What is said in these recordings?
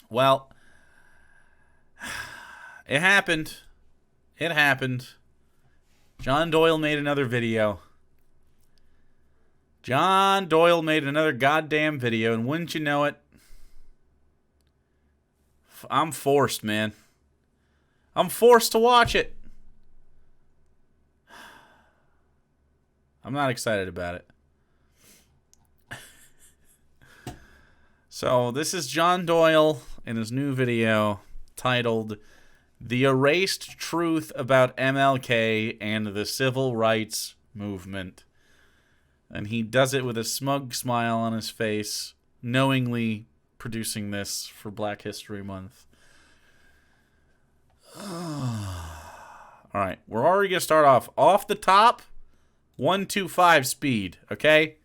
Well, it happened. It happened. John Doyle made another video. John Doyle made another goddamn video, and wouldn't you know it, I'm forced, man. I'm forced to watch it. I'm not excited about it. So, this is John Doyle in his new video titled The Erased Truth About MLK and the Civil Rights Movement. And he does it with a smug smile on his face, knowingly producing this for Black History Month. Alright, we're already going to start off the top, 125 speed, okay?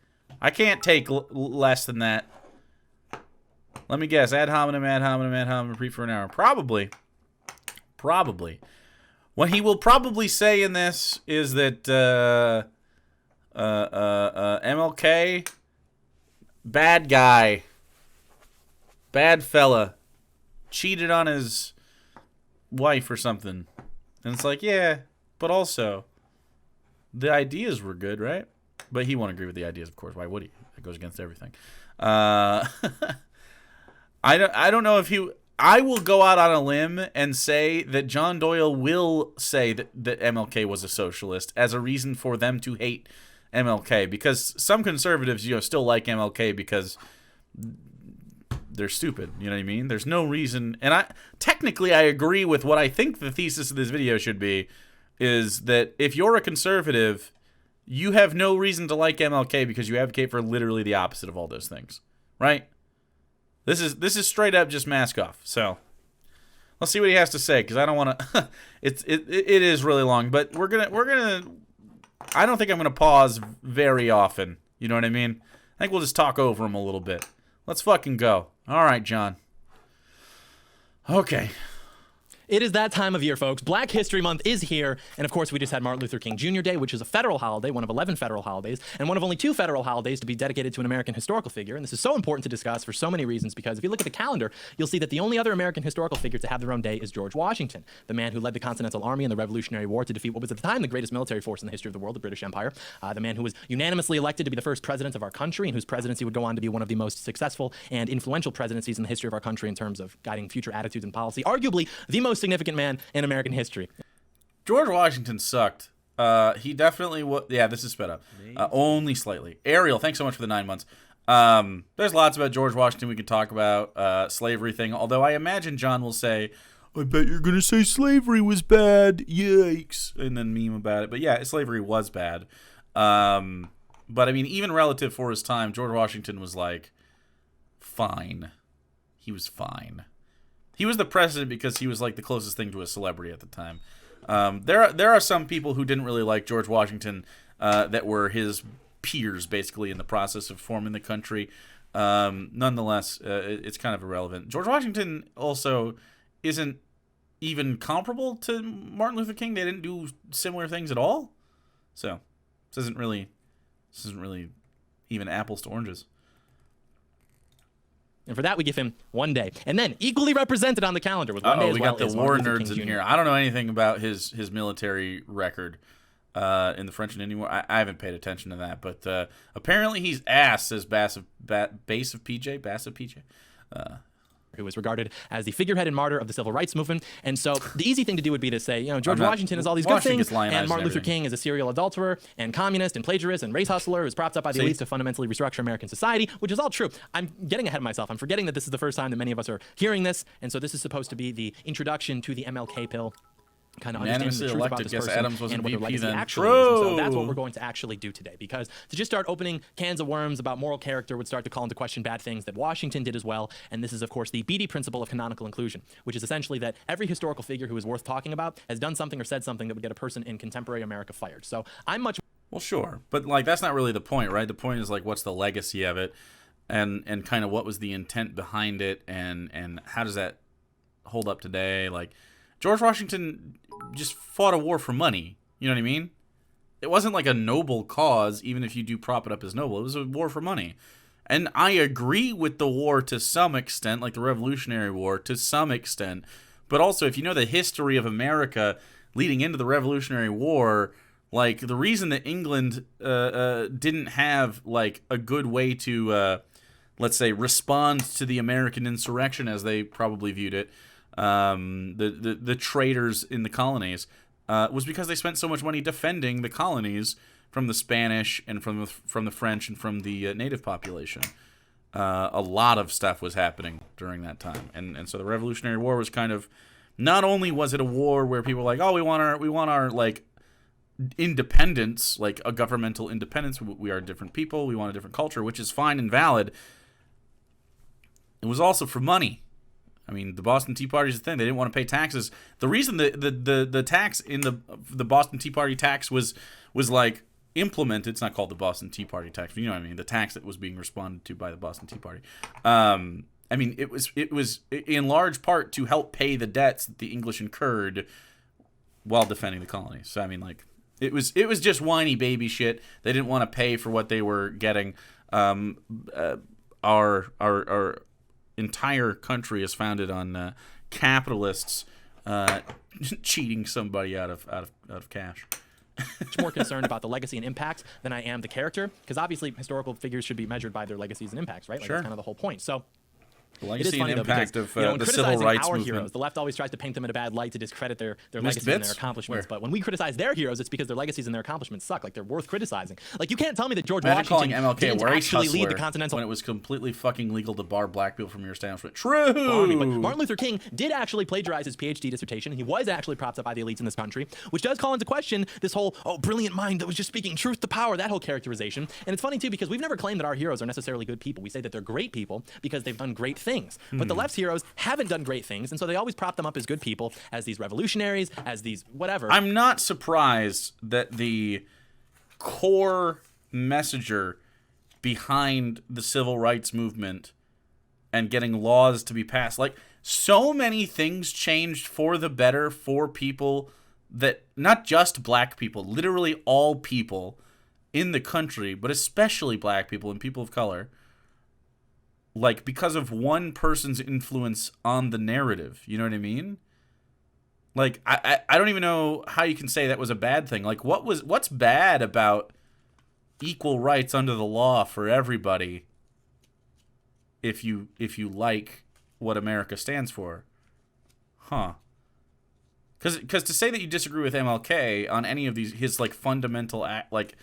I can't take less than that. Let me guess, ad hominem, repeat for an hour. Probably. What he will probably say in this is that MLK, bad guy, bad fella, cheated on his wife or something. And it's like, yeah, but also, the ideas were good, right? But he won't agree with the ideas, of course. Why would he? That goes against everything. I don't know if he... I will go out on a limb and say that John Doyle will say that MLK was a socialist as a reason for them to hate MLK. Because some conservatives, still like MLK because they're stupid. You know what I mean? There's no reason... And I agree with what I think the thesis of this video should be, is that if you're a conservative, you have no reason to like MLK because you advocate for literally the opposite of all those things. Right? This is straight up just mask off. So let's see what he has to say, because I don't want to. it is really long, but we're gonna. I don't think I'm gonna pause very often. You know what I mean? I think we'll just talk over him a little bit. Let's fucking go. All right, John. Okay. It is that time of year, folks. Black History Month is here. And of course, we just had Martin Luther King Jr. Day, which is a federal holiday, one of 11 federal holidays, and one of only 2 federal holidays to be dedicated to an American historical figure. And this is so important to discuss for so many reasons, because if you look at the calendar, you'll see that the only other American historical figure to have their own day is George Washington, the man who led the Continental Army in the Revolutionary War to defeat what was at the time the greatest military force in the history of the world, the British Empire, the man who was unanimously elected to be the first president of our country, and whose presidency would go on to be one of the most successful and influential presidencies in the history of our country in terms of guiding future attitudes and policy. Arguably the most significant man in American history. George Washington sucked. He definitely was. Yeah, this is sped up. Only slightly. Ariel, thanks so much for the 9 months. There's lots about George Washington we could talk about. Slavery thing. Although I imagine John will say, I bet you're going to say slavery was bad. Yikes. And then meme about it. But yeah, slavery was bad. But I mean, even relative for his time, George Washington was like, fine. He was fine. He was the president because he was like the closest thing to a celebrity at the time. There are some people who didn't really like George Washington that were his peers, basically, in the process of forming the country. Nonetheless, it's kind of irrelevant. George Washington also isn't even comparable to Martin Luther King. They didn't do similar things at all. So this isn't really even apples to oranges. And for that, we give him 1 day. And then, equally represented on the calendar with 1 day as we well got the war nerds in here. I don't know anything about his military record in the French and Indian War. I haven't paid attention to that. But apparently he's ass, says Bass of PJ. Who was regarded as the figurehead and martyr of the civil rights movement. And so the easy thing to do would be to say, George Washington is all these good things, and Martin Luther King is a serial adulterer and communist and plagiarist and race hustler who's propped up by the elites to fundamentally restructure American society, which is all true. I'm getting ahead of myself. I'm forgetting that this is the first time that many of us are hearing this, and so this is supposed to be the introduction to the MLK pill. Kind of understanding the truth about this person Adams wasn't and what their VP legacy then. actually is. And so that's what we're going to actually do today. Because to just start opening cans of worms about moral character would start to call into question bad things that Washington did as well. And this is, of course, the Beatty principle of canonical inclusion, which is essentially that every historical figure who is worth talking about has done something or said something that would get a person in contemporary America fired. So I'm much... Well, sure. But, that's not really the point, right? The point is, what's the legacy of it? And kind of what was the intent behind it? And how does that hold up today? George Washington just fought a war for money. You know what I mean? It wasn't like a noble cause, even if you do prop it up as noble. It was a war for money. And I agree with the war to some extent, like the Revolutionary War to some extent. But also, if you know the history of America leading into the Revolutionary War, like the reason that England didn't have like a good way to, let's say, respond to the American insurrection as they probably viewed it, the traitors in the colonies, was because they spent so much money defending the colonies from the Spanish and from the French and from the native population. A lot of stuff was happening during that time, and so the Revolutionary War was kind of, not only was it a war where people were like, oh, we want our like independence, like a governmental independence. We are different people. We want a different culture, which is fine and valid. It was also for money. I mean, the Boston Tea Party is the thing. They didn't want to pay taxes. The reason the tax in the Boston Tea Party tax was like implemented. It's not called the Boston Tea Party tax, but you know what I mean. The tax that was being responded to by the Boston Tea Party. I mean, it was in large part to help pay the debts that the English incurred while defending the colonies. So I mean, like it was just whiny baby shit. They didn't want to pay for what they were getting. Our entire country is founded on capitalists cheating somebody out of cash. Much more concerned about the legacy and impact than I am the character, because obviously historical figures should be measured by their legacies and impacts, right? Like Sure. That's kind of the whole point. So The it is legacy funny and though, impact because, of when the civil criticizing rights our movement. heroes, the left always tries to paint them in a bad light to discredit their legacies and bits? their accomplishments. Where? But when we criticize their heroes, it's because their legacies and their accomplishments suck. Like they're worth criticizing. Like you can't tell me that George Imagine calling Washington MLK a didn't race actually lead the hustler Continental when it was completely fucking legal to bar black people from your establishment. Army. But True. Martin Luther King did actually plagiarize his PhD dissertation. He was actually propped up by the elites in this country, which does call into question this whole, brilliant mind that was just speaking truth to power, that whole characterization. And it's funny, too, because we've never claimed that our heroes are necessarily good people. We say that they're great people because they've done great things. But the left's heroes haven't done great things, and so they always prop them up as good people, as these revolutionaries, as these whatever. I'm not surprised that the core messenger behind the civil rights movement and getting laws to be passed, like, so many things changed for the better for people that, not just black people, literally all people in the country, but especially black people and people of color, like, because of one person's influence on the narrative. You know what I mean? Like, I don't even know how you can say that was a bad thing. Like, what's bad about equal rights under the law for everybody if you like what America stands for? Huh. Because to say that you disagree with MLK on any of these, his, like, fundamental, like,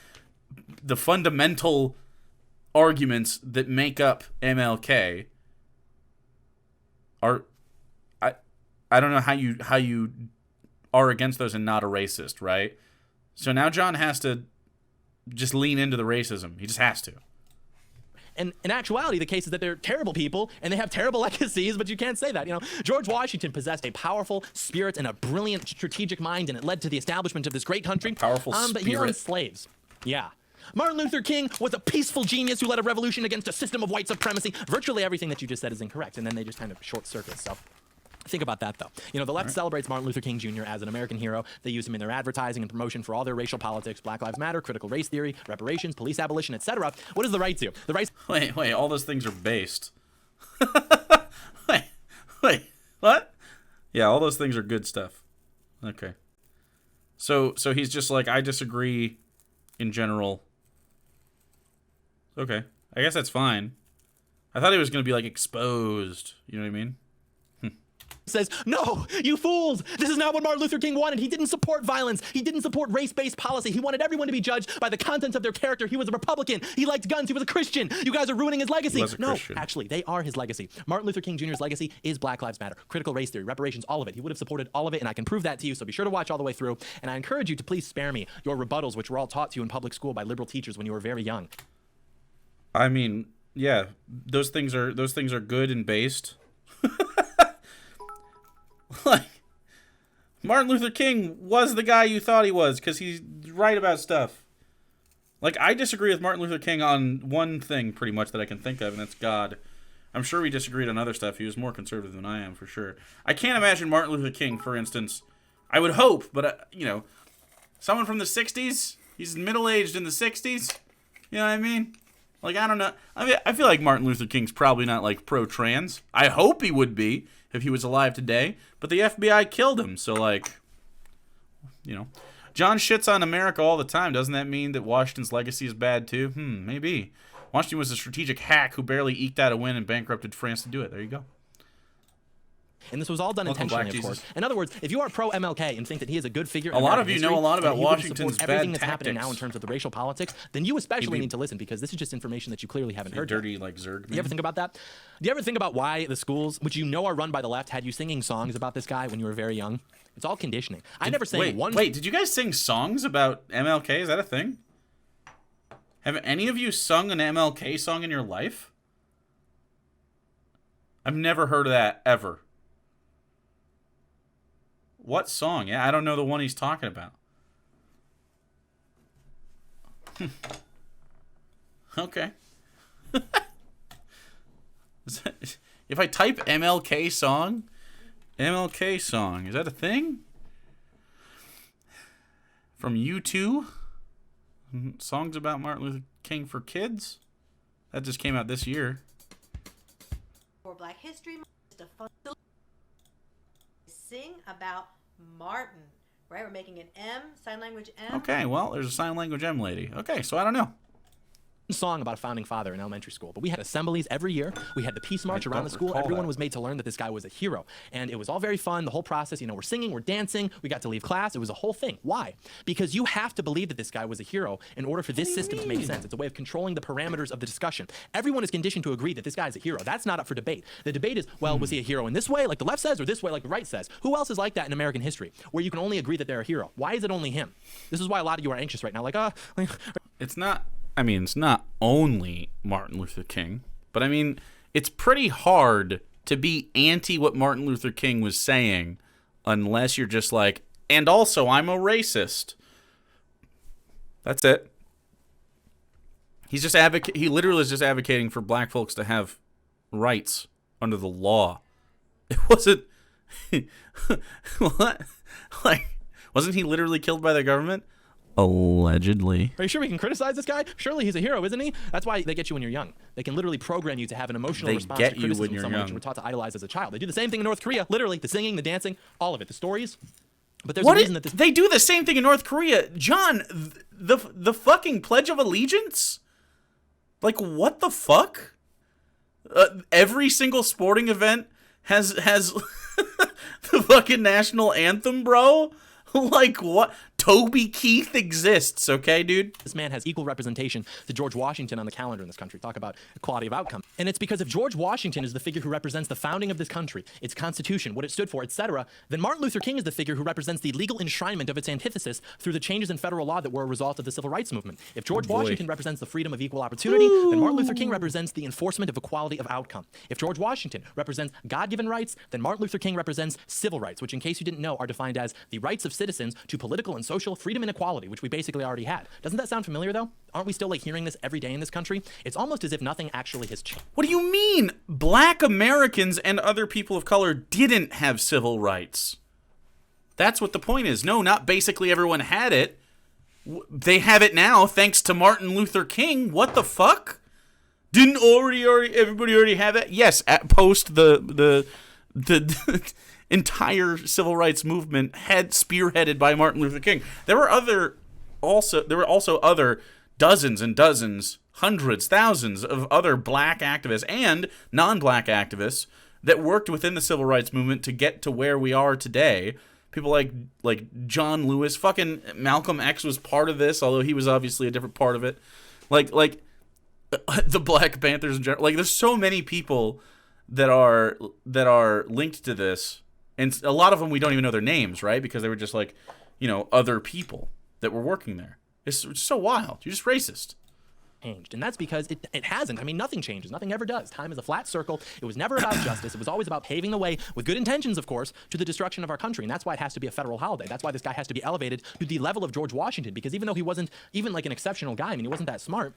the fundamental arguments that make up MLK are, I don't know how you are against those and not a racist, right? So now John has to just lean into the racism. He just has to. And in actuality, the case is that they're terrible people and they have terrible legacies, but you can't say that. You know, George Washington possessed a powerful spirit and a brilliant strategic mind, and it led to the establishment of this great country. Powerful But he spirit. owned slaves. Yeah. Martin Luther King was a peaceful genius who led a revolution against a system of white supremacy. Virtually everything that you just said is incorrect, and then they just kind of short circuit. So think about that, though. You know, the left celebrates Martin Luther King Jr. as an American hero. They use him in their advertising and promotion for all their racial politics, Black Lives Matter, critical race theory, reparations, police abolition, etc. What does the right do? The right... Wait, all those things are based. wait, what? Yeah, all those things are good stuff. Okay. So he's just like, I disagree in general. Okay. I guess that's fine. I thought he was going to be, like, exposed. You know what I mean? says, no, you fools. This is not what Martin Luther King wanted. He didn't support violence. He didn't support race-based policy. He wanted everyone to be judged by the content of their character. He was a Republican. He liked guns. He was a Christian. You guys are ruining his legacy. He was a Christian. Actually, they are his legacy. Martin Luther King Jr.'s legacy is Black Lives Matter, critical race theory, reparations, all of it. He would have supported all of it, and I can prove that to you, so be sure to watch all the way through. And I encourage you to please spare me your rebuttals, which were all taught to you in public school by liberal teachers when you were very young. I mean, yeah, those things are good and based. Like, Martin Luther King was the guy you thought he was because he's right about stuff. Like, I disagree with Martin Luther King on one thing pretty much that I can think of, and that's God. I'm sure we disagreed on other stuff. He was more conservative than I am, for sure. I can't imagine Martin Luther King, for instance. I would hope, but, someone from the 60s? He's middle-aged in the 60s? You know what I mean? Like, I don't know. I mean, I feel like Martin Luther King's probably not, like, pro-trans. I hope he would be if he was alive today. But the FBI killed him, so, like, you know. John shits on America all the time. Doesn't that mean that Washington's legacy is bad, too? Maybe. Washington was a strategic hack who barely eked out a win and bankrupted France to do it. There you go. And this was all done intentionally, of course. In other words, if you are pro-MLK and think that he is a good figure, a lot of you know a lot about Washington's bad everything that's tactics. happening now in terms of the racial politics, then you especially need to listen, because this is just information that you clearly haven't heard. Dirty like Zerg. Do you ever think about that? Do you ever think about why the schools, which you know are run by the left, had you singing songs about this guy when you were very young? It's all conditioning. I never sang one. Wait, did you guys sing songs about MLK? Is that a thing? Have any of you sung an MLK song in your life? I've never heard of that ever. What song? Yeah, I don't know the one he's talking about. Okay. If I type MLK song, is that a thing? From U2? Songs about Martin Luther King for kids? That just came out this year. For Black History Month, just a fun sing about Martin, right? We're making an M, sign language M. Okay, well, there's a sign language M lady. Okay, so I don't know. Song about a founding father in elementary school, but we had assemblies every year. We had the peace march around the school. Everyone was made to learn that this guy was a hero, and it was all very fun. The whole process, you know, we're singing, we're dancing, we got to leave class. It was a whole thing. Why? Because you have to believe that this guy was a hero in order for this system to make sense. It's a way of controlling the parameters of the discussion. Everyone is conditioned to agree that this guy's a hero. That's not up for debate. The debate is, well, was he a hero in this way, like the left says, or this way, like the right says? Who else is like that in American history, where you can only agree that they're a hero? Why is it only him? This is why a lot of you are anxious right now. Like, it's not. I mean, it's not only Martin Luther King, but I mean, it's pretty hard to be anti what Martin Luther King was saying unless you're just like, and also I'm a racist. That's it. He literally is just advocating for black folks to have rights under the law. It wasn't what? Like, wasn't he literally killed by the government? Allegedly. Are you sure we can criticize this guy? Surely he's a hero, isn't he? That's why they get you when you're young. They can literally program you to have an emotional response to criticism from someone that you were taught to idolize as a child. They do the same thing in North Korea, literally. The singing, the dancing, all of it. The stories. But there's a reason that this... They do the same thing in North Korea. John, the fucking Pledge of Allegiance? Like, what the fuck? Every single sporting event has the fucking national anthem, bro? Like, what? Toby Keith exists, okay, dude? This man has equal representation to George Washington on the calendar in this country. Talk about equality of outcome. And it's because if George Washington is the figure who represents the founding of this country, its constitution, what it stood for, etc., then Martin Luther King is the figure who represents the legal enshrinement of its antithesis through the changes in federal law that were a result of the civil rights movement. If George Washington represents the freedom of equal opportunity, then Martin Luther King represents the enforcement of equality of outcome. If George Washington represents God-given rights, then Martin Luther King represents civil rights, which, in case you didn't know, are defined as the rights of citizens to political and social freedom and equality, which we basically already had. Doesn't that sound familiar, though? Aren't we still, like, hearing this every day in this country? It's almost as if nothing actually has changed. What do you mean? Black Americans and other people of color didn't have civil rights. That's what the point is. No, not basically everyone had it. They have it now thanks to Martin Luther King. What the fuck? Didn't everybody already have it? Yes, post the entire civil rights movement spearheaded by Martin Luther King. There were also other dozens and dozens, hundreds, thousands of other black activists and non-black activists that worked within the civil rights movement to get to where we are today. People like John Lewis, fucking Malcolm X was part of this, although he was obviously a different part of it. Like the Black Panthers in general. Like, there's so many people that are linked to this. And a lot of them, we don't even know their names, right? Because they were just like, you know, other people that were working there. It's so wild. You're just racist. Changed. And that's because it hasn't. I mean, nothing changes. Nothing ever does. Time is a flat circle. It was never about justice. It was always about paving the way, with good intentions, of course, to the destruction of our country. And that's why it has to be a federal holiday. That's why this guy has to be elevated to the level of George Washington. Because even though he wasn't even like an exceptional guy, I mean, he wasn't that smart.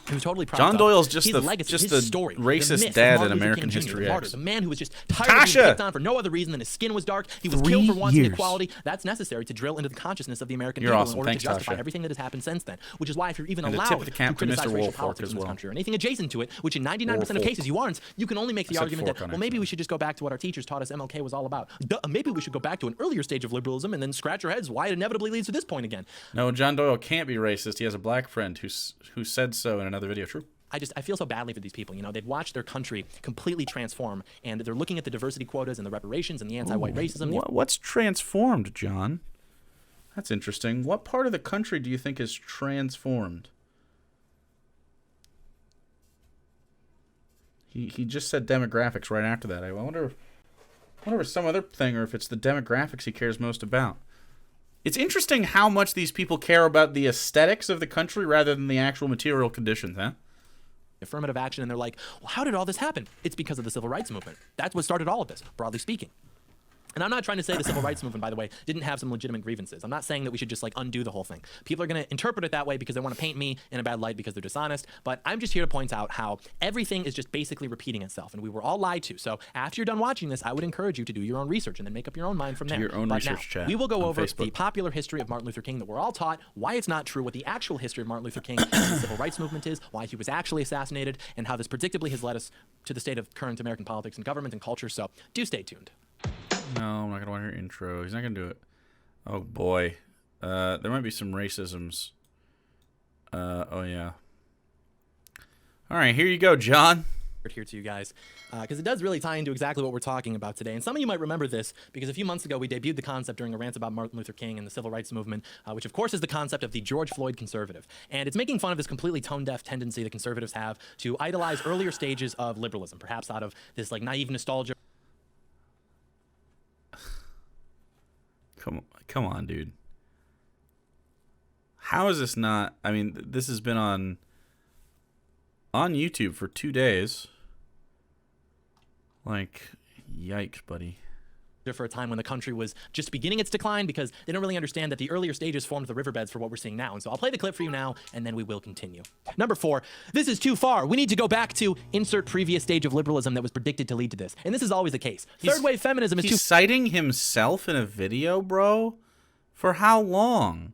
who's totally proud John of. Doyle's just his the legacy, just his the story, racist the myth dad of in Martin Luther American King Jr., History the martyr, X. the man who was just tired of being picked on for no other reason than his skin was dark. He was killed for wanting equality. That's necessary to drill into the consciousness of the American people awesome. in order Thanks, to justify Tasha. everything that has happened since then. Which is why if you're even And a tip allowed of the to cap to criticize Mr. racial Wolfork politics as in this well. country or anything adjacent to it, which in 99% of cases you aren't, you can only make the said argument fork that, on well, maybe we accident. should just go back to what our teachers taught us MLK was all about. Maybe we should go back to an earlier stage of liberalism and then scratch our heads why it inevitably leads to this point again. No, John Doyle can't be racist. He has a black friend who said so in another video. True. I feel so badly for these people. You know, they've watched their country completely transform, and they're looking at the diversity quotas and the reparations and the anti-white racism. What's transformed, John? That's interesting. What part of the country do you think is transformed? He just said demographics right after that. I wonder if it's some other thing or if it's the demographics he cares most about. It's interesting how much these people care about the aesthetics of the country rather than the actual material conditions, huh? Affirmative action, and they're like, well, how did all this happen? It's because of the civil rights movement. That's what started all of this, broadly speaking. And I'm not trying to say the civil rights movement, by the way, didn't have some legitimate grievances. I'm not saying that we should just like undo the whole thing. People are going to interpret it that way because they want to paint me in a bad light because they're dishonest. But I'm just here to point out how everything is just basically repeating itself, and we were all lied to. So after you're done watching this, I would encourage you to do your own research and then make up your own mind from there. Your own but research now, chat we will go on over Facebook. the popular history of Martin Luther King that we're all taught, why it's not true, what the actual history of Martin Luther King and the civil rights movement is, why he was actually assassinated, and how this predictably has led us to the state of current American politics and government and culture. So do stay tuned. No, I'm not going to want your intro. He's not going to do it. Oh, boy. There might be some racisms. Oh, yeah. All right, here you go, John. Here to you guys, because it does really tie into exactly what we're talking about today. And some of you might remember this because a few months ago we debuted the concept during a rant about Martin Luther King and the civil rights movement, which of course is the concept of the George Floyd conservative. And it's making fun of this completely tone-deaf tendency that conservatives have to idolize earlier stages of liberalism, perhaps out of this like naive nostalgia. Come on, dude. How is this not? I mean, this has been on YouTube for 2 days. Like, yikes, buddy. For a time when the country was just beginning its decline because they don't really understand that the earlier stages formed the riverbeds for what we're seeing now. And so I'll play the clip for you now, and then we will continue. Number 4, this is too far. We need to go back to insert previous stage of liberalism that was predicted to lead to this. And this is always the case. Third wave feminism is He's citing himself in a video, bro? For how long?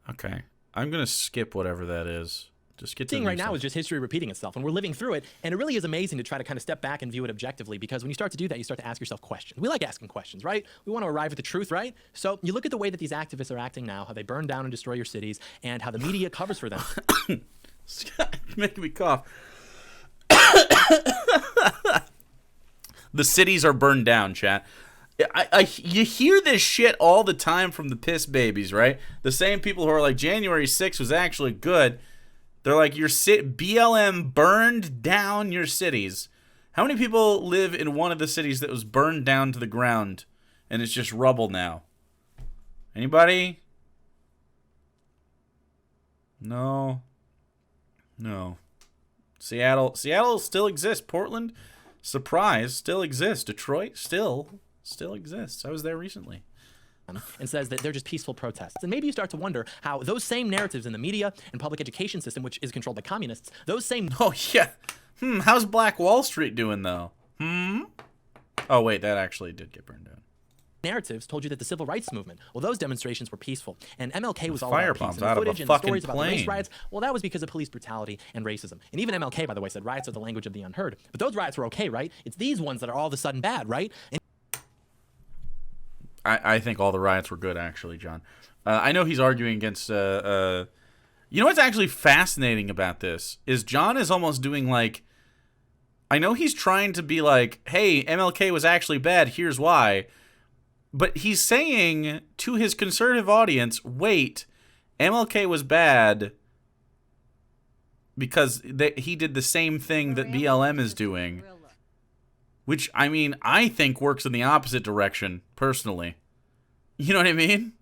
Okay. I'm going to skip whatever that is. Just get to seeing right now is just history repeating itself, and we're living through it. And it really is amazing to try to kind of step back and view it objectively, because when you start to do that, you start to ask yourself questions. We like asking questions, right? We want to arrive at the truth, right? So you look at the way that these activists are acting now, how they burn down and destroy your cities, and how the media covers for them. Scott, you're making me cough. The cities are burned down, chat. You hear this shit all the time from the piss babies, right? The same people who are like, January 6th was actually good. They're like, BLM burned down your cities. How many people live in one of the cities that was burned down to the ground and it's just rubble now? Anybody? No. Seattle still exists. Portland, surprise, still exists. Detroit still exists. I was there recently. And says that they're just peaceful protests. And maybe you start to wonder how those same narratives in the media and public education system, which is controlled by communists, those same... Oh, yeah. How's Black Wall Street doing, though? Oh, wait, that actually did get burned down. narratives told you that the civil rights movement, well, those demonstrations were peaceful, and MLK was all fire about bombs peace. And out the of a footage and the fucking stories about the race plane. riots, well, that was because of police brutality and racism. And even MLK, by the way, said riots are the language of the unheard. But those riots were okay, right? It's these ones that are all of a sudden bad, right? And I think all the riots were good, actually, John. I know he's arguing against... you know what's actually fascinating about this is John is almost doing like... I know he's trying to be like, hey, MLK was actually bad, here's why. But he's saying to his conservative audience, wait, MLK was bad because he did the same thing that BLM is doing. Which, I mean, I think works in the opposite direction, personally. You know what I mean?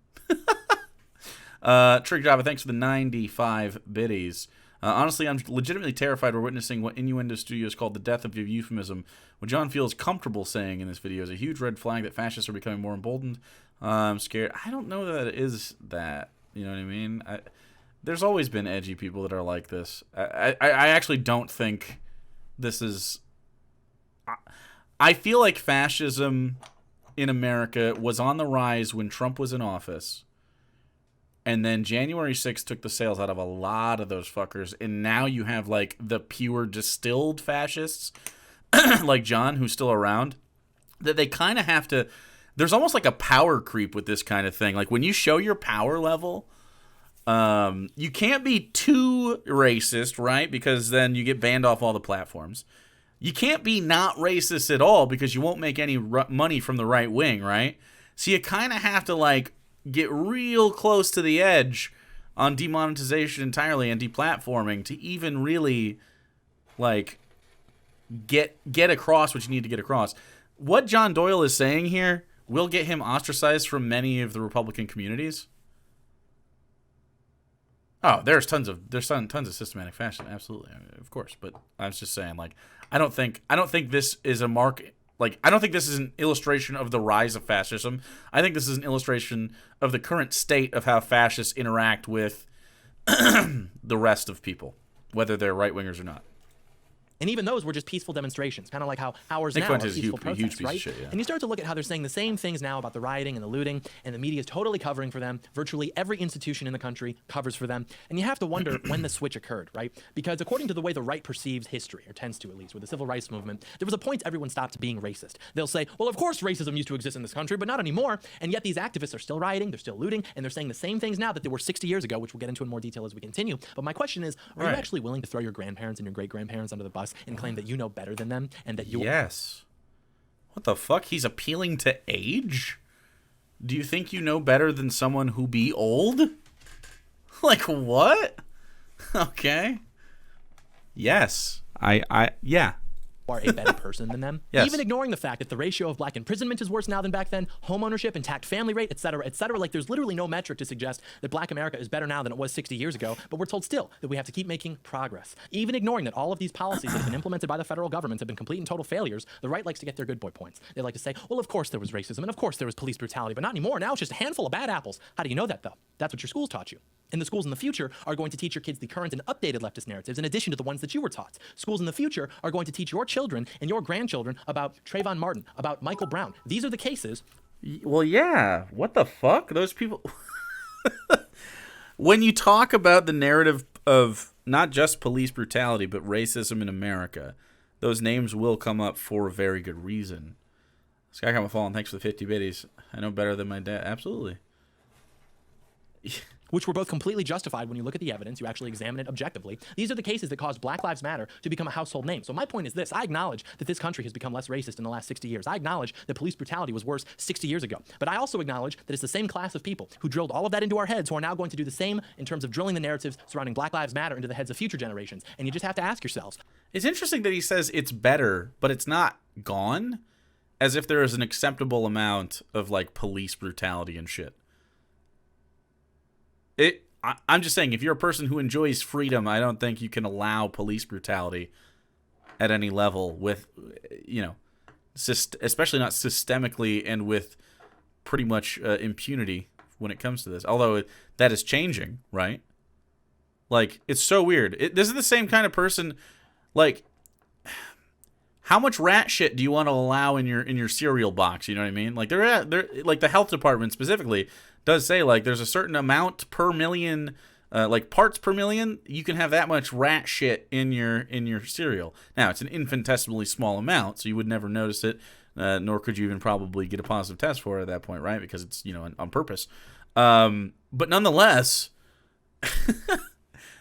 Trick Java, thanks for the 95 biddies. Honestly, I'm legitimately terrified we're witnessing what Innuendo Studios called the death of euphemism. What John feels comfortable saying in this video is a huge red flag that fascists are becoming more emboldened. I'm scared. I don't know that it is that. You know what I mean? There's always been edgy people that are like this. I actually don't think this is... I feel like fascism in America was on the rise when Trump was in office. And then January 6th took the sails out of a lot of those fuckers. And now you have, like, the pure distilled fascists, like John, who's still around, that they kind of have to... There's almost like a power creep with this kind of thing. Like, when you show your power level... you can't be too racist, right? Because then you get banned off all the platforms. You can't be not racist at all because you won't make any money from the right wing, right? So you kind of have to, like, get real close to the edge on demonetization entirely and deplatforming to even really, like, get across what you need to get across. What John Doyle is saying here will get him ostracized from many of the Republican communities. Oh, there's tons of systematic fascism, absolutely, of course. But I was just saying, like, I don't think this is a mark. Like, I don't think this is an illustration of the rise of fascism. I think this is an illustration of the current state of how fascists interact with the rest of people, whether they're right wingers or not. And even those were just peaceful demonstrations, kind of like how ours Nick now are Fuentes is peaceful a huge protests, piece right? of shit, yeah. And you start to look at how they're saying the same things now about the rioting and the looting, and the media is totally covering for them. Virtually every institution in the country covers for them. And you have to wonder when the switch occurred, right? Because according to the way the right perceives history, or tends to at least, with the civil rights movement, there was a point everyone stopped being racist. They'll say, well, of course racism used to exist in this country, but not anymore. And yet these activists are still rioting, they're still looting, and they're saying the same things now that they were 60 years ago, which we'll get into in more detail as we continue. But my question is, are you actually willing to throw your grandparents and your great-grandparents under the bus and claim that you know better than them and that you... Yes. What the fuck? He's appealing to age? Do you think you know better than someone who be old? Like, what? Okay. Yes. Yeah. Are a better person than them. Yes. Even ignoring the fact that the ratio of black imprisonment is worse now than back then, home ownership, intact family rate, etc., etc. Like, there's literally no metric to suggest that black America is better now than it was 60 years ago, but we're told still that we have to keep making progress. Even ignoring that all of these policies that have been implemented by the federal government have been complete and total failures, the right likes to get their good boy points. They like to say, well, of course there was racism, and of course there was police brutality, but not anymore. Now it's just a handful of bad apples. How do you know that, though? That's what your schools taught you. And the schools in the future are going to teach your kids the current and updated leftist narratives in addition to the ones that you were taught. Schools in the future are going to teach your children and your grandchildren about Trayvon Martin, about Michael Brown. These are the cases. Well, yeah. What the fuck? Those people... When you talk about the narrative of not just police brutality, but racism in America, those names will come up for a very good reason. Sky Comma Fallen, thanks for the 50 biddies. I know better than my dad. Absolutely. Which were both completely justified when you look at the evidence, you actually examine it objectively. These are the cases that caused Black Lives Matter to become a household name. So my point is this: I acknowledge that this country has become less racist in the last 60 years. I acknowledge that police brutality was worse 60 years ago. But I also acknowledge that it's the same class of people who drilled all of that into our heads who are now going to do the same in terms of drilling the narratives surrounding Black Lives Matter into the heads of future generations. And you just have to ask yourselves. It's interesting that he says it's better, but it's not gone, as if there is an acceptable amount of, like, police brutality and shit. I'm just saying, if you're a person who enjoys freedom, I don't think you can allow police brutality at any level with, you know, especially not systemically and with pretty much impunity when it comes to this. Although that is changing, right? Like, it's so weird. This is the same kind of person, like, how much rat shit do you want to allow in your cereal box? You know what I mean? Like, they're like, the health department specifically does say, like, there's a certain amount per million, like, parts per million, you can have that much rat shit in your cereal. Now, it's an infinitesimally small amount, so you would never notice it, nor could you even probably get a positive test for it at that point, right? Because it's, you know, on purpose. But nonetheless,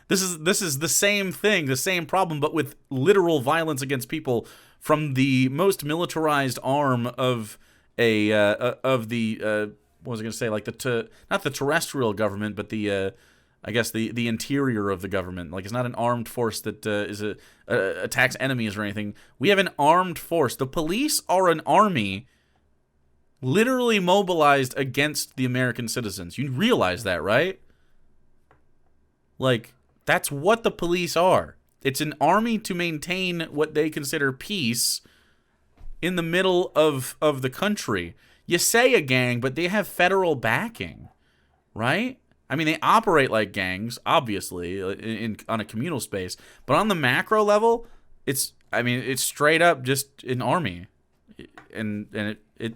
this is the same thing, the same problem, but with literal violence against people from the most militarized arm of the what was I going to say? Like not the terrestrial government, but the I guess the interior of the government. Like, it's not an armed force that attacks enemies or anything. We have an armed force. The police are an army, literally mobilized against the American citizens. You realize that, right? Like, that's what the police are. It's an army to maintain what they consider peace in the middle of the country. You say a gang, but they have federal backing, right? I mean, they operate like gangs, obviously, on a communal space, but on the macro level, it's straight up just an army, and it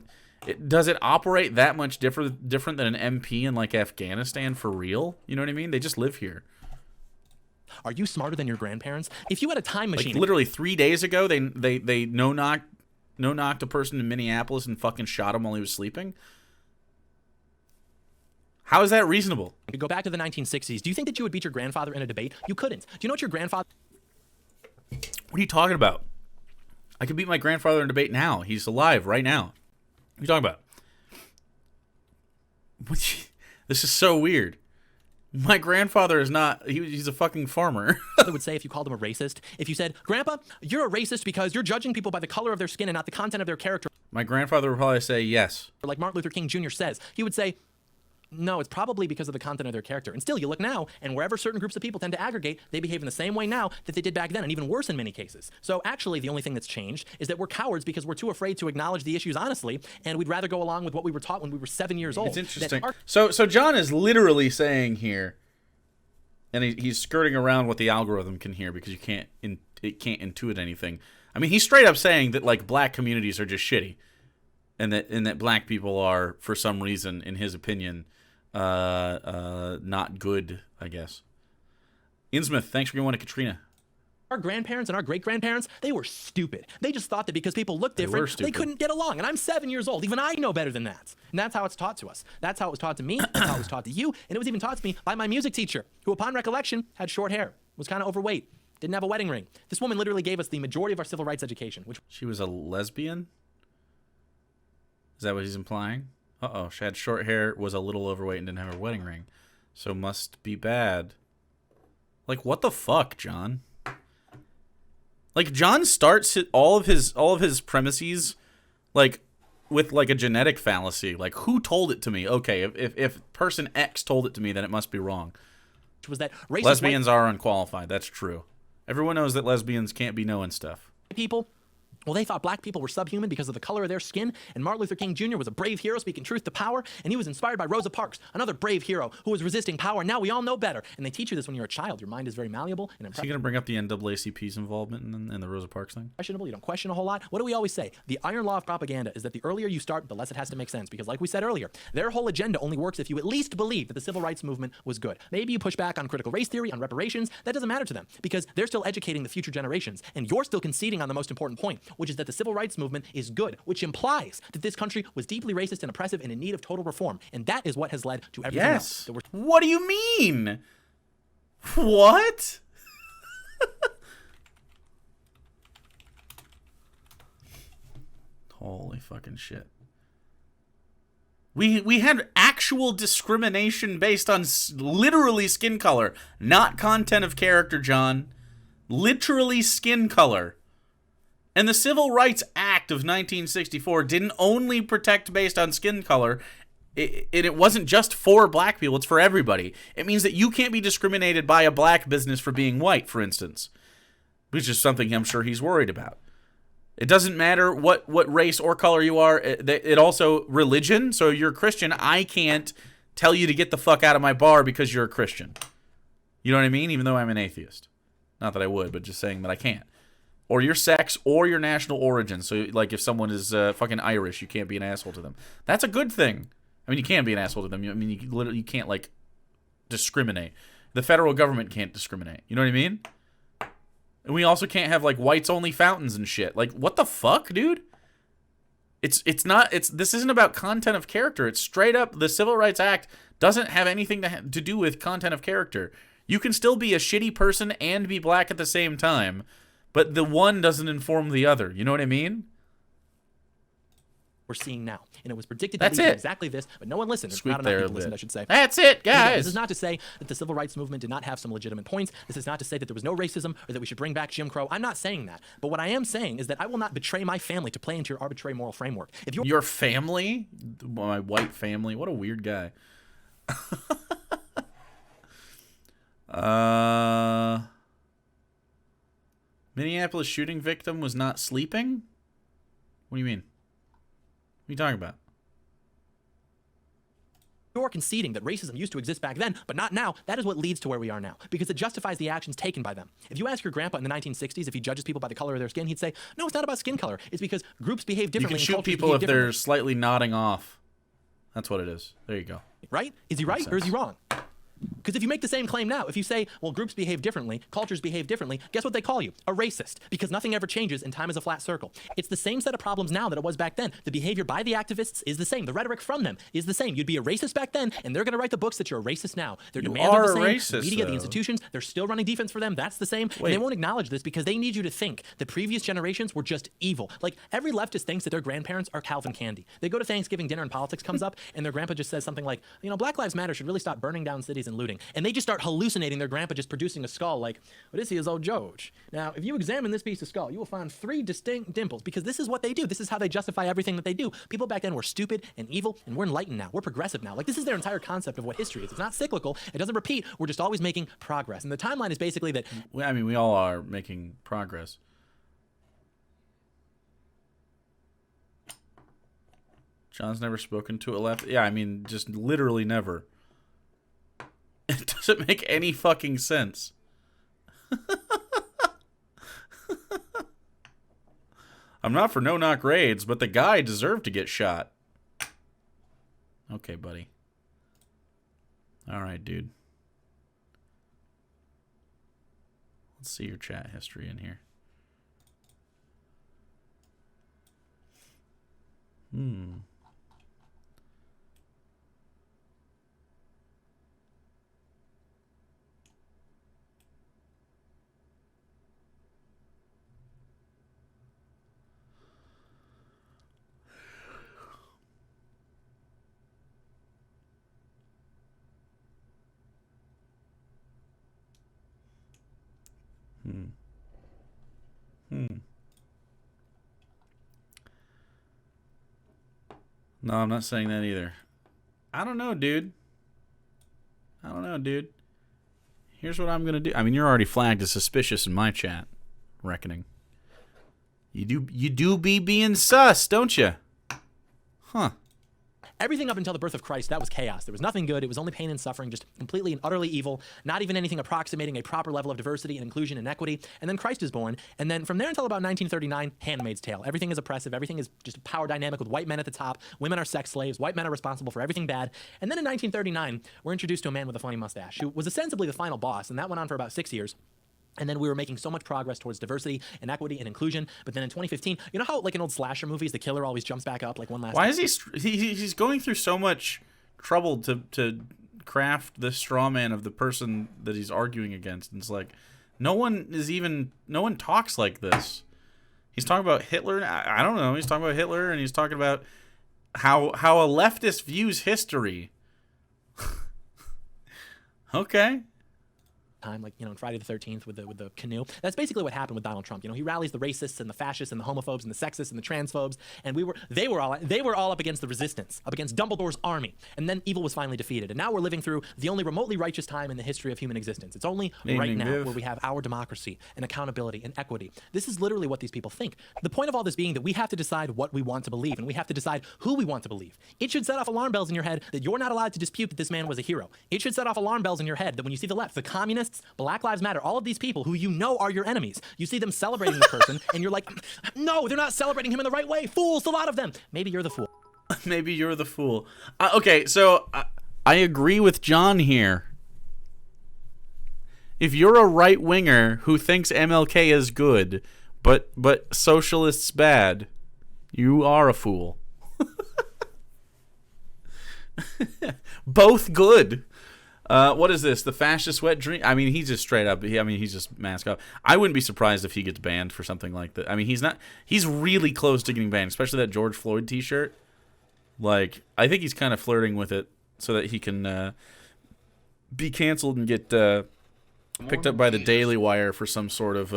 does it operate that much different than an MP in like Afghanistan for real? You know what I mean? They just live here. Are you smarter than your grandparents? If you had a time machine, like literally 3 days ago, they no-knocked a person in Minneapolis and fucking shot him while he was sleeping. How is that reasonable? You could go back to the 1960s. Do you think that you would beat your grandfather in a debate? You couldn't. Do you know what your grandfather... What are you talking about? I could beat my grandfather in a debate now. He's alive right now. What are you talking about? This is so weird. My grandfather is not... He's a fucking farmer. I would say if you called him a racist. If you said, Grandpa, you're a racist because you're judging people by the color of their skin and not the content of their character. My grandfather would probably say yes. Or like Martin Luther King Jr. says. He would say... No, it's probably because of the content of their character. And still, you look now, and wherever certain groups of people tend to aggregate, they behave in the same way now that they did back then, and even worse in many cases. So actually, the only thing that's changed is that we're cowards because we're too afraid to acknowledge the issues honestly, and we'd rather go along with what we were taught when we were 7 years old. It's interesting. So John is literally saying here, and he's skirting around what the algorithm can hear because it can't intuit anything. I mean, he's straight up saying that like black communities are just shitty, and that black people are, for some reason, in his opinion, not good, I guess. Innsmouth, thanks for going to Katrina. Our grandparents and our great-grandparents, they were stupid. They just thought that because people looked different, they couldn't get along. And I'm 7 years old. Even I know better than that. And that's how it's taught to us. That's how it was taught to me. That's how it was taught to you. And it was even taught to me by my music teacher, who upon recollection had short hair, was kind of overweight, didn't have a wedding ring. This woman literally gave us the majority of our civil rights education. She was a lesbian? Is that what he's implying? Uh-oh, she had short hair, was a little overweight, and didn't have her wedding ring. So must be bad. Like, what the fuck, John? Like, John starts all of his premises, like, with, like, a genetic fallacy. Like, who told it to me? Okay, if person X told it to me, then it must be wrong. Was that lesbians are unqualified. That's true. Everyone knows that lesbians can't be knowing stuff. People... Well, they thought black people were subhuman because of the color of their skin, and Martin Luther King Jr. was a brave hero speaking truth to power, and he was inspired by Rosa Parks, another brave hero who was resisting power. Now we all know better, and they teach you this when you're a child. Your mind is very malleable and impressive. Is he going to bring up the NAACP's involvement in the Rosa Parks thing? Questionable. You don't question a whole lot. What do we always say? The iron law of propaganda is that the earlier you start, the less it has to make sense, because like we said earlier, their whole agenda only works if you at least believe that the civil rights movement was good. Maybe you push back on critical race theory, on reparations. That doesn't matter to them, because they're still educating the future generations, and you're still conceding on the most important point, which is that the civil rights movement is good, which implies that this country was deeply racist and oppressive and in need of total reform. And that is what has led to everything else. What do you mean? What? Holy fucking shit. We had actual discrimination based on literally skin color, not content of character, John. Literally skin color. And the Civil Rights Act of 1964 didn't only protect based on skin color. It wasn't just for black people, it's for everybody. It means that you can't be discriminated by a black business for being white, for instance, which is something I'm sure he's worried about. It doesn't matter what race or color you are. It also, religion, so you're a Christian, I can't tell you to get the fuck out of my bar because you're a Christian. You know what I mean? Even though I'm an atheist. Not that I would, but just saying that I can't. Or your sex, or your national origin. So, like, if someone is fucking Irish, you can't be an asshole to them. That's a good thing. I mean, you can be an asshole to them. I mean, you literally can't, like, discriminate. The federal government can't discriminate. You know what I mean? And we also can't have, like, whites-only fountains and shit. Like, what the fuck, dude? This isn't about content of character. It's straight up, the Civil Rights Act doesn't have anything to do with content of character. You can still be a shitty person and be black at the same time. But the one doesn't inform the other. You know what I mean? We're seeing now. And it was predicted to be exactly this, but no one listened. There's not enough people listened, I should say. That's it, guys. This is not to say that the civil rights movement did not have some legitimate points. This is not to say that there was no racism or that we should bring back Jim Crow. I'm not saying that. But what I am saying is that I will not betray my family to play into your arbitrary moral framework. If your family? My white family? What a weird guy. Minneapolis shooting victim was not sleeping? What do you mean? What are you talking about? You're conceding that racism used to exist back then, but not now. That is what leads to where we are now, because it justifies the actions taken by them. If you ask your grandpa in the 1960s if he judges people by the color of their skin, he'd say, no, it's not about skin color. It's because groups behave You differently. can shoot people if they're slightly nodding off. That's what it is. There you go. Right? Is he right or is he wrong? Because if you make the same claim now, if you say, well, groups behave differently, cultures behave differently, guess what they call you? A racist. Because nothing ever changes and time is a flat circle. It's the same set of problems now that it was back then. The behavior by the activists is the same. The rhetoric from them is the same. You'd be a racist back then, and they're going to write the books that you're a racist now. Their demands are the same. Racist, the media, though. the institutions, they're still running defense for them. That's the same. And they won't acknowledge this because they need you to think that previous generations were just evil. Like, every leftist thinks that their grandparents are Calvin Candy. They go to Thanksgiving dinner and politics comes up, and their grandpa just says something like, Black Lives Matter should really stop burning down cities and looting. And they just start hallucinating their grandpa just producing a skull like, well, this is old George. Now, if you examine this piece of skull, you will find 3 distinct dimples, because this is what they do. This is how they justify everything that they do. People back then were stupid and evil, and we're enlightened now. We're progressive now. Like, this is their entire concept of what history is. It's not cyclical. It doesn't repeat. We're just always making progress. And the timeline is basically that. I mean, we all are making progress. John's never spoken to a left. Yeah, I mean, just literally never. It doesn't make any fucking sense. I'm not for no-knock raids, but the guy deserved to get shot. Okay, buddy. All right, dude. Let's see your chat history in here. No, I'm not saying that either. I don't know, dude. Here's what I'm going to do. I mean, you're already flagged as suspicious in my chat, reckoning. You do be being sus, don't you? Huh. Everything up until the birth of Christ, that was chaos. There was nothing good. It was only pain and suffering, just completely and utterly evil, not even anything approximating a proper level of diversity and inclusion and equity. And then Christ is born. And then from there until about 1939, Handmaid's Tale. Everything is oppressive. Everything is just a power dynamic with white men at the top. Women are sex slaves. White men are responsible for everything bad. And then in 1939, we're introduced to a man with a funny mustache who was ostensibly the final boss. And that went on for about 6 years. And then we were making so much progress towards diversity and equity and inclusion. But then in 2015, you know how like in old slasher movies, the killer always jumps back up like one last Why is he's going through so much trouble to craft the straw man of the person that he's arguing against? And it's like, no one talks like this. He's talking about Hitler. I don't know. He's talking about Hitler, and he's talking about how a leftist views history. Okay. time, like, in Friday the 13th with the canoe. That's basically what happened with Donald Trump. He rallies the racists and the fascists and the homophobes and the sexists and the transphobes, and they were all up against the resistance, up against Dumbledore's army. And then evil was finally defeated. And now we're living through the only remotely righteous time in the history of human existence. It's only right now where we have our democracy and accountability and equity. This is literally what these people think. The point of all this being that we have to decide what we want to believe, and we have to decide who we want to believe. It should set off alarm bells in your head that you're not allowed to dispute that this man was a hero. It should set off alarm bells in your head that when you see the left, the communists, Black Lives Matter, all of these people who you know are your enemies, you see them celebrating this person, and you're like, no, they're not celebrating him in the right way. Fools, a lot of them. Maybe you're the fool. Maybe you're the fool. Okay, so I agree with John here. If you're a right-winger who thinks MLK is good, but socialists bad, you are a fool. Both good. What is this? The fascist wet dream? I mean, he's just straight up. He's just mask up. I wouldn't be surprised if he gets banned for something like that. I mean, he's really close to getting banned, especially that George Floyd t-shirt. Like, I think he's kind of flirting with it so that he can be canceled and get picked up by the Daily Wire for some sort of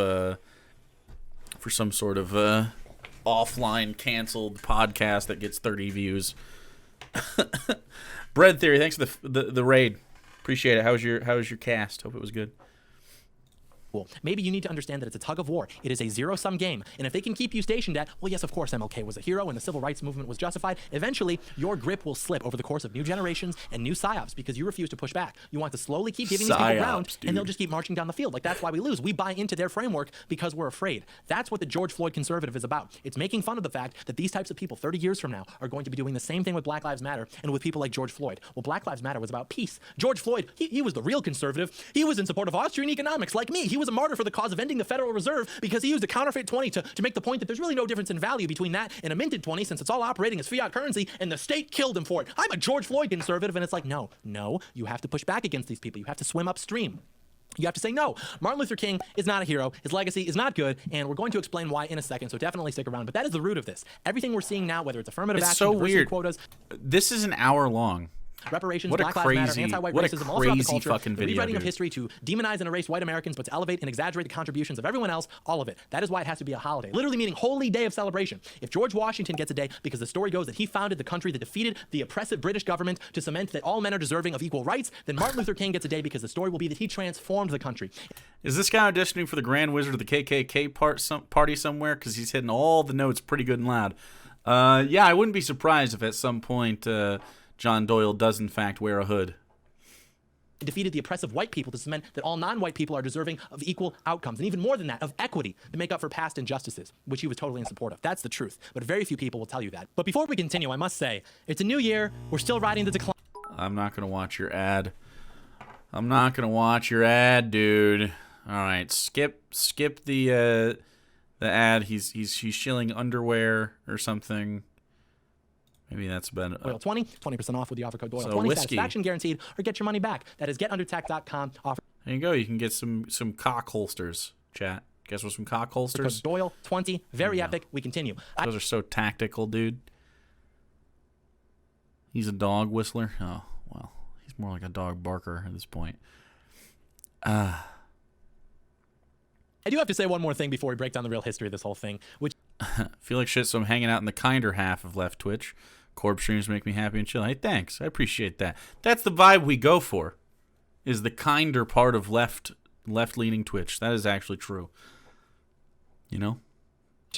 offline canceled podcast that gets 30 views. Bread Theory, thanks for the raid. Appreciate it. How was your cast? Hope it was good. Maybe you need to understand that it's a tug of war. It is a zero-sum game. And if they can keep you stationed at, well, yes, of course, MLK was a hero and the civil rights movement was justified, eventually your grip will slip over the course of new generations and new psyops because you refuse to push back. You want to slowly keep giving these people ground, and they'll just keep marching down the field. Like, that's why we lose. We buy into their framework because we're afraid. That's what the George Floyd conservative is about. It's making fun of the fact that these types of people 30 years from now are going to be doing the same thing with Black Lives Matter and with people like George Floyd. Well, Black Lives Matter was about peace. George Floyd, he was the real conservative. He was in support of Austrian economics like me. He was a martyr for the cause of ending the Federal Reserve because he used a counterfeit 20 to make the point that there's really no difference in value between that and a minted 20 since it's all operating as fiat currency, and the state killed him for it. I'm a George Floyd conservative, and it's like, no, you have to push back against these people. You have to swim upstream. You have to say, no, Martin Luther King is not a hero. His legacy is not good, and we're going to explain why in a second, so definitely stick around. But that is the root of this. Everything we're seeing now, whether it's affirmative action, so diversity weird. quotas, This is an hour long. reparations, What a Black Lives Matter, crazy- anti-white what a racism, all throughout the crazy culture, fucking the video, rewriting of dude. history to demonize and erase white Americans, but to elevate and exaggerate the contributions of everyone else, all of it. That is why it has to be a holiday, literally meaning holy day of celebration. If George Washington gets a day because the story goes that he founded the country that defeated the oppressive British government to cement that all men are deserving of equal rights, then Martin Luther King gets a day because the story will be that he transformed the country. Is this guy auditioning for the Grand Wizard of the KKK party somewhere? Because he's hitting all the notes pretty good and loud. Yeah, I wouldn't be surprised if at some point John Doyle does in fact wear a hood. Defeated the oppressive white people to cement that all non-white people are deserving of equal outcomes, and even more than that, of equity to make up for past injustices, which he was totally in support of. That's the truth, but very few people will tell you that. But before we continue, I must say, it's a new year, we're still riding the decline. I'm not going to watch your ad. I'm not going to watch your ad, dude. All right, skip the ad. He's shilling underwear or something. Maybe that's been Doyle 20% off with the offer code Doyle So 20, whiskey. satisfaction guaranteed, or get your money back. That is getundertack.com. Offer There you go. You can get some cock holsters, chat. Guess what? Some cock holsters. code Doyle 20. Very epic. We continue. Those are so tactical, dude. He's a dog whistler. Oh well, he's more like a dog barker at this point. I do have to say one more thing before we break down the real history of this whole thing, which Feel like shit, so I'm hanging out in the kinder half of Left Twitch. Corb streams make me happy and chill. Hey, thanks. I appreciate that. That's the vibe we go for, is the kinder part of left-leaning Twitch. That is actually true. You know?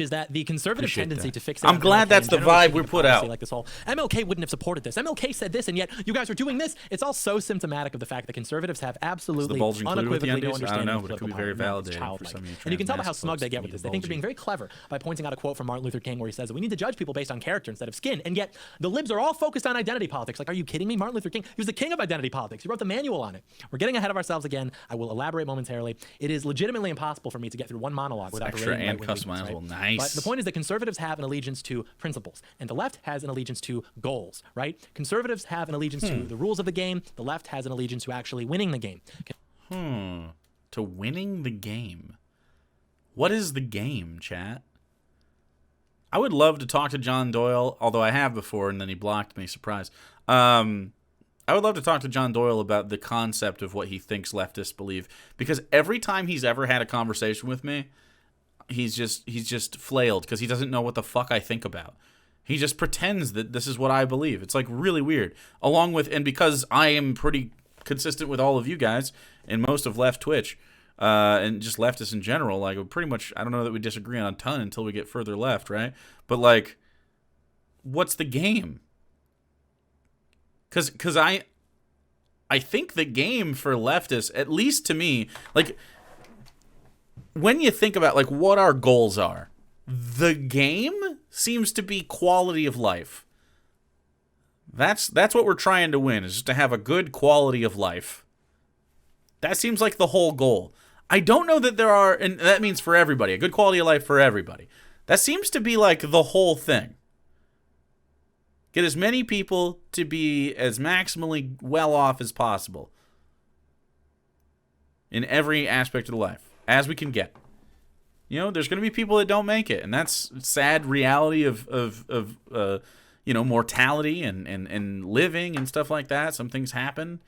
is that the conservative Appreciate tendency that. to fix. I'm glad that's the vibe we put out. Like this whole MLK wouldn't have supported this. MLK said this, and yet you guys are doing this. It's all so symptomatic of the fact that conservatives have absolutely bulge included with the unequivocally no undies? I don't understanding know, of but it could political be very power. No, it's validating for childlike. some of you And you can tell by how trans smug folks they that get with need this. the They think they're being bulging. very clever by pointing out a quote from Martin Luther King where he says that we need to judge people based on character instead of skin. And yet the libs are all focused on identity politics. Like, are you kidding me? Martin Luther King, he was the king of identity politics. He wrote the manual on it. We're getting ahead of ourselves again. I will elaborate momentarily. It is legitimately impossible for me to get through one monologue without extra berating and right-wing leaders, customizable. right? Nice. But the point is that conservatives have an allegiance to principles, and the left has an allegiance to goals, right? Conservatives have an allegiance to the rules of the game. The left has an allegiance to actually winning the game. To winning the game. What is the game, chat? I would love to talk to John Doyle, although I have before and then he blocked me. Surprise. I would love to talk to John Doyle about the concept of what he thinks leftists believe, because every time he's ever had a conversation with me, he's just flailed because he doesn't know what the fuck I think about. He just pretends that this is what I believe. It's like really weird. Along with, and because I am pretty consistent with all of you guys and most of left Twitch, and just leftists in general, like pretty much, I don't know that we disagree on a ton until we get further left, right? But like, what's the game? Because I think the game for leftists, at least to me, like when you think about like what our goals are, the game seems to be quality of life. That's what we're trying to win, is just to have a good quality of life. That seems like the whole goal. I don't know that there are, and that means for everybody, a good quality of life for everybody. That seems to be like the whole thing. Get as many people to be as maximally well off as possible in every aspect of life as we can get. You know, there's going to be people that don't make it, and that's sad reality of you know, mortality and living and stuff like that. Some things happen.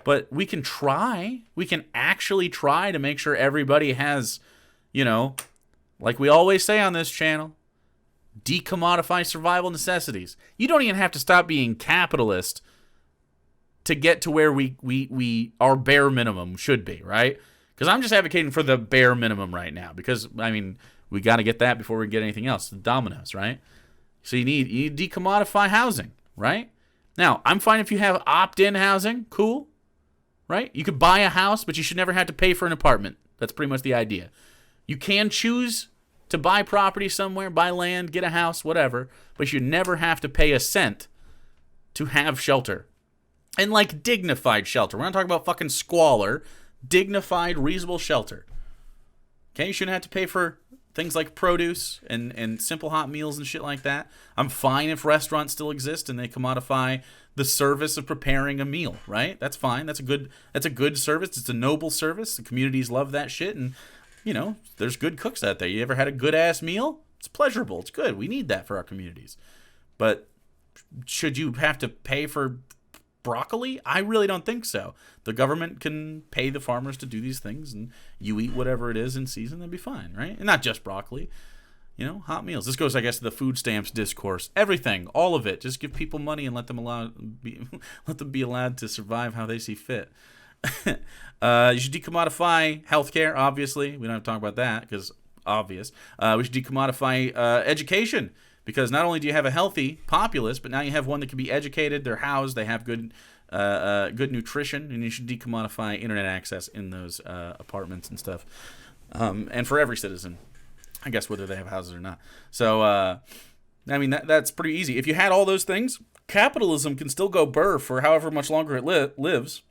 But we can try. We can actually try to make sure everybody has, you know, like we always say on this channel, decommodify survival necessities. You don't even have to stop being capitalist to get to where we our bare minimum should be, right? Because I'm just advocating for the bare minimum right now. Because, I mean, we got to get that before we get anything else. The dominoes, right? So you need to decommodify housing, right? Now, I'm fine if you have opt-in housing. Cool, right? You could buy a house, but you should never have to pay for an apartment. That's pretty much the idea. You can choose to buy property somewhere, buy land, get a house, whatever, but you never have to pay a cent to have shelter. And, like, dignified shelter. We're not talking about fucking squalor. Dignified, reasonable shelter. Okay, you shouldn't have to pay for things like produce and simple hot meals and shit like that. I'm fine if restaurants still exist and they commodify the service of preparing a meal, right? That's fine. That's a good service. It's a noble service. The communities love that shit, and you know, there's good cooks out there. You ever had a good ass meal? It's pleasurable. It's good. We need that for our communities. But should you have to pay for broccoli? I really don't think so. The government can pay the farmers to do these things, and you eat whatever it is in season, that'd be fine, right? And not just broccoli. You know, hot meals. This goes, I guess, to the food stamps discourse. Everything, all of it. Just give people money and let them be allowed to survive how they see fit. You should decommodify healthcare, obviously. We don't have to talk about that because obvious. We should decommodify education. Because not only do you have a healthy populace, but now you have one that can be educated, they're housed, they have good nutrition, and you should decommodify internet access in those apartments and stuff. And for every citizen, I guess, whether they have houses or not. So, I mean, that's pretty easy. If you had all those things, capitalism can still go burr for however much longer it lives,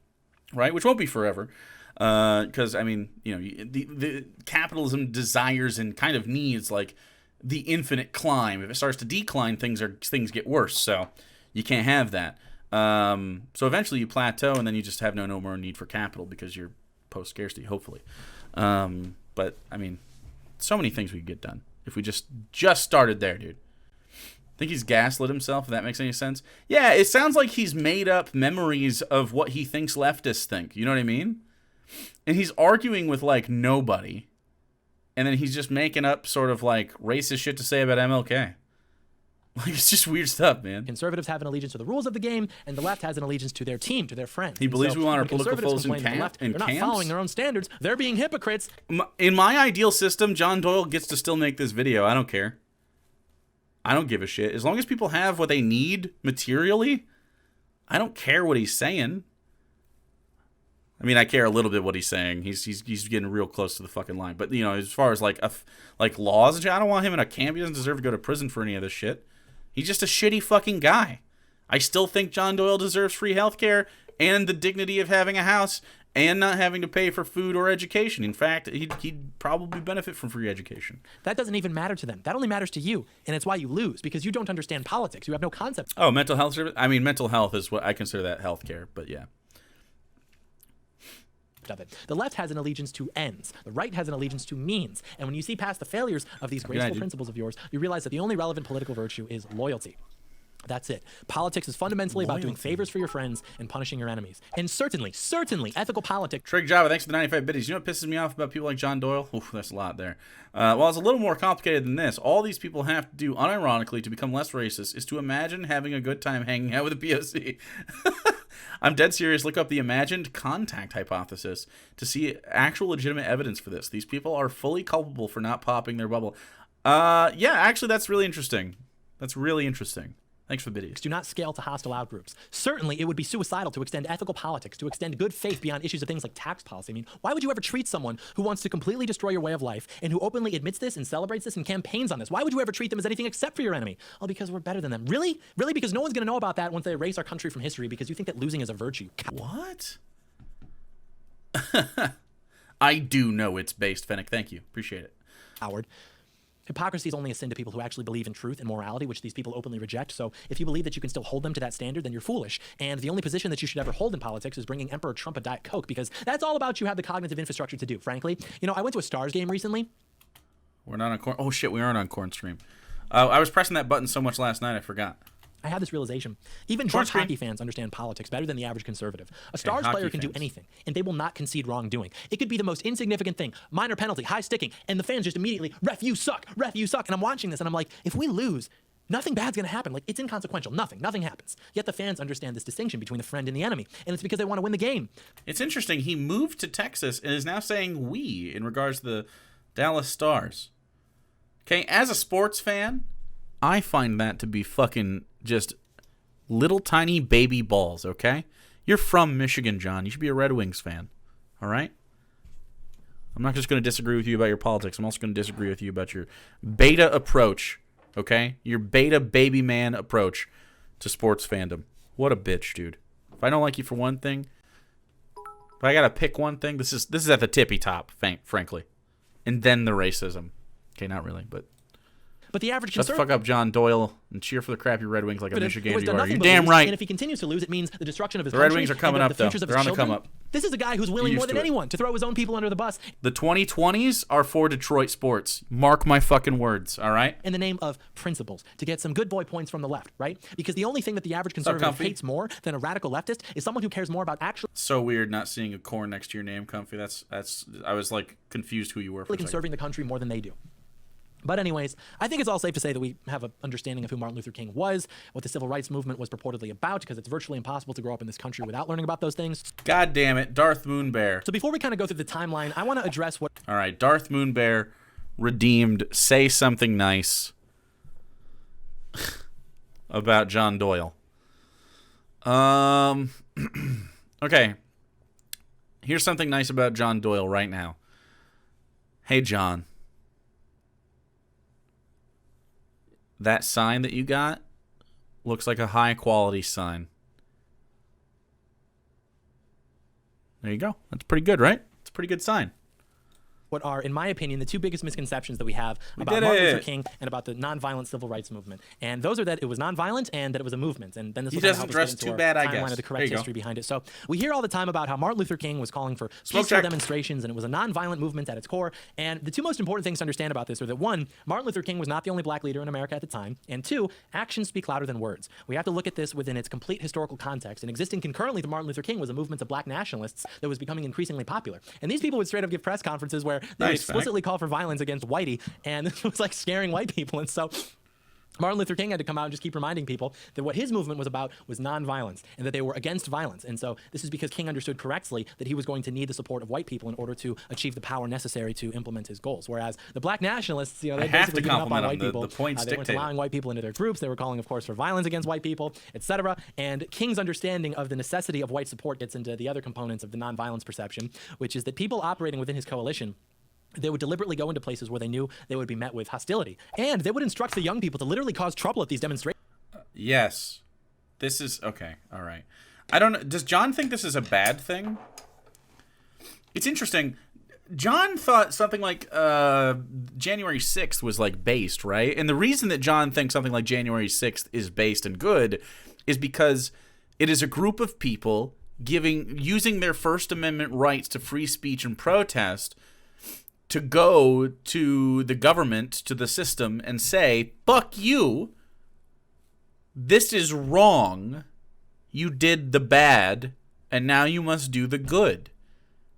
right? Which won't be forever. Because, I mean, you know, the capitalism desires and kind of needs, like, the infinite climb. If it starts to decline, things get worse. So you can't have that. So eventually you plateau, and then you just have no more need for capital because you're post scarcity, hopefully. But I mean, so many things we could get done if we just started there, dude. Think he's gaslit himself, if that makes any sense. Yeah, it sounds like he's made up memories of what he thinks leftists think. You know what I mean? And he's arguing with like nobody. And then he's just making up sort of like racist shit to say about MLK. Like, it's just weird stuff, man. Conservatives have an allegiance to the rules of the game, and the left has an allegiance to their team, to their friends. He believes we want our political foes in camps. They're not following their own standards. They're being hypocrites. In my ideal system, John Doyle gets to still make this video. I don't care. I don't give a shit. As long as people have what they need materially, I don't care what he's saying. I mean, I care a little bit what he's saying. He's getting real close to the fucking line. But, you know, as far as, like laws and shit, I don't want him in a camp. He doesn't deserve to go to prison for any of this shit. He's just a shitty fucking guy. I still think John Doyle deserves free healthcare and the dignity of having a house and not having to pay for food or education. In fact, he'd probably benefit from free education. That doesn't even matter to them. That only matters to you. And it's why you lose, because you don't understand politics. You have no concept. Oh, mental health service? I mean, mental health is what I consider that healthcare, but yeah. Of it. The left has an allegiance to ends. The right has an allegiance to means. And when you see past the failures of these graceful principles of yours, you realize that the only relevant political virtue is loyalty. That's it. Politics is fundamentally about doing favors for your friends and punishing your enemies. And certainly, ethical politics. Trig Java, thanks for the 95 biddies. You know what pisses me off about people like John Doyle? Oof, that's a lot there. Well, it's a little more complicated than this. All these people have to do, unironically, to become less racist is to imagine having a good time hanging out with a POC. I'm dead serious. Look up the imagined contact hypothesis to see actual legitimate evidence for this. These people are fully culpable for not popping their bubble. Yeah, actually, that's really interesting. That's really interesting. Thanks for the biddies. Do not scale to hostile outgroups. Certainly, it would be suicidal to extend ethical politics, to extend good faith beyond issues of things like tax policy. I mean, why would you ever treat someone who wants to completely destroy your way of life and who openly admits this and celebrates this and campaigns on this? Why would you ever treat them as anything except for your enemy? Oh, because we're better than them. Really? Really? Because no one's going to know about that once they erase our country from history because you think that losing is a virtue. What? I do know it's based, Fennec. Thank you. Appreciate it. Howard. Hypocrisy is only a sin to people who actually believe in truth and morality, which these people openly reject. So if you believe that you can still hold them to that standard, then you're foolish. And the only position that you should ever hold in politics is bringing Emperor Trump a Diet Coke, because that's all about you have the cognitive infrastructure to do, frankly. You know, I went to a Stars game recently. We're not on Corn. Oh, shit, we aren't on Corn Stream. I was pressing that button so much last night, I forgot. I had this realization. Even drunk hockey fans understand politics better than the average conservative. A Stars player can do anything, and they will not concede wrongdoing. It could be the most insignificant thing, minor penalty, high sticking, and the fans just immediately, ref, you suck, and I'm watching this, and I'm like, if we lose, Nothing bad's going to happen. Like, it's inconsequential. Nothing happens. Yet the fans understand this distinction between the friend and the enemy, and it's because they want to win the game. It's interesting. He moved to Texas and is now saying "we" in regards to the Dallas Stars. Okay, as a sports fan, I find that to be fucking just little tiny baby balls, okay? You're from Michigan, John. You should be a Red Wings fan, all right? I'm not just going to disagree with you about your politics. I'm also going to disagree with you about your beta approach, okay? Your beta baby man approach to sports fandom. What a bitch, dude. If I don't like you for one thing, if I got to pick one thing, this is at the tippy top, frankly. And then the racism. Okay, not really, but the average shut the conservative... fuck up, John Doyle, and cheer for the crappy Red Wings like a Michigander you are. You're but damn right. And if he continues to lose, it means the destruction of his The country. Red Wings are coming up, though. They're on the come up. This is a guy who's willing more than anyone to throw his own people under the bus. The 2020s are for Detroit sports. Mark my fucking words, all right? In the name of principles, to get some good boy points from the left, right? Because the only thing that the average conservative hates more than a radical leftist is someone who cares more about actually So weird not seeing a corn next to your name, Comfy. That's I was like confused who you were for a second. conserving the country more than they do. But anyways, I think it's all safe to say that we have an understanding of who Martin Luther King was, what the civil rights movement was purportedly about, because it's virtually impossible to grow up in this country without learning about those things. God damn it, Darth Moonbear. So before we kind of go through the timeline, I want to address what... All right, Darth Moonbear redeemed Say Something Nice about John Doyle. Okay. Here's something nice about John Doyle right now. Hey, John. That sign that you got looks like a high-quality sign. There you go. That's pretty good, right? It's a pretty good sign. What are, in my opinion, the two biggest misconceptions that we have about Martin Luther King and about the nonviolent civil rights movement. And those are that it was nonviolent and that it was a movement. And then this will help us get into our timeline of the correct history behind it. So we hear all the time about how Martin Luther King was calling for peaceful demonstrations and it was a nonviolent movement at its core. And the two most important things to understand about this are that, one, Martin Luther King was not the only black leader in America at the time. And two, actions speak louder than words. We have to look at this within its complete historical context. And existing concurrently to Martin Luther King was a movement of black nationalists that was becoming increasingly popular. And these people would straight up give press conferences where they would explicitly call for violence against whitey, and this was like scaring white people. And so Martin Luther King had to come out and just keep reminding people that what his movement was about was nonviolence and that they were against violence. And so this is because King understood correctly that he was going to need the support of white people in order to achieve the power necessary to implement his goals. Whereas the black nationalists, they basically giving up on white people. The points they weren't allowing white people into their groups. They were calling, of course, for violence against white people, etc. And King's understanding of the necessity of white support gets into the other components of the nonviolence perception, which is that people operating within his coalition, they would deliberately go into places where they knew they would be met with hostility. And they would instruct the young people to literally cause trouble at these demonstrations. Yes. This is... Okay, all right. I don't know. Does John think this is a bad thing? It's interesting. John thought something like January 6th was like based, right? And the reason that John thinks something like January 6th is based and good is because it is a group of people using their First Amendment rights to free speech and protest to go to the government, to the system, and say, fuck you, this is wrong, you did the bad, and now you must do the good.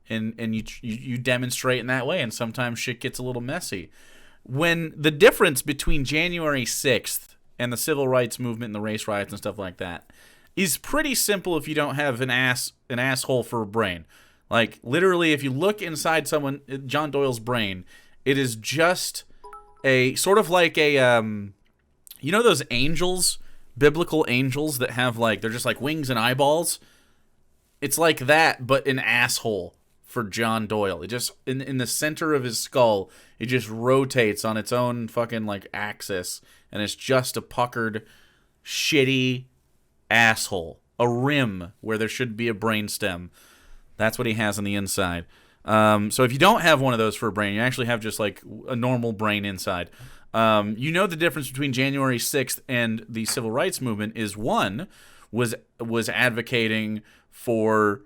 And you demonstrate in that way, and sometimes shit gets a little messy. When the difference between January 6th and the civil rights movement and the race riots and stuff like that is pretty simple if you don't have an asshole for a brain. Like, literally, if you look inside John Doyle's brain, it is just a, sort of like a, you know those angels, biblical angels that have, like, they're just like wings and eyeballs? It's like that, but an asshole for John Doyle. It just, in the center of his skull, it just rotates on its own fucking, like, axis, and it's just a puckered, shitty asshole. A rim where there should be a brainstem. That's what he has on the inside. So if you don't have one of those for a brain, you actually have just like a normal brain inside. You know the difference between January 6th and the civil rights movement is one was advocating for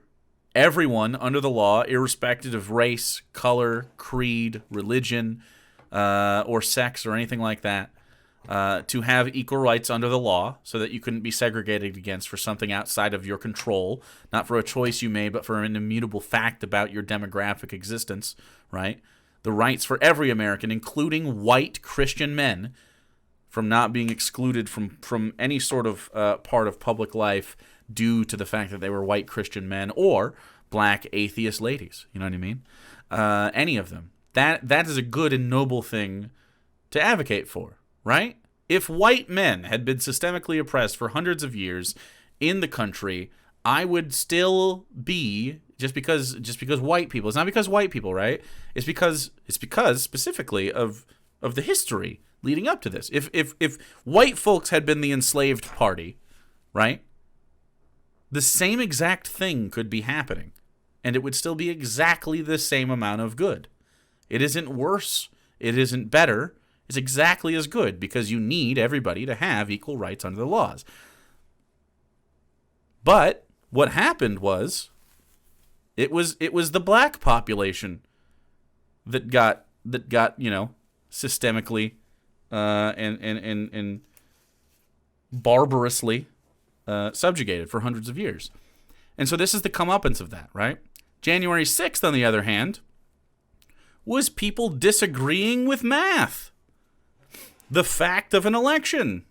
everyone under the law, irrespective of race, color, creed, religion, or sex or anything like that, to have equal rights under the law so that you couldn't be segregated against for something outside of your control, not for a choice you made, but for an immutable fact about your demographic existence, right? The rights for every American, including white Christian men, from not being excluded from any sort of part of public life due to the fact that they were white Christian men or black atheist ladies. You know what I mean? Any of them. That is a good and noble thing to advocate for, right? If white men had been systemically oppressed for hundreds of years in the country, I would still be just because white people. It's not because white people, right? It's because specifically of the history leading up to this. If white folks had been the enslaved party, right? The same exact thing could be happening, and it would still be exactly the same amount of good. It isn't worse. It isn't better. It's exactly as good because you need everybody to have equal rights under the laws. But what happened was it was the black population that got systemically and barbarously subjugated for hundreds of years. And so this is the comeuppance of that, right? January 6th, on the other hand, was people disagreeing with math. The fact of an election.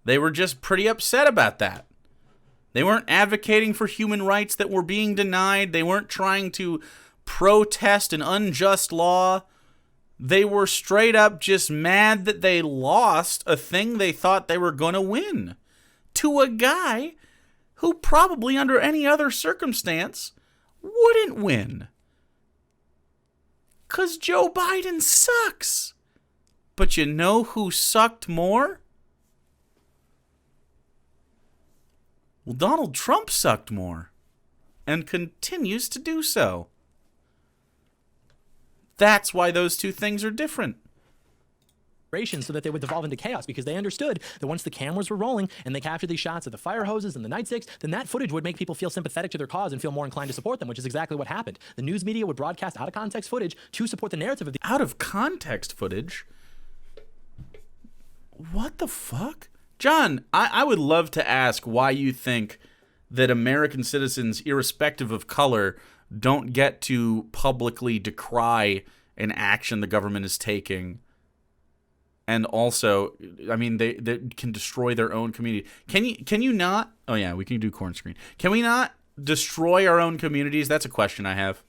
They were just pretty upset about that. They weren't advocating for human rights that were being denied. They weren't trying to protest an unjust law. They were straight up just mad that they lost a thing they thought they were going to win to a guy who probably under any other circumstance wouldn't win. 'Cause Joe Biden sucks. But you know who sucked more? Well, Donald Trump sucked more and continues to do so. That's why those two things are different. So that they would devolve into chaos, because they understood that once the cameras were rolling and they captured these shots of the fire hoses and the nightsticks, then that footage would make people feel sympathetic to their cause and feel more inclined to support them, which is exactly what happened. The news media would broadcast out of context footage to support the narrative of the out of context footage. What the fuck? John, I would love to ask why you think that American citizens, irrespective of color, don't get to publicly decry an action the government is taking. And also, I mean, they can destroy their own community. Can you not? Oh yeah, we can do corn screen. Can we not destroy our own communities? That's a question I have.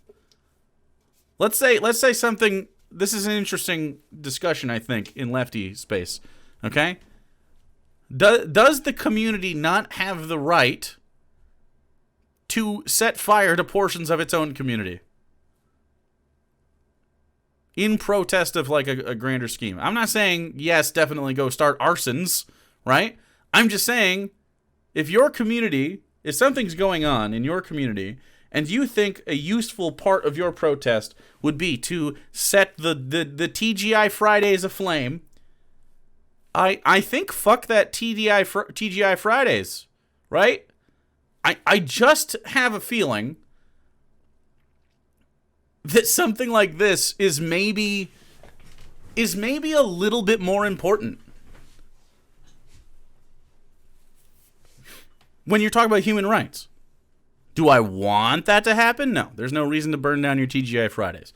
Let's say something. This is an interesting discussion, I think, in lefty space. Okay? Does the community not have the right to set fire to portions of its own community in protest of like a grander scheme? I'm not saying, yes, definitely go start arsons, right? I'm just saying, if something's going on in your community and you think a useful part of your protest would be to set the TGI Fridays aflame, I think fuck that TGI Fridays, right? I just have a feeling that something like this is maybe a little bit more important. When you're talking about human rights. Do I want that to happen? No. There's no reason to burn down your TGI Fridays.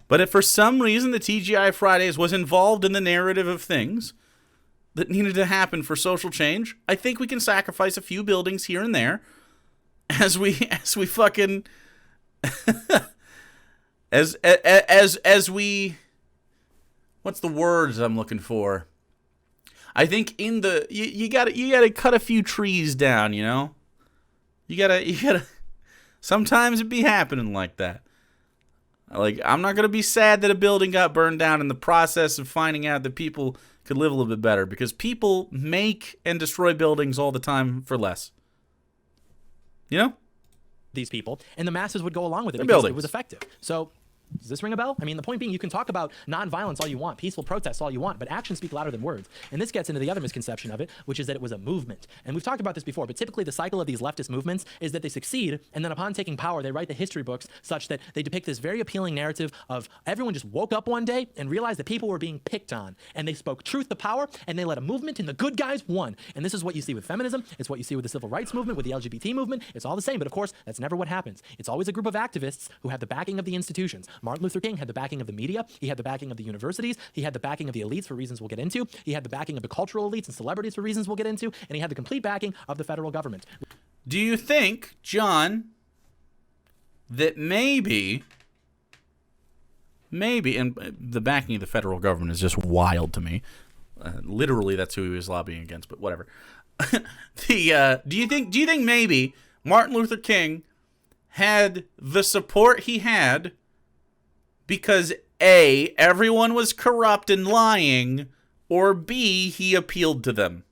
But if for some reason the TGI Fridays was involved in the narrative of things that needed to happen for social change, I think we can sacrifice a few buildings here and there as we fucking as we, what's the words I'm looking for? I think in the you gotta cut a few trees down, you know? You gotta sometimes it be happening like that. Like, I'm not gonna be sad that a building got burned down in the process of finding out that people could live a little bit better, because people make and destroy buildings all the time for less. You know? These people, and the masses would go along with it They're because buildings. it was effective. So, does this ring a bell? I mean, the point being, you can talk about nonviolence all you want, peaceful protests all you want, but actions speak louder than words. And this gets into the other misconception of it, which is that it was a movement. And we've talked about this before, but typically the cycle of these leftist movements is that they succeed, and then upon taking power, they write the history books such that they depict this very appealing narrative of everyone just woke up one day and realized that people were being picked on, and they spoke truth to power, and they led a movement, and the good guys won. And this is what you see with feminism. It's what you see with the civil rights movement, with the LGBT movement. It's all the same, but of course, that's never what happens. It's always a group of activists who have the backing of the institutions. Martin Luther King had the backing of the media. He had the backing of the universities. He had the backing of the elites for reasons we'll get into. He had the backing of the cultural elites and celebrities for reasons we'll get into. And he had the complete backing of the federal government. Do you think, John, that maybe, and the backing of the federal government is just wild to me. Literally, that's who he was lobbying against, but whatever. Do you think maybe Martin Luther King had the support he had because A, everyone was corrupt and lying, or B, he appealed to them?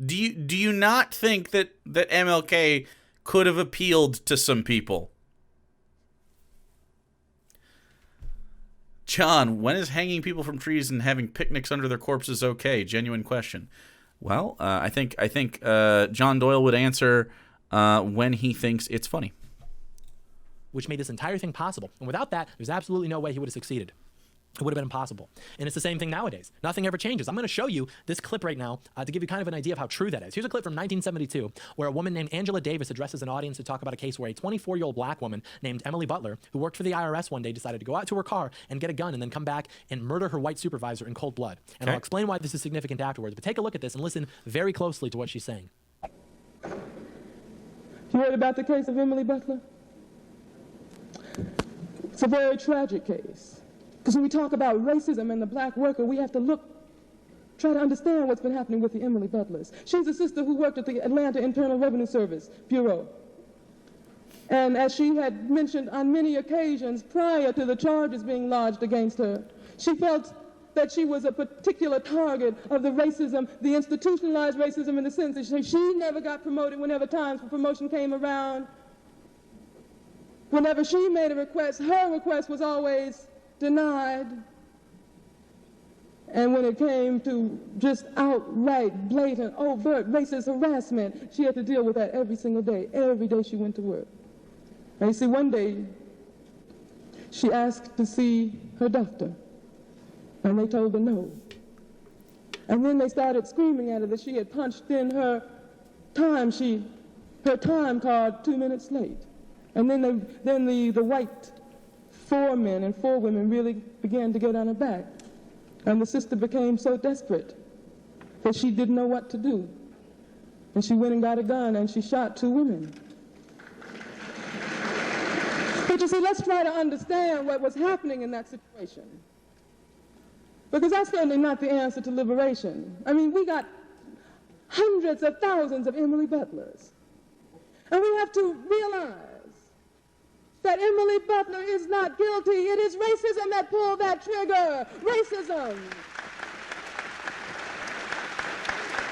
Do you not think that MLK could have appealed to some people? John, when is hanging people from trees and having picnics under their corpses okay? Genuine question. Well, I think John Doyle would answer when he thinks it's funny. Which made this entire thing possible. And without that, there's absolutely no way he would have succeeded. It would have been impossible. And it's the same thing nowadays. Nothing ever changes. I'm going to show you this clip right now to give you kind of an idea of how true that is. Here's a clip from 1972 where a woman named Angela Davis addresses an audience to talk about a case where a 24-year-old black woman named Emily Butler, who worked for the IRS one day, decided to go out to her car and get a gun and then come back and murder her white supervisor in cold blood. And I'll explain why this is significant afterwards. But take a look at this and listen very closely to what she's saying. You heard about the case of Emily Butler? It's a very tragic case. Because when we talk about racism and the black worker, we have to try to understand what's been happening with the Emily Butlers. She's a sister who worked at the Atlanta Internal Revenue Service Bureau. And as she had mentioned on many occasions prior to the charges being lodged against her, she felt that she was a particular target of the racism, the institutionalized racism, in the sense that she never got promoted whenever times for promotion came around. Whenever she made a request, her request was always denied. And when it came to just outright, blatant, overt racist harassment, she had to deal with that every single day, every day she went to work. And you see, one day, she asked to see her doctor, and they told her no. And then they started screaming at her that she had punched in her time card 2 minutes late. And then the white 4 men and 4 women really began to get on her back. And the sister became so desperate that she didn't know what to do. And she went and got a gun and she shot 2 women. But you see, let's try to understand what was happening in that situation. Because that's certainly not the answer to liberation. I mean, we got hundreds of thousands of Emily Butlers. And we have to realize that Emily Butler is not guilty. It is racism that pulled that trigger. Racism.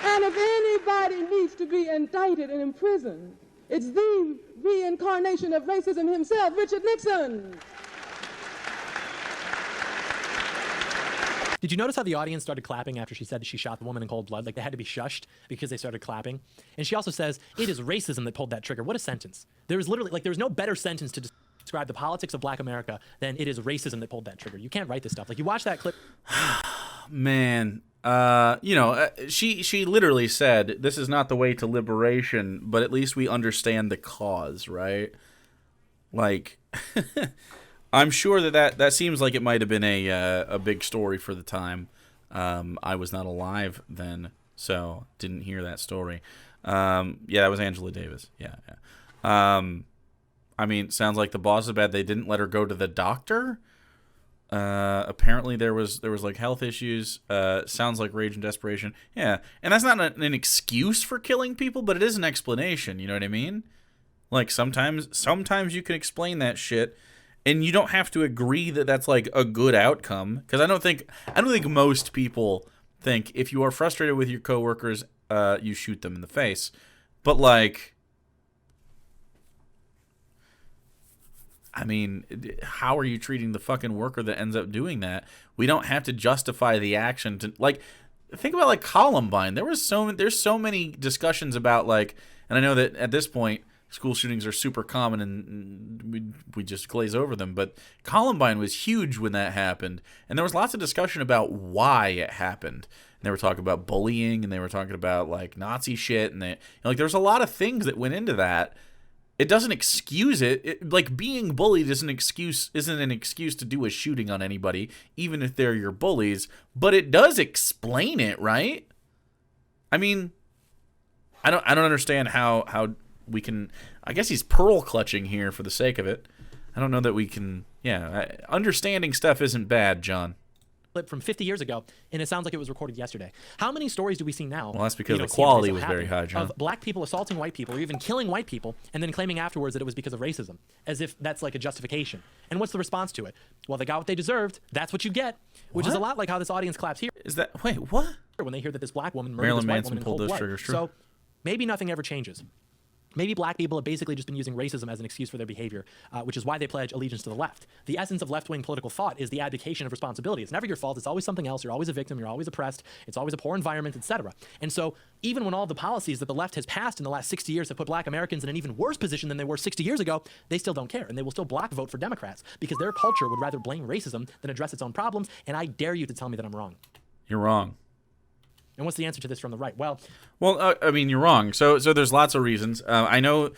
And if anybody needs to be indicted and imprisoned, it's the reincarnation of racism himself, Richard Nixon. Did you notice how the audience started clapping after she said that she shot the woman in cold blood? Like they had to be shushed because they started clapping. And she also says, it is racism that pulled that trigger. What a sentence. There is literally, there's no better sentence to describe the politics of black America than it is racism that pulled that trigger. You can't write this stuff. Like you watch that clip. Man, she literally said, this is not the way to liberation, but at least we understand the cause, right? Like... I'm sure that seems like it might have been a big story for the time. I was not alive then, so didn't hear that story. Yeah, that was Angela Davis. Yeah. I mean, sounds like the boss is bad. They didn't let her go to the doctor. Apparently there was like health issues. Sounds like rage and desperation. Yeah, and that's not an excuse for killing people, but it is an explanation. You know what I mean? Like sometimes you can explain that shit. And you don't have to agree that that's like a good outcome, because I don't think most people think if you are frustrated with your coworkers, you shoot them in the face. But like, I mean, how are you treating the fucking worker that ends up doing that? We don't have to justify the action to like. Think about like Columbine. There's so many discussions about like, and I know that at this point, school shootings are super common and we just glaze over them. But Columbine was huge when that happened. And there was lots of discussion about why it happened. And they were talking about bullying and they were talking about like Nazi shit. And like there was a lot of things that went into that. it doesn't excuse it. Like, being bullied isn't an excuse to do a shooting on anybody, even if they're your bullies, but it does explain it, right? I mean, I don't understand how we can. I guess he's pearl clutching here for the sake of it. I don't know that we can. Yeah, understanding stuff isn't bad, John. Clip from 50 years ago, and it sounds like it was recorded yesterday. How many stories do we see now? Well, that's because the quality was very high, John. Of black people assaulting white people, or even killing white people, and then claiming afterwards that it was because of racism, as if that's like a justification. And what's the response to it? Well, they got what they deserved. That's what you get, which is a lot like how this audience claps here. Is that wait what? When they hear that this black woman murdered Marilyn this white Manson woman in pulled cold those blood. triggers, true. So maybe nothing ever changes. Maybe black people have basically just been using racism as an excuse for their behavior, which is why they pledge allegiance to the left. The essence of left-wing political thought is the abdication of responsibility. It's never your fault. It's always something else. You're always a victim. You're always oppressed. It's always a poor environment, etc. And so even when all the policies that the left has passed in the last 60 years have put black Americans in an even worse position than they were 60 years ago, they still don't care. And they will still block vote for Democrats because their culture would rather blame racism than address its own problems. And I dare you to tell me that I'm wrong. You're wrong. And what's the answer to this from the right? Well, I mean, you're wrong. So there's lots of reasons. I know.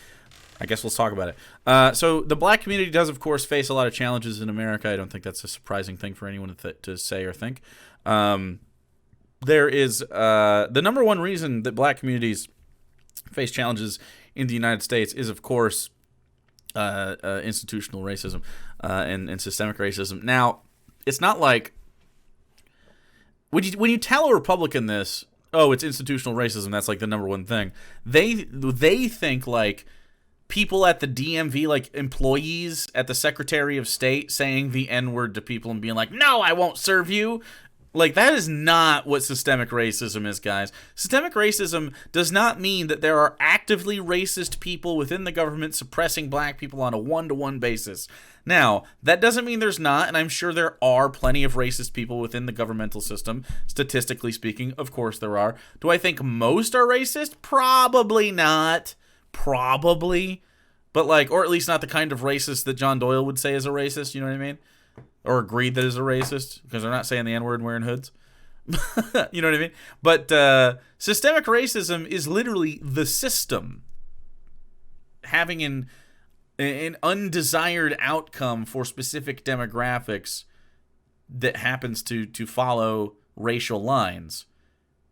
I guess let's talk about it. So the black community does, of course, face a lot of challenges in America. I don't think that's a surprising thing for anyone to say or think. There is the number one reason that black communities face challenges in the United States is, of course, institutional racism and systemic racism. Now, it's not like when you tell a Republican this, oh, it's institutional racism, that's like the number one thing. They think like people at the DMV, like employees at the Secretary of State, saying the N-word to people and being like, no, I won't serve you. Like, that is not what systemic racism is, guys. Systemic racism does not mean that there are actively racist people within the government suppressing black people on a one-to-one basis. Now, that doesn't mean there's not, and I'm sure there are plenty of racist people within the governmental system. Statistically speaking, of course there are. Do I think most are racist? Probably not. Probably. But, like, or at least not the kind of racist that John Doyle would say is a racist, you know what I mean? Or agreed that is a racist, because they're not saying the N-word and wearing hoods. You know what I mean? But systemic racism is literally the system having an undesired outcome for specific demographics that happens to follow racial lines.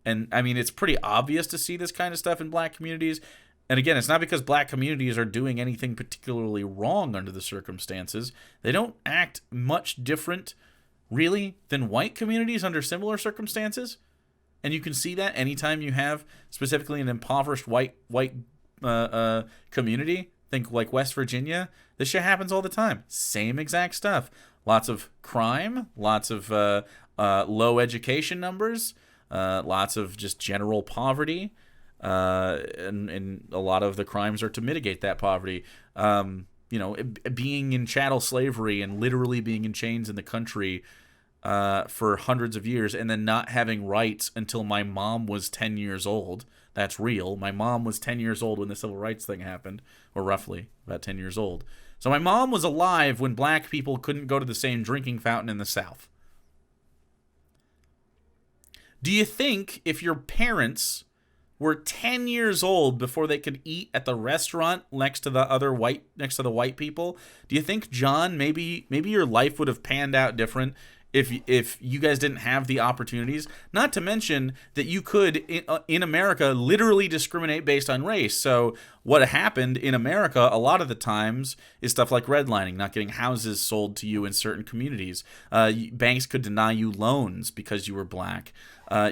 And, I mean, it's pretty obvious to see this kind of stuff in black communities. And again, it's not because black communities are doing anything particularly wrong under the circumstances. They don't act much different, really, than white communities under similar circumstances. And you can see that anytime you have specifically an impoverished white community. Think like West Virginia. This shit happens all the time. Same exact stuff. Lots of crime, lots of low education numbers, lots of just general poverty. And a lot of the crimes are to mitigate that poverty. Being in chattel slavery and literally being in chains in the country for hundreds of years and then not having rights until my mom was 10 years old. That's real. My mom was 10 years old when the civil rights thing happened, or roughly about 10 years old. So my mom was alive when black people couldn't go to the same drinking fountain in the South. Do you think if your parents were 10 years old before they could eat at the restaurant next to the white people, do you think, John, maybe your life would have panned out different if you guys didn't have the opportunities? Not to mention that you could in America literally discriminate based on race. So what happened in America a lot of the times is stuff like redlining, not getting houses sold to you in certain communities. Banks could deny you loans because you were black.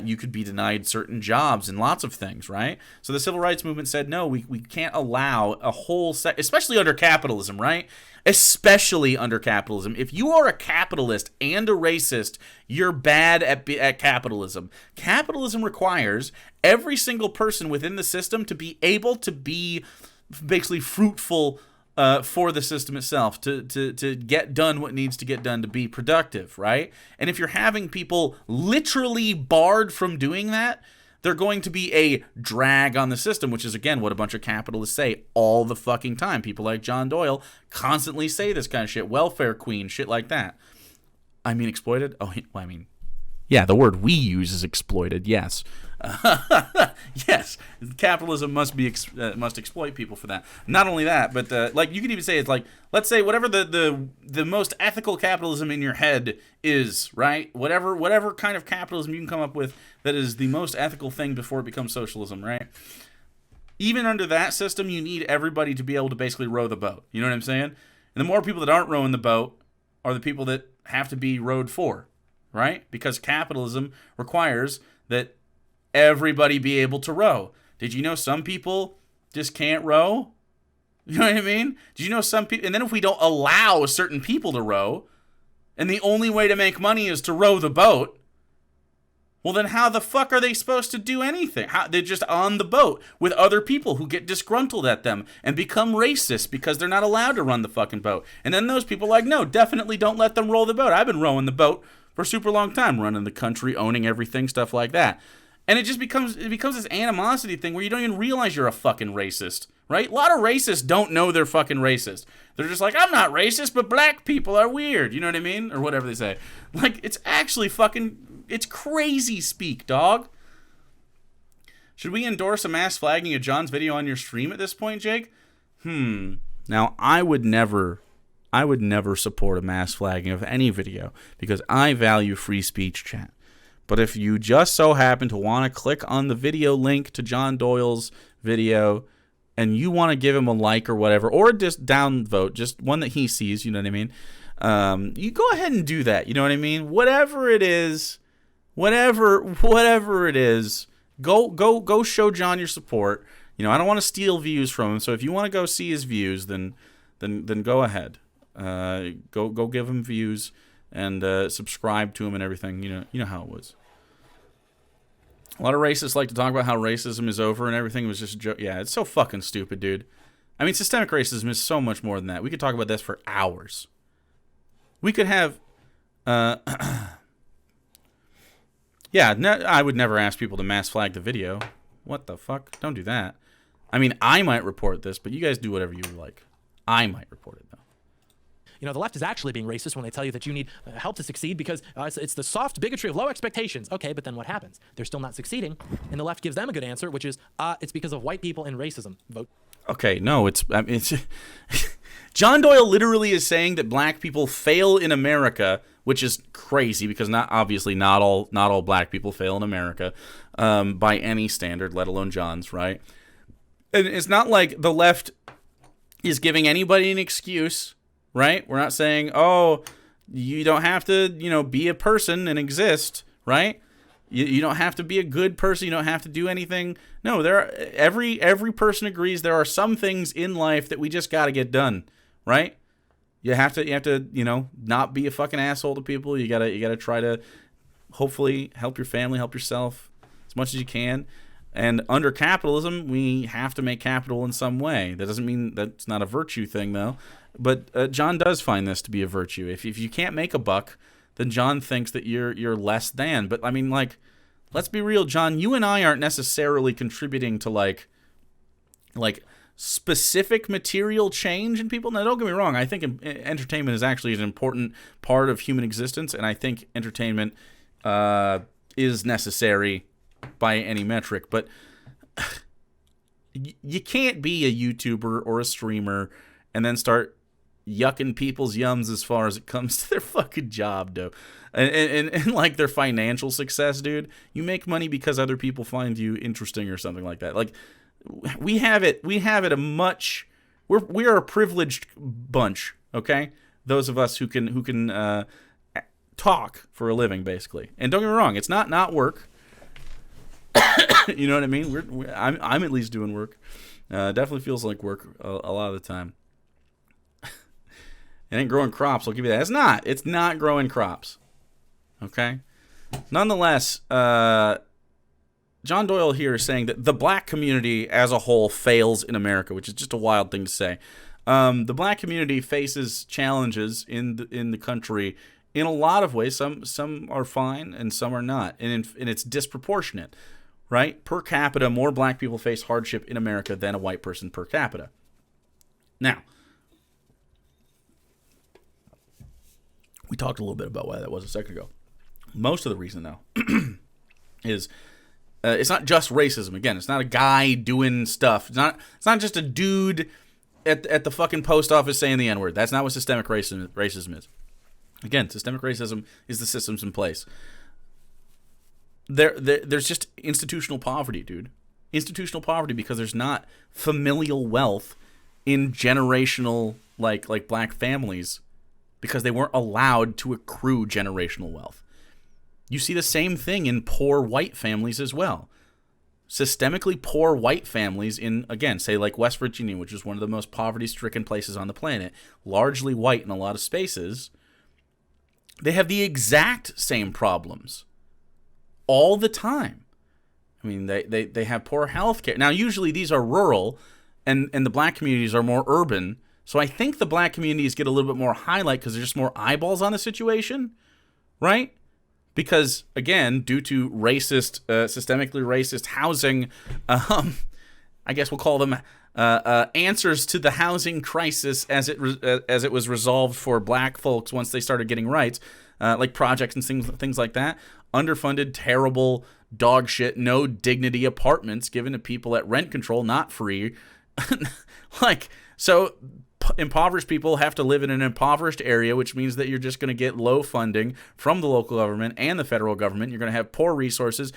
You could be denied certain jobs and lots of things, right? So the civil rights movement said, no, we can't allow a whole set, especially under capitalism, right? Especially under capitalism. If you are a capitalist and a racist, you're bad at capitalism. Capitalism requires every single person within the system to be able to be basically fruitful for the system itself, to get done what needs to get done to be productive, right? And if you're having people literally barred from doing that, they're going to be a drag on the system, which is, again, what a bunch of capitalists say all the fucking time. People like John Doyle constantly say this kind of shit. Welfare queen, shit like that. I mean, exploited? Oh, well, I mean, yeah, the word we use is exploited, yes. Yes, capitalism must exploit people for that. Not only that, but like you could even say it's like, let's say whatever the most ethical capitalism in your head is, right? Whatever kind of capitalism you can come up with that is the most ethical thing before it becomes socialism, right? Even under that system, you need everybody to be able to basically row the boat. You know what I'm saying? And the more people that aren't rowing the boat are the people that have to be rowed for, right? Because capitalism requires that everybody be able to row. Did you know some people just can't row? You know what I mean? Did you know some people... And then if we don't allow certain people to row, and the only way to make money is to row the boat, well, then how the fuck are they supposed to do anything? They're just on the boat with other people who get disgruntled at them and become racist because they're not allowed to run the fucking boat. And then those people are like, no, definitely don't let them roll the boat. I've been rowing the boat for a super long time, running the country, owning everything, stuff like that. And it just becomes this animosity thing where you don't even realize you're a fucking racist, right? A lot of racists don't know they're fucking racist. They're just like, I'm not racist, but black people are weird. You know what I mean? Or whatever they say. Like, it's actually fucking... It's crazy speak, dog. Should we endorse a mass flagging of John's video on your stream at this point, Jake? Now, I would never support a mass flagging of any video because I value free speech, chat. But if you just so happen to want to click on the video link to John Doyle's video and you want to give him a like or whatever, or just downvote, just one that he sees, you know what I mean? You go ahead and do that, you know what I mean? Whatever it is, go show John your support. You know, I don't want to steal views from him, so if you want to go see his views, then go ahead. Go give him views and subscribe to him and everything. You know how it was. A lot of racists like to talk about how racism is over and everything. It was just a joke. Yeah, it's so fucking stupid, dude. I mean, systemic racism is so much more than that. We could talk about this for hours. We could have... Yeah, I would never ask people to mass flag the video. What the fuck? Don't do that. I mean, I might report this, but you guys do whatever you like. I might report it, though. You know, the left is actually being racist when they tell you that you need help to succeed because it's the soft bigotry of low expectations. Okay, but then what happens? They're still not succeeding, and the left gives them a good answer, which is, it's because of white people and racism. Vote. Okay, no, it's John Doyle literally is saying that black people fail in America, which is crazy because not all black people fail in America by any standard, let alone John's, right? And it's not like the left is giving anybody an excuse, right? We're not saying, oh, you don't have to, be a person and exist, right? You don't have to be a good person. You don't have to do anything. No, every person agrees there are some things in life that we just got to get done, right? You have to, not be a fucking asshole to people. You gotta try to hopefully help your family, help yourself as much as you can. And under capitalism, we have to make capital in some way. That doesn't mean that's not a virtue thing, though. But John does find this to be a virtue. If you can't make a buck, then John thinks that you're less than. But I mean, like, let's be real, John. You and I aren't necessarily contributing to like specific material change in people. Now, don't get me wrong. I think entertainment is actually an important part of human existence, and I think entertainment is necessary by any metric. But you can't be a YouTuber or a streamer and then start yucking people's yums as far as it comes to their fucking job, though. And like their financial success, dude. You make money because other people find you interesting or something like that. Like, we have it a much... We are a privileged bunch, okay? Those of us who can talk for a living, basically. And don't get me wrong, it's not work. You know what I mean? I'm at least doing work. Definitely feels like work a lot of the time. It ain't growing crops, I'll give you that. It's not growing crops. Okay? Nonetheless, John Doyle here is saying that the black community as a whole fails in America, which is just a wild thing to say. The black community faces challenges in the country in a lot of ways. Some are fine and some are not, and it's disproportionate, right? Per capita, more black people face hardship in America than a white person per capita. Now, we talked a little bit about why that was a second ago. Most of the reason, though, is It's not just racism. Again, it's not a guy doing stuff. It's not just a dude at the fucking post office saying the N-word. That's not what systemic racism is. Again, systemic racism is the systems in place. There's just institutional poverty, dude. Institutional poverty because there's not familial wealth in generational like black families because they weren't allowed to accrue generational wealth. You see the same thing in poor white families as well. Systemically poor white families in, again, say like West Virginia, which is one of the most poverty-stricken places on the planet, largely white in a lot of spaces, they have the exact same problems all the time. I mean, they have poor health care. Now, usually these are rural, and the black communities are more urban. So I think the black communities get a little bit more highlight because there's just more eyeballs on the situation, right? Because, again, due to racist, systemically racist housing, I guess we'll call them answers to the housing crisis as it was resolved for black folks once they started getting rights, like projects and things like that. Underfunded, terrible, dog shit, no dignity apartments given to people at rent control, not free. So impoverished people have to live in an impoverished area, which means that you're just going to get low funding from the local government and the federal government. You're going to have poor resources.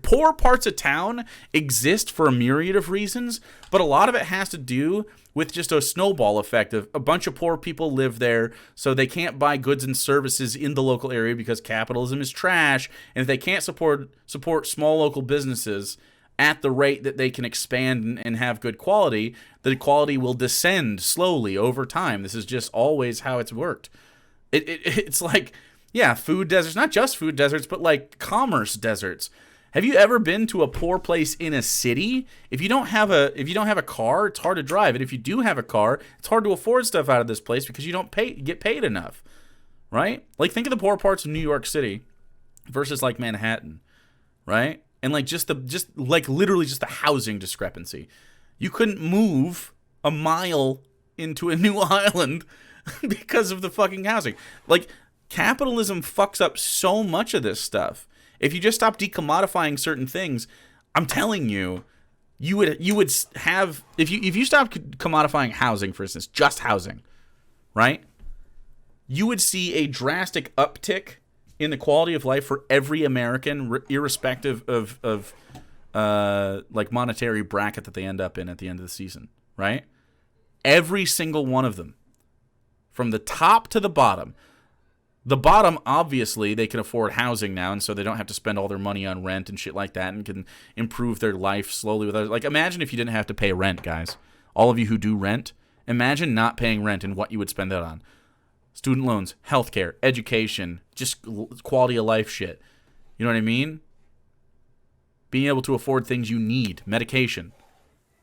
Poor parts of town exist for a myriad of reasons, but a lot of it has to do with just a snowball effect of a bunch of poor people live there, so they can't buy goods and services in the local area because capitalism is trash, and if they can't support small local businesses at the rate that they can expand and have good quality, the quality will descend slowly over time. This is just always how it's worked. It's like, yeah, food deserts, not just food deserts, but like commerce deserts. Have you ever been to a poor place in a city? If you don't have a car, it's hard to drive. And if you do have a car, it's hard to afford stuff out of this place because you don't get paid enough, right? Like, think of the poor parts of New York City versus like Manhattan, right? And like literally the housing discrepancy. You couldn't move a mile into a new island because of the fucking housing. Like, capitalism fucks up so much of this stuff. If you just stop decommodifying certain things, I'm telling you, you would have, if you stop commodifying housing, for instance, just housing, right? You would see a drastic uptick in the quality of life for every American, irrespective of like monetary bracket that they end up in at the end of the season, right? Every single one of them, from the top to the bottom. The bottom, obviously, they can afford housing now, and so they don't have to spend all their money on rent and shit like that, and can improve their life slowly. Like, imagine if you didn't have to pay rent, guys. All of you who do rent, imagine not paying rent and what you would spend that on. Student loans, healthcare, education, just quality of life shit. You know what I mean? Being able to afford things you need, medication,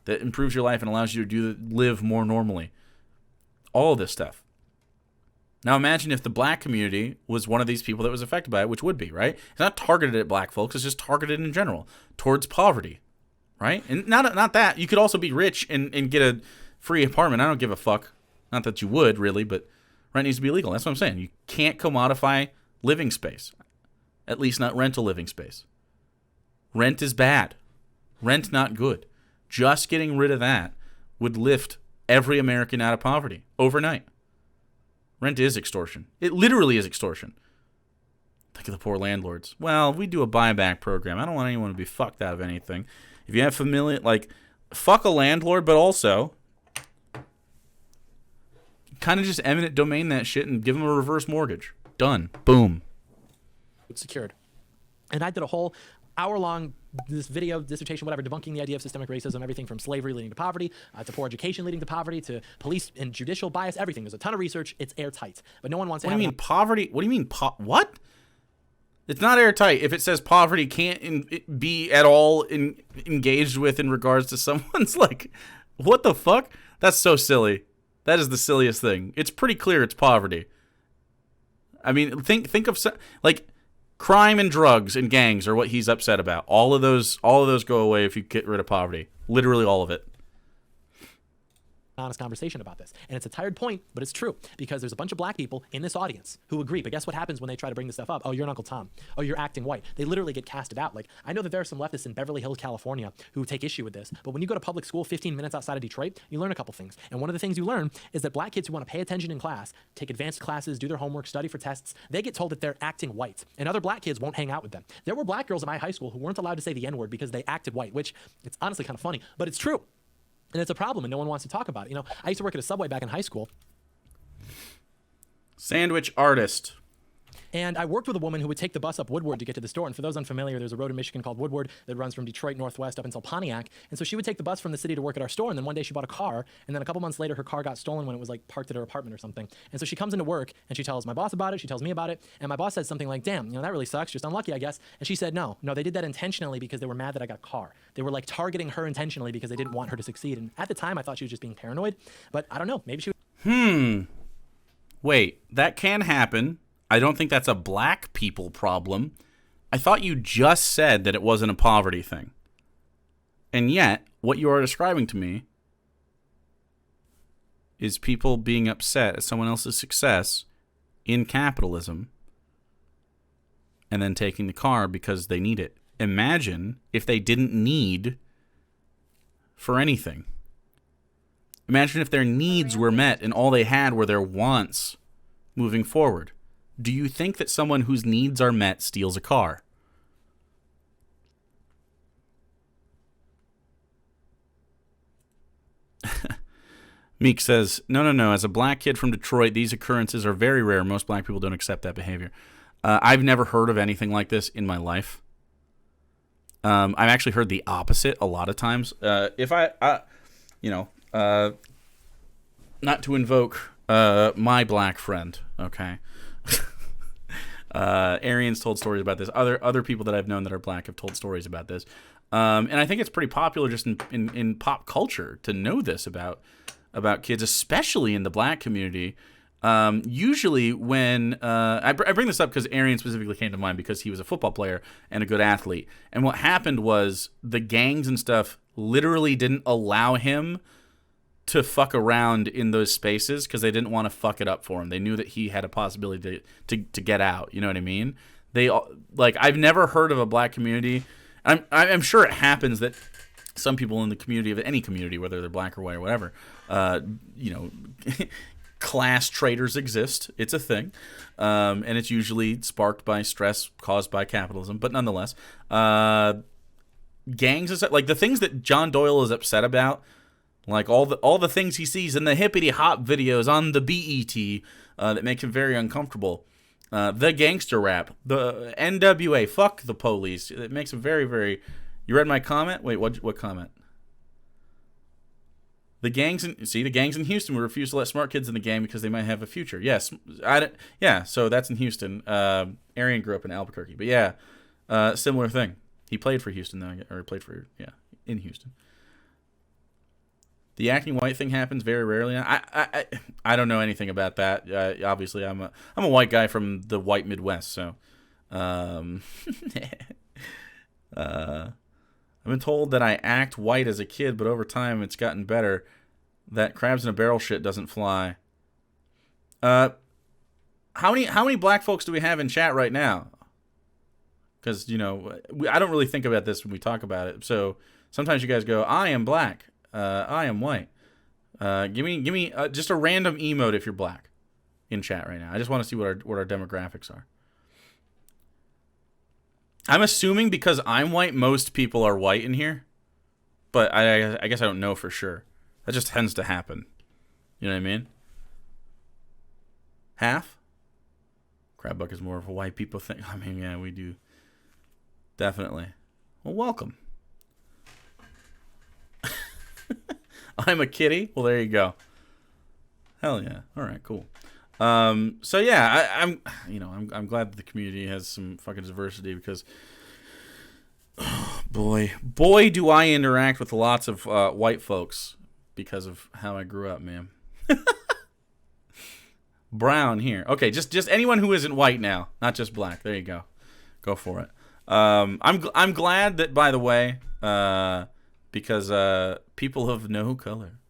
that improves your life and allows you to live more normally. All of this stuff. Now imagine if the black community was one of these people that was affected by it, which would be, right? It's not targeted at black folks, it's just targeted in general, towards poverty, right? And not that. You could also be rich and get a free apartment. I don't give a fuck. Not that you would, really, but rent needs to be legal. That's what I'm saying. You can't commodify living space, at least not rental living space. Rent is bad. Rent not good. Just getting rid of that would lift every American out of poverty overnight. Rent is extortion. It literally is extortion. Think of the poor landlords. Well, we do a buyback program. I don't want anyone to be fucked out of anything. If you have familiar, like, fuck a landlord, but also kind of just eminent domain that shit and give them a reverse mortgage. Done. Boom. It's secured. And I did a whole hour-long this video, dissertation, whatever, debunking the idea of systemic racism, everything from slavery leading to poverty, to poor education leading to poverty, to police and judicial bias, everything. There's a ton of research. It's airtight. But no one wants to have... What do you mean poverty? What do you mean what? It's not airtight if it says poverty can't be at all engaged with in regards to someone's like, what the fuck? That's so silly. That is the silliest thing. It's pretty clear it's poverty. I mean, think of like crime and drugs and gangs are what he's upset about. All of those go away if you get rid of poverty. Literally all of it. honest conversation about this. And it's a tired point, but it's true, because there's a bunch of black people in this audience who agree. But guess what happens when they try to bring this stuff up? Oh, you're an Uncle Tom. Oh, you're acting white. They literally get casted out. Like, I know that there are some leftists in Beverly Hills, California who take issue with this, but when you go to public school 15 minutes outside of Detroit, you learn a couple things. And one of the things you learn is that black kids who want to pay attention in class, take advanced classes, do their homework, study for tests, they get told that they're acting white. And other black kids won't hang out with them. There were black girls in my high school who weren't allowed to say the N-word because they acted white, which it's honestly kind of funny, but it's true. And it's a problem, and no one wants to talk about it. You know, I used to work at a Subway back in high school. Sandwich artist. And I worked with a woman who would take the bus up Woodward to get to the store. And for those unfamiliar, there's a road in Michigan called Woodward that runs from Detroit northwest up until Pontiac. And so she would take the bus from the city to work at our store. And then one day she bought a car. And then a couple months later, her car got stolen when it was like parked at her apartment or something. And so she comes into work and she tells my boss about it. She tells me about it. And my boss said something like, damn, that really sucks. Just unlucky, I guess. And she said, no, they did that intentionally because they were mad that I got a car. They were like targeting her intentionally because they didn't want her to succeed. And at the time, I thought she was just being paranoid. But I don't know. Maybe she was. Wait, that can happen. I don't think that's a black people problem. I thought you just said that it wasn't a poverty thing. And yet, what you are describing to me is people being upset at someone else's success in capitalism and then taking the car because they need it. Imagine if they didn't need for anything. Imagine if their needs were met and all they had were their wants moving forward. Do you think that someone whose needs are met steals a car? Meek says, no. As a black kid from Detroit, these occurrences are very rare. Most black people don't accept that behavior. I've never heard of anything like this in my life. I've actually heard the opposite a lot of times. If not to invoke my black friend, okay? Arian's told stories about this. Other people that I've known that are black have told stories about this. And I think it's pretty popular just in pop culture to know this about kids, especially in the black community. Usually when I bring this up because Arian specifically came to mind because he was a football player and a good athlete. And what happened was the gangs and stuff literally didn't allow him to fuck around in those spaces because they didn't want to fuck it up for him. They knew that he had a possibility to get out. You know what I mean? I've never heard of a black community. I'm sure it happens that some people in the community of any community, whether they're black or white or whatever, class traitors exist. It's a thing, and it's usually sparked by stress caused by capitalism. But nonetheless, gangs is like the things that John Doyle is upset about. Like all the things he sees in the hippity hop videos on the BET that make him very uncomfortable. The gangster rap, the NWA, fuck the police. It makes him very, very. You read my comment? Wait, what comment? The gangs in Houston will refuse to let smart kids in the game because they might have a future. Yes, so that's in Houston. Arian grew up in Albuquerque, but yeah, similar thing. He played for Houston though, or in Houston. The acting white thing happens very rarely. I don't know anything about that. Obviously, I'm a white guy from the white Midwest, so I've been told that I act white as a kid, but over time it's gotten better. That crabs in a barrel shit doesn't fly. How many black folks do we have in chat right now? Because I don't really think about this when we talk about it. So sometimes you guys go, "I am black." I am white. Give me just a random emote if you're black in chat right now. I just want to see what our demographics are. I'm assuming because I'm white, most people are white in here, but I guess I don't know for sure. That just tends to happen. You know what I mean? Half? Crabbuck is more of a white people thing. I mean, yeah, we do. Definitely. Well, welcome. I'm a kitty. Well, there you go. Hell yeah. All right, cool. So yeah, I'm glad that the community has some fucking diversity because, oh, boy, do I interact with lots of white folks because of how I grew up, man. Brown here. Okay, just anyone who isn't white now, not just black. There you go. Go for it. I'm glad that, by the way, because people of no color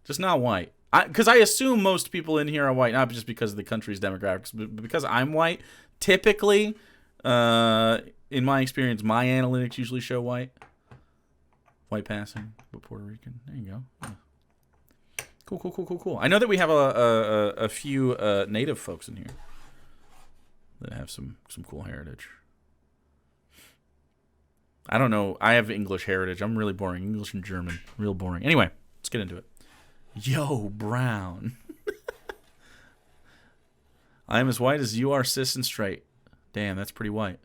Just not white. Because I assume most people in here are white, not just because of the country's demographics, but because I'm white. Typically, in my experience, my analytics usually show white. White passing, but Puerto Rican. There you go. Yeah. Cool. I know that we have a few native folks in here that have some cool heritage. I don't know. I have English heritage. I'm really boring. English and German. Real boring. Anyway, let's get into it. Yo, Brown. I'm as white as you are, cis and straight. Damn, that's pretty white.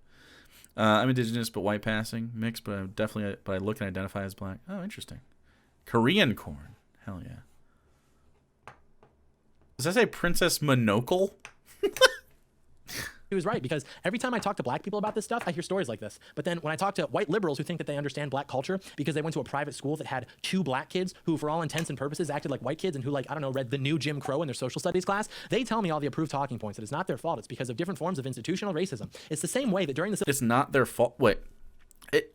I'm indigenous, but white passing, mixed, but I look and identify as black. Oh, interesting. Korean corn. Hell yeah. Does that say Princess Monocle? He was right, because every time I talk to black people about this stuff, I hear stories like this. But then when I talk to white liberals who think that they understand black culture because they went to a private school that had 2 black kids who, for all intents and purposes, acted like white kids and who, like, I don't know, read the new Jim Crow in their social studies class, they tell me all the approved talking points that it's not their fault. It's because of different forms of institutional racism. It's the same way that during the... It's not their fault. Wait.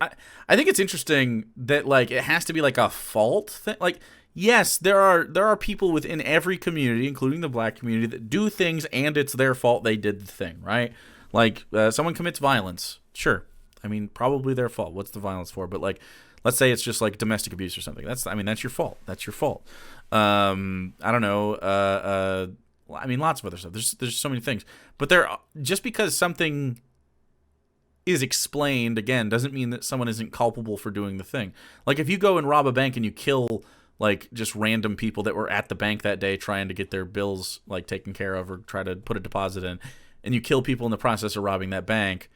I think it's interesting that, like, it has to be, like, a fault thing. Like, yes, there are people within every community, including the black community, that do things and it's their fault they did the thing, right? Like, someone commits violence. Sure. I mean, probably their fault. What's the violence for? But, like, let's say it's just, like, domestic abuse or something. That's your fault. That's your fault. I don't know. I mean, lots of other stuff. There's so many things. But just because something is explained, again, doesn't mean that someone isn't culpable for doing the thing. Like, if you go and rob a bank and you kill, like, just random people that were at the bank that day trying to get their bills, like, taken care of or try to put a deposit in, and you kill people in the process of robbing that bank,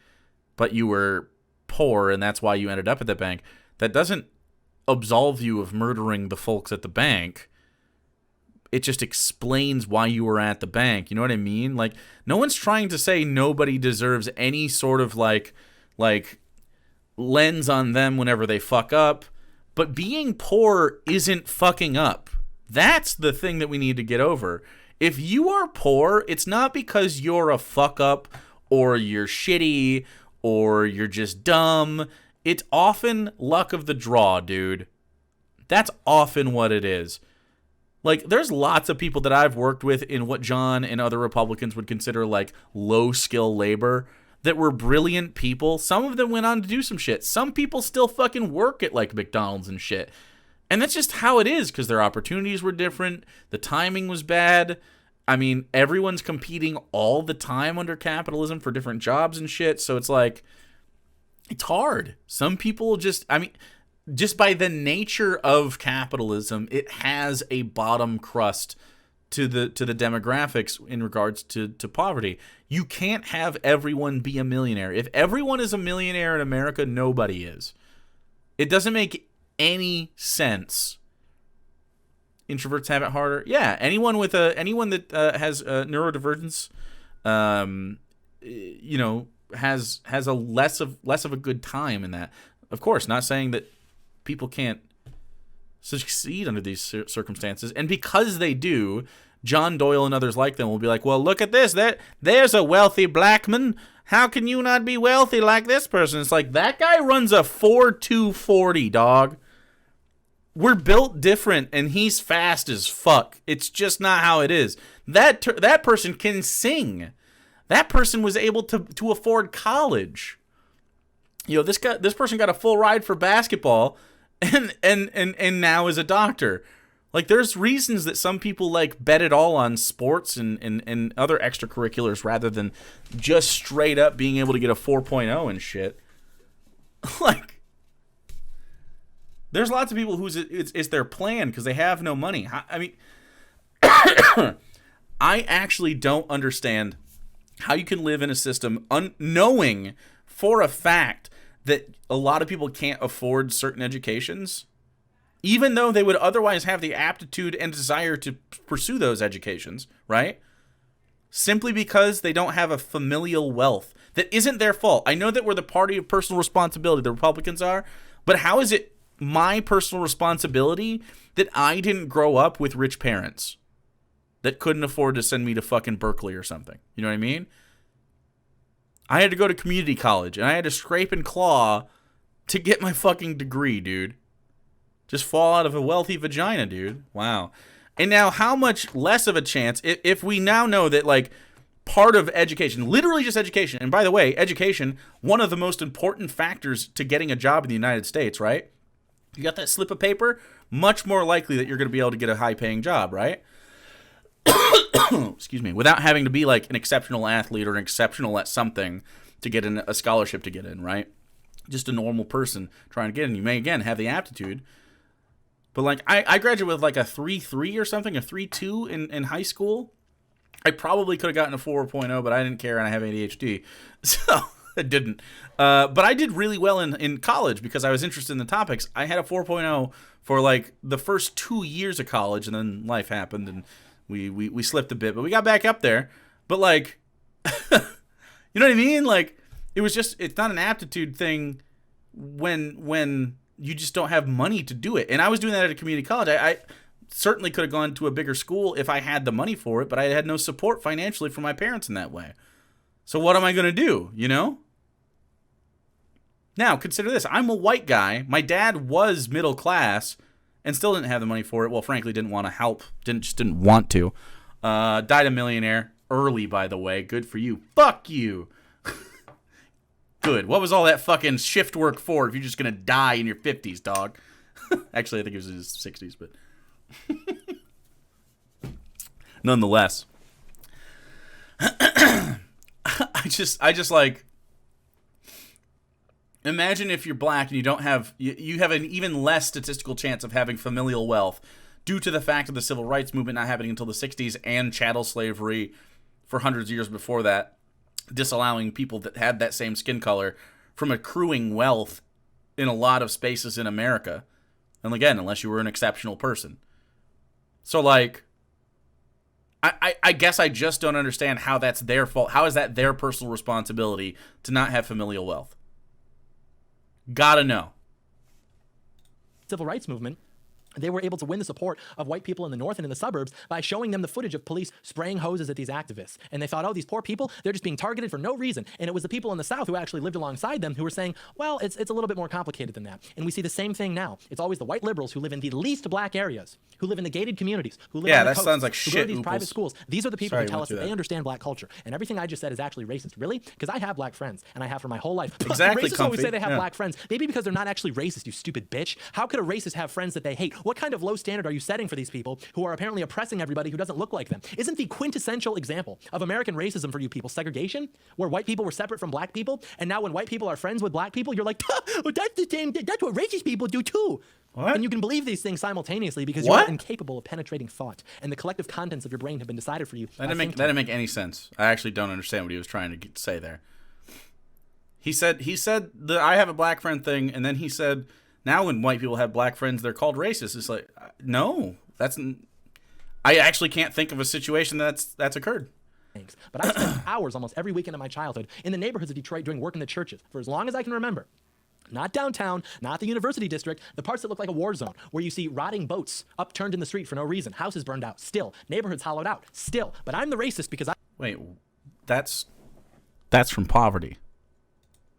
but you were poor and that's why you ended up at the bank, that doesn't absolve you of murdering the folks at the bank. It just explains why you were at the bank. You know what I mean? Like, no one's trying to say nobody deserves any sort of, like lens on them whenever they fuck up. But being poor isn't fucking up. That's the thing that we need to get over. If you are poor, it's not because you're a fuck up or you're shitty or you're just dumb. It's often luck of the draw, dude. That's often what it is. Like, there's lots of people that I've worked with in what John and other Republicans would consider, like, low-skill labor that were brilliant people. Some of them went on to do some shit. Some people still fucking work at, like, McDonald's and shit. And that's just how it is, because their opportunities were different. The timing was bad. I mean, everyone's competing all the time under capitalism for different jobs and shit. So it's like, it's hard. Some people just by the nature of capitalism, it has a bottom crust to the demographics in regards to poverty. You can't have everyone be a millionaire. If everyone is a millionaire in America, nobody is. It doesn't make any sense. Introverts have it harder. Yeah, anyone that has neurodivergence, has a less of a good time in that. Of course, not saying that people can't succeed under these circumstances, and because they do, John Doyle and others like them will be like, well, look at this. There's a wealthy black man. How can you not be wealthy like this person? It's like, that guy runs a 4.240, dog. We're built different, and he's fast as fuck. It's just not how it is. That person can sing. That person was able to afford college. You know, this person got a full ride for basketball, and now is a doctor. Like, there's reasons that some people, like, bet it all on sports and other extracurriculars rather than just straight up being able to get a 4.0 and shit. Like, there's lots of people who's it's their plan because they have no money. I mean, I actually don't understand how you can live in a system knowing for a fact that a lot of people can't afford certain educations, even though they would otherwise have the aptitude and desire to pursue those educations, right? Simply because they don't have a familial wealth that isn't their fault. I know that we're the party of personal responsibility, the Republicans are, but how is it my personal responsibility that I didn't grow up with rich parents that couldn't afford to send me to fucking Berkeley or something? You know what I mean? I had to go to community college, and I had to scrape and claw to get my fucking degree, dude. Just fall out of a wealthy vagina, dude. Wow. And now how much less of a chance, if we now know that, like, part of education, literally just education, and by the way, education, one of the most important factors to getting a job in the United States, right? You got that slip of paper, much more likely that you're going to be able to get a high-paying job, right? Excuse me. Without having to be, like, an exceptional athlete or an exceptional at something to get in a scholarship to get in, right? Just a normal person trying to get in. You may, again, have the aptitude. But, like, I graduated with, like, a 3.3 or something, a 3.2 in high school. I probably could have gotten a 4.0, but I didn't care, and I have ADHD. So, I didn't. But I did really well in college because I was interested in the topics. I had a 4.0 for, like, the first 2 years of college, and then life happened, and we slipped a bit. But we got back up there. But, like, you know what I mean? Like, it's not an aptitude thing when you just don't have money to do it. And I was doing that at a community college. I certainly could have gone to a bigger school if I had the money for it, but I had no support financially from my parents in that way. So what am I going to do, you know? Now, consider this. I'm a white guy. My dad was middle class and still didn't have the money for it. Well, frankly, didn't want to help. Didn't want to. Died a millionaire. Early, by the way. Good for you. Fuck you. Good. What was all that fucking shift work for if you're just going to die in your 50s, dog? Actually, I think it was in his 60s, but... Nonetheless. I just like... Imagine if you're black and you don't have... You have an even less statistical chance of having familial wealth due to the fact of the civil rights movement not happening until the 60s and chattel slavery for hundreds of years before that, disallowing people that had that same skin color from accruing wealth in a lot of spaces in America. And again, unless you were an exceptional person. So, like, I guess I just don't understand how that's their fault. How is that their personal responsibility to not have familial wealth? Gotta know. Civil rights movement, they were able to win the support of white people in the north and in the suburbs by showing them the footage of police spraying hoses at these activists. And they thought, oh, these poor people, they're just being targeted for no reason. And it was the people in the south who actually lived alongside them who were saying, well, it's a little bit more complicated than that. And we see the same thing now. It's always the white liberals who live in the least black areas, who live in the gated communities, who live on the coast, sounds like who shit. go to these private schools. These are the people who tell us that that. they understand black culture. And everything I just said is actually racist. Really? Because I have black friends, and I have for my whole life. Exactly, Racists always comfy. say they have black friends. Maybe because they're not actually racist, you stupid bitch. How could a racist have friends that they hate? What kind of low standard are you setting for these people who are apparently oppressing everybody who doesn't look like them? Isn't the quintessential example of American racism for you people segregation, where white people were separate from black people, and now when white people are friends with black people, you're like, well, that's the same. That's what racist people do too. What? And you can believe these things simultaneously because you're incapable of penetrating thought, and the collective contents of your brain have been decided for you. That didn't make any sense. I actually don't understand what he was trying to say there. He said the I have a black friend thing, and then he said, now when white people have black friends, they're called racist. It's like, no, I actually can't think of a situation that's occurred. Thanks. But I spent hours almost every weekend of my childhood in the neighborhoods of Detroit doing work in the churches for as long as I can remember. Not downtown, not the university district, the parts that look like a war zone, where you see rotting boats upturned in the street for no reason, houses burned out, still, neighborhoods hollowed out, still. But I'm the racist because Wait, that's from poverty.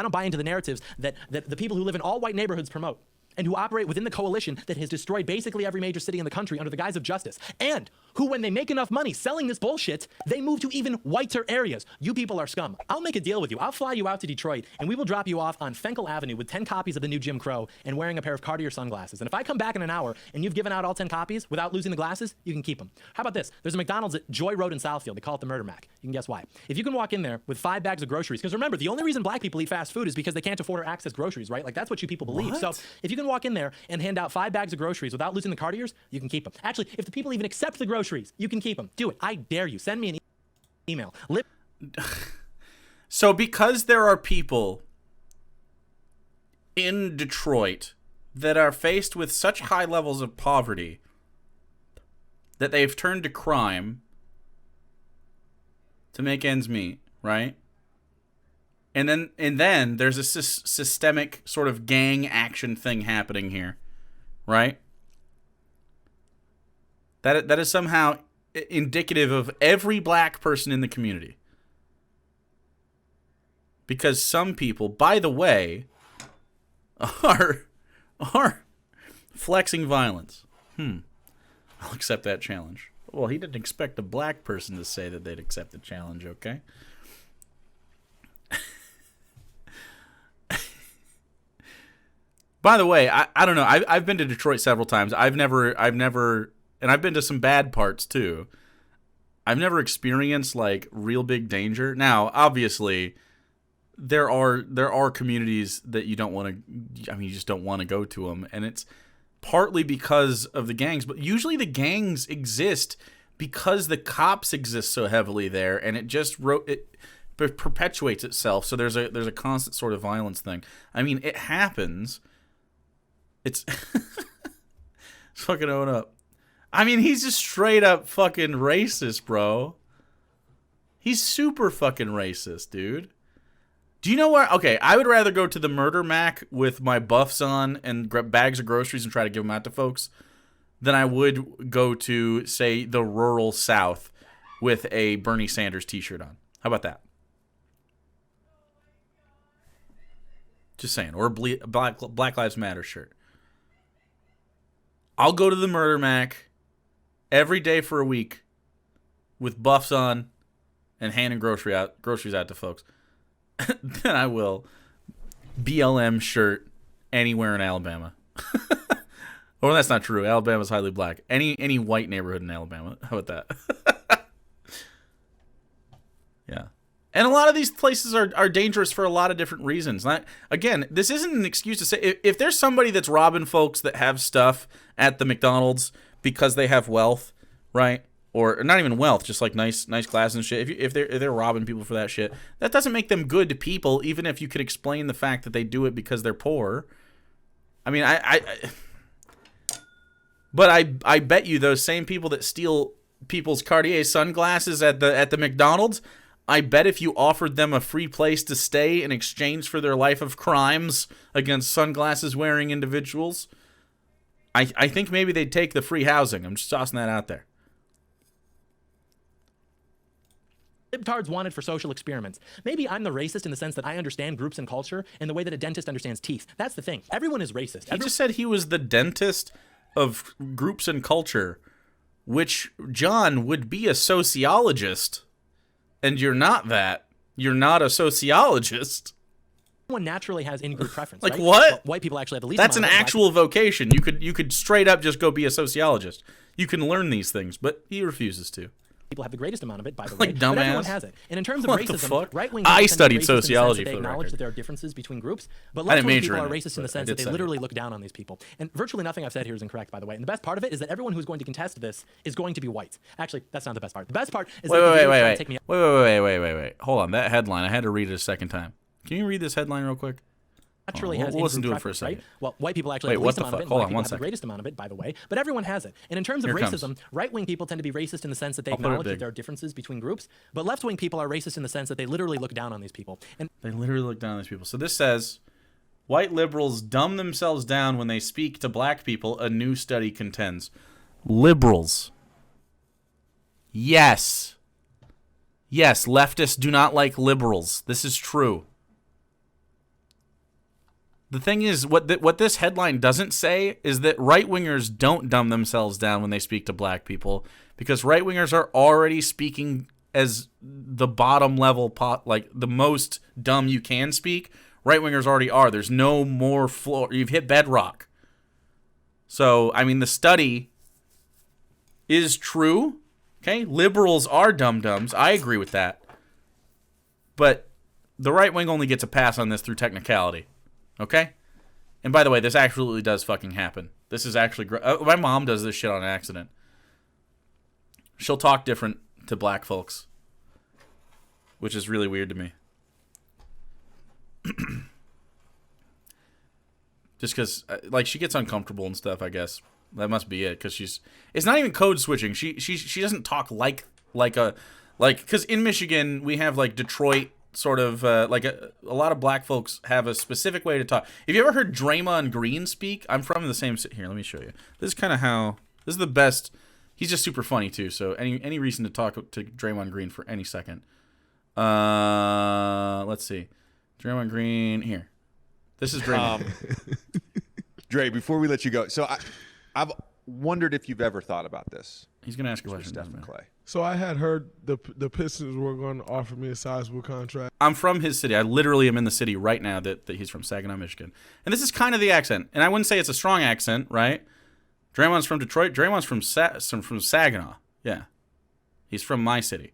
I don't buy into the narratives that the people who live in all white neighborhoods promote, and who operate within the coalition that has destroyed basically every major city in the country under the guise of justice, and who, when they make enough money selling this bullshit, they move to even whiter areas. You people are scum. I'll make a deal with you. I'll fly you out to Detroit, and we will drop you off on Fenkel Avenue with 10 copies of the new Jim Crow and wearing a pair of Cartier sunglasses. And if I come back in an hour and you've given out all 10 copies without losing the glasses, you can keep them. How about this? There's a McDonald's at Joy Road in Southfield. They call it the Murder Mac. You can guess why. If you can walk in there with 5 bags of groceries, because remember, the only reason black people eat fast food is because they can't afford or access groceries, right? Like, that's what you people believe. What? So if you can walk in there and hand out 5 bags of groceries without losing the Cartiers, you can keep them. Actually, if the people even accept the groceries, you can keep them. Do it. I dare you. Send me an email. So because there are people in Detroit that are faced with such high levels of poverty that they've turned to crime to make ends meet, right? And then there's a systemic sort of gang action thing happening here, right? That is somehow indicative of every black person in the community. Because some people, by the way, are flexing violence. I'll accept that challenge. Well, he didn't expect a black person to say that they'd accept the challenge, okay? By the way, I don't know. I've been to Detroit several times. I've never, and I've been to some bad parts too. I've never experienced like real big danger. Now, obviously, there are communities that you don't want to. I mean, you just don't want to go to them, and it's partly because of the gangs. But usually, the gangs exist because the cops exist so heavily there, and it just perpetuates itself. So there's a constant sort of violence thing. I mean, it happens. It's fucking own up. I mean, he's just straight up fucking racist, bro. He's super fucking racist, dude. Do you know where? Okay, I would rather go to the Murder Mac with my buffs on and grab bags of groceries and try to give them out to folks than I would go to, say, the rural South with a Bernie Sanders t-shirt on. How about that? Just saying. Or a Black Lives Matter shirt. I'll go to the Murder Mac every day for a week with buffs on and handing groceries out to folks. Then I will BLM shirt anywhere in Alabama. Or that's not true. Alabama's highly black. Any white neighborhood in Alabama. How about that? Yeah. And a lot of these places are dangerous for a lot of different reasons. Again, this isn't an excuse to say if there's somebody that's robbing folks that have stuff at the McDonald's because they have wealth, right? Or not even wealth, just like nice glasses and shit. If they're robbing people for that shit, that doesn't make them good people. Even if you could explain the fact that they do it because they're poor. I mean, but I bet you those same people that steal people's Cartier sunglasses at the McDonald's, I bet if you offered them a free place to stay in exchange for their life of crimes against sunglasses wearing individuals, I think maybe they'd take the free housing. I'm just tossing that out there. Libtards wanted for social experiments. Maybe I'm the racist in the sense that I understand groups and culture in the way that a dentist understands teeth. That's the thing. Everyone is racist. He just said he was the dentist of groups and culture, which, John, would be a sociologist. And you're not that. You're not a sociologist. Everyone naturally has in-group preference, like right? what? Well, white people actually have the least That's an amount of actual vocation. You could straight up just go be a sociologist. You can learn these things, but he refuses to. People have the greatest amount of it, by the way. Like but everyone dumbass. has it. And in terms of What the racism, fuck? right-wing I people tend to be studied racist in the sense sociology that they for the acknowledge record. that there are differences between groups, but I didn't left-wing major people in are it, racist in the but I sense did that they study literally it. look down on these people. And virtually nothing I've said here is incorrect, by the way. And the best part of it is that everyone who's going to contest this is going to be white. Actually, that's not the best part. The best part is that the viewers try to take me Wait. Hold on. That headline, I had to read it a second time. Can you read this headline real quick? naturally We'll has listen in-group to it for a preference, right? second. Well, white people actually Wait, have the what least the amount of fuck? it. Hold Black on, people one have the second. greatest amount of it, by the way. But everyone has it. And in terms of Here it racism, comes. right-wing people tend to be racist in the sense that they I'll put it acknowledge big. that there are differences between groups. But left-wing people are racist in the sense that they literally look down on these people. And They literally look down on these people. So this says, white liberals dumb themselves down when they speak to black people, a new study contends. Liberals. Yes. Yes, leftists do not like liberals. This is true. The thing is, what this headline doesn't say is that right-wingers don't dumb themselves down when they speak to black people, because right-wingers are already speaking as the bottom level, like the most dumb you can speak. Right-wingers already are. There's no more floor. You've hit bedrock. So, I mean, the study is true. Okay? Liberals are dum-dums. I agree with that. But the right wing only gets a pass on this through technicality. Okay? And by the way, this absolutely does fucking happen. This is actually great. My mom does this shit on accident. She'll talk different to black folks, which is really weird to me. Just because, like, she gets uncomfortable and stuff, I guess. That must be it, because it's not even code switching. She doesn't talk like because in Michigan, we have, like, Detroit sort of, like, a lot of black folks have a specific way to talk. Have you ever heard Draymond Green speak? I'm from the same city. Here, let me show you. This is kind of how, this is the best. He's just super funny, too, so any reason to talk to Draymond Green for any second. Let's see. Draymond Green, here. This is Draymond. Dre, before we let you go, so wondered if you've ever thought about this. He's gonna ask a question. Stephen Clay. So I had heard the Pistons were going to offer me a sizable contract. I'm from his city. I literally am in the city right now that he's from, Saginaw, Michigan. And this is kind of the accent. And I wouldn't say it's a strong accent, right? Draymond's from Detroit. Draymond's from Saginaw. Yeah. He's from my city.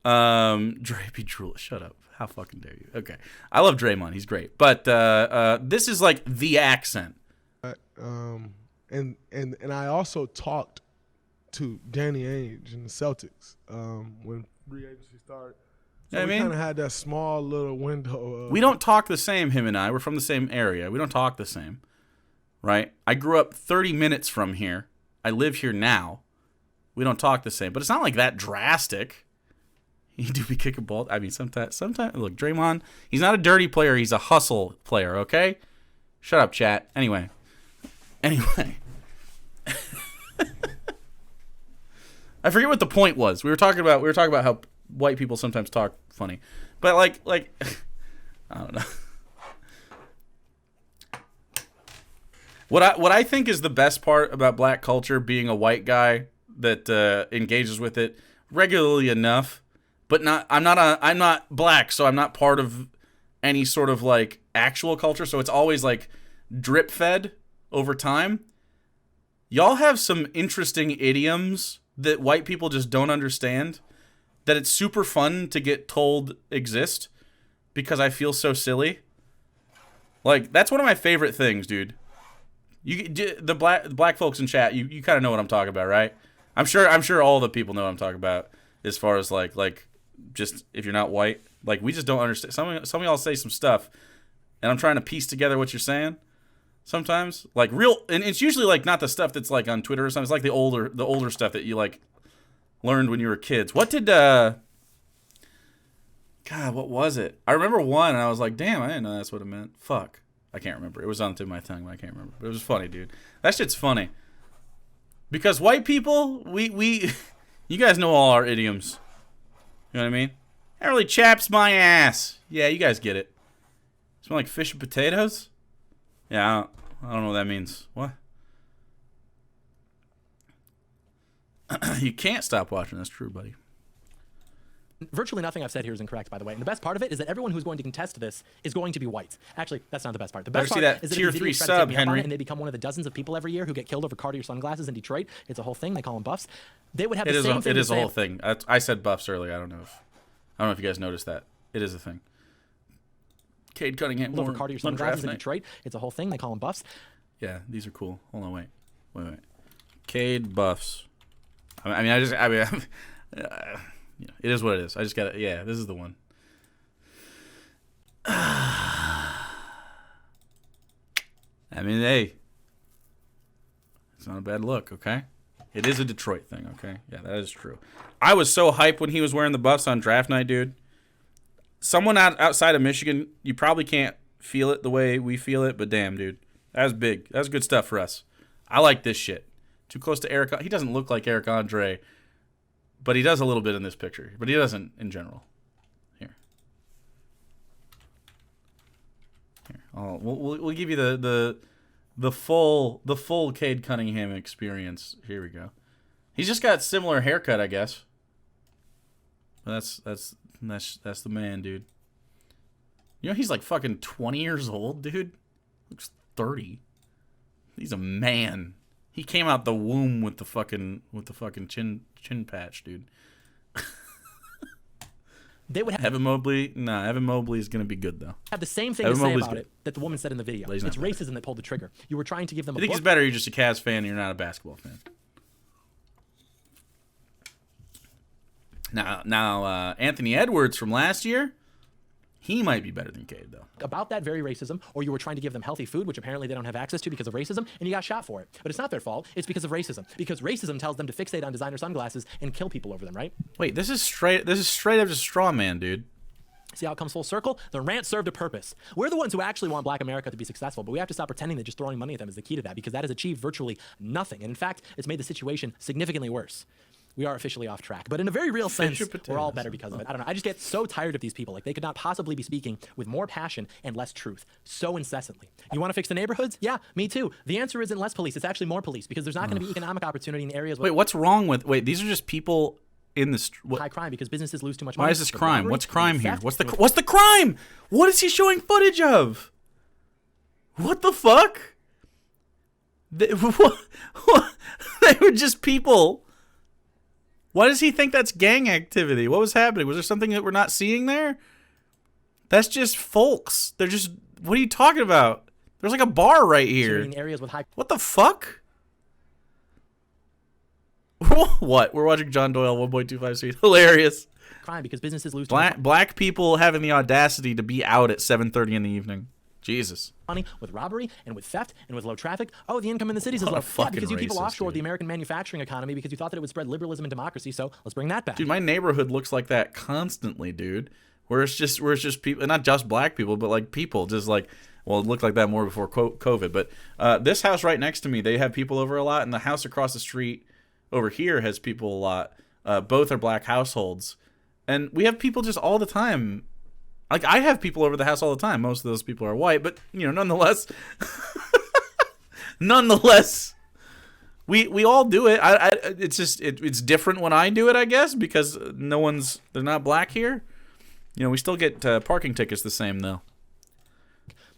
Drapey Drool. Shut up. How fucking dare you? Okay. I love Draymond. He's great. But this is like the accent. And I also talked to Danny Ainge and the Celtics when free agency started. So Yeah, we kind of had that small little window. We don't talk the same, him and I. We're from the same area. We don't talk the same, right? I grew up 30 minutes from here. I live here now. We don't talk the same. But it's not like that drastic. He do be kicking ball. I mean, sometimes. Look, Draymond, he's not a dirty player. He's a hustle player, okay? Shut up, chat. Anyway. I forget what the point was. We were talking about how white people sometimes talk funny, but like I don't know. What I think is the best part about black culture, being a white guy that engages with it regularly enough, but I'm not black, so I'm not part of any sort of like actual culture. So it's always like drip fed over time. Y'all have some interesting idioms that white people just don't understand, that it's super fun to get told exist because I feel so silly. Like, that's one of my favorite things, dude. The black folks in chat, you kind of know what I'm talking about, right? I'm sure all the people know what I'm talking about as far as like just if you're not white. Like, we just don't understand. Some of y'all say some stuff and I'm trying to piece together what you're saying. Sometimes, like real, and it's usually like not the stuff that's like on Twitter or something. It's like the older stuff that you like learned when you were kids. What did God? What was it? I remember one, and I was like, "Damn, I didn't know that's what it meant." Fuck, I can't remember. It was on the tip of my tongue, but I can't remember. But it was funny, dude. That shit's funny because white people, we, you guys know all our idioms. You know what I mean? That really chaps my ass. Yeah, you guys get it. Smell like fish and potatoes. Yeah, I don't know what that means. What? You can't stop watching. That's true, buddy. Virtually nothing I've said here is incorrect, by the way. And the best part of it is that everyone who's going to contest this is going to be white. Actually, that's not the best part. The best part that is that tier if these 3 idiots try to take sub, me up on Henry. it and they become one of the dozens of people every year who get killed over Cartier sunglasses in Detroit. It's a whole thing. They call them buffs. They would have the same thing. It to is a say. whole thing. I said buffs earlier. I don't know if you guys noticed that. It is a thing. Cade Cunningham Over Cartier sunglasses in Detroit. It's a whole thing. They call them buffs. Yeah, these are cool. Hold on, wait. Cade buffs. I mean, it is what it is. I just got to, yeah, this is the one. I mean, hey, it's not a bad look, okay? It is a Detroit thing, okay? Yeah, that is true. I was so hyped when he was wearing the buffs on draft night, dude. Someone outside of Michigan, you probably can't feel it the way we feel it, but damn, dude. That was big. That was good stuff for us. I like this shit. Too close to Eric. He doesn't look like Eric Andre, but he does a little bit in this picture. But he doesn't in general. Here. Oh, we'll give you the full Cade Cunningham experience. Here we go. He's just got similar haircut, I guess. But that's the man, dude. You know he's like fucking 20 years old, dude. Looks 30. He's a man. He came out the womb with the fucking chin patch, dude. They would have Evan Mobley. Nah, Evan Mobley is gonna be good though. have the same thing Evan to say Mobley's about good. it that the woman said in the video. But he's It's not racism that pulled the trigger. You were trying to give them a I think book. he's better. You're just a Cavs fan. And you're not a basketball fan. Now, Anthony Edwards from last year, he might be better than Cade though. about that very racism, or you were trying to give them healthy food, which apparently they don't have access to because of racism, and you got shot for it. But it's not their fault. It's because of racism. Because racism tells them to fixate on designer sunglasses and kill people over them, right? Wait, this is straight up just straw man, dude. See how it comes full circle? The rant served a purpose. We're the ones who actually want Black America to be successful, but we have to stop pretending that just throwing money at them is the key to that, because that has achieved virtually nothing. And in fact, it's made the situation significantly worse. we are officially off track. But in a very real sense, your we're all potatoes. better because of it. I don't know. I just get so tired of these people. Like, they could not possibly be speaking with more passion and less truth so incessantly. You want to fix the neighborhoods? Yeah, me too. The answer isn't less police. It's actually more police, because there's not going to be economic opportunity in areas with Wait, what's wrong with? Wait, these are just people in the high crime, because businesses lose too much Why money. is this with crime? robbery What's and crime here? theft What's the and with- what's the crime? What is he showing footage of? What the fuck? They were just people. Why does he think that's gang activity? What was happening? Was there something that we're not seeing there? That's just folks. They're just. What are you talking about? There's like a bar right here. in areas with high What the fuck? What? We're watching John Doyle 1.25 speed. Hilarious. crime, because businesses lose too much Black people having the audacity to be out at 7:30 in the evening. Jesus. money with robbery and with theft and with low traffic. Oh, the income in the cities is What a low. Yeah, fucking because you people racist, offshored dude. the American manufacturing economy because you thought that it would spread liberalism and democracy. So let's bring that back. Dude, my neighborhood looks like that constantly, dude. Where it's just people, not just black people, but like people, just like, well, it looked like that more before COVID. But this house right next to me, they have people over a lot, and the house across the street over here has people a lot. Both are black households, and we have people just all the time. Like, I have people over the house all the time. Most of those people are white, but nonetheless, we all do it. It's just it's different when I do it, I guess, because they're not black here. We still get parking tickets the same though.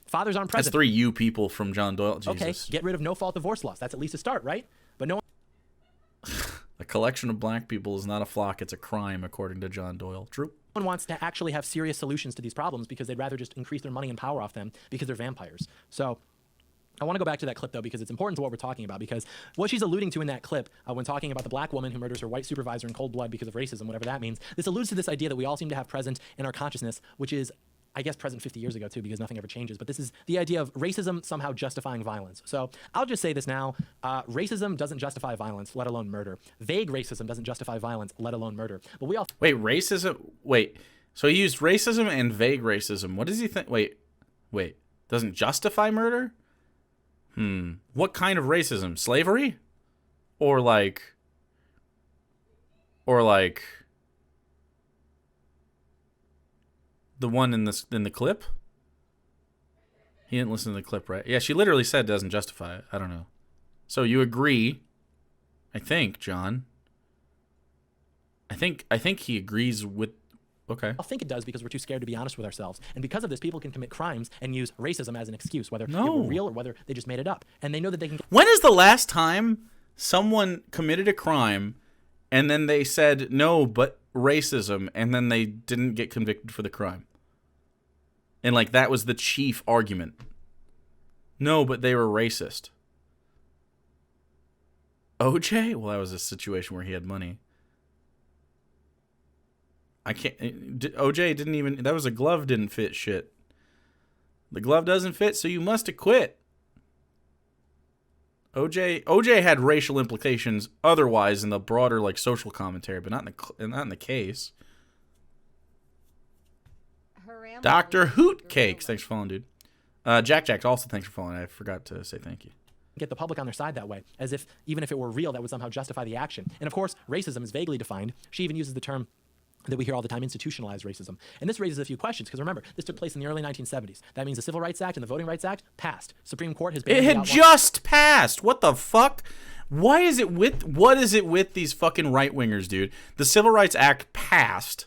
Fathers aren't That's present. 3 you people from John Doyle. Jesus. Okay, get rid of no-fault divorce laws. That's at least a start, right? But no A collection of black people is not a flock; it's a crime, according to John Doyle. True. one wants to actually have serious solutions to these problems because they'd rather just increase their money and power off them because they're vampires. So I want to go back to that clip, though, because it's important to what we're talking about, because what she's alluding to in that clip when talking about the black woman who murders her white supervisor in cold blood because of racism, whatever that means, this alludes to this idea that we all seem to have present in our consciousness, which is, I guess, present 50 years ago, too, because nothing ever changes. But this is the idea of racism somehow justifying violence. So I'll just say this now. Racism doesn't justify violence, let alone murder. Vague racism doesn't justify violence, let alone murder. But we all... Wait, racism? Wait. So he used racism and vague racism. What does he think? Wait. Doesn't justify murder? What kind of racism? Slavery? Or like the one in the clip? He didn't listen to the clip, right? Yeah, she literally said doesn't justify it. I don't know. So you agree, I think, John. I think he agrees with. Okay. I think it does because we're too scared to be honest with ourselves. And because of this, people can commit crimes and use racism as an excuse, whether it were real or whether they just made it up. And they know that they can get When is the last time someone committed a crime and then they said, no, but racism, and then they didn't get convicted for the crime? And, like, that was the chief argument. No, but they were racist. OJ? Well, that was a situation where he had money. I can't. OJ didn't even. That was a glove didn't fit shit. The glove doesn't fit, so you must have quit. OJ had racial implications otherwise in the broader like social commentary, but not in the case. Dr. Hoot Cakes, thanks for following, dude. Jack also thanks for following. I forgot to say thank you. get the public on their side that way, as if even if it were real, that would somehow justify the action. And of course, racism is vaguely defined. She even uses the term that we hear all the time, institutionalized racism. And this raises a few questions, because remember, this took place in the early 1970s. That means the Civil Rights Act and the Voting Rights Act passed. Supreme Court has been... It had just passed. What the fuck? What is it with these fucking right-wingers, dude? The Civil Rights Act passed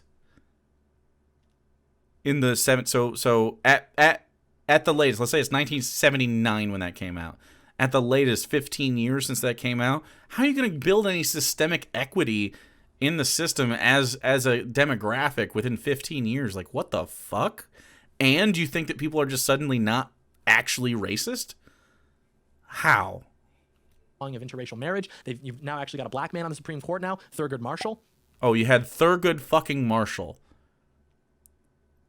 in the so at the latest, let's say it's 1979 when that came out. At the latest, 15 years since that came out. How are you going to build any systemic equity in the system as a demographic within 15 years? Like, what the fuck? And you think that people are just suddenly not actually racist? How? of interracial marriage. You've now actually got a black man on the Supreme Court now, Thurgood Marshall. Oh, you had Thurgood fucking Marshall.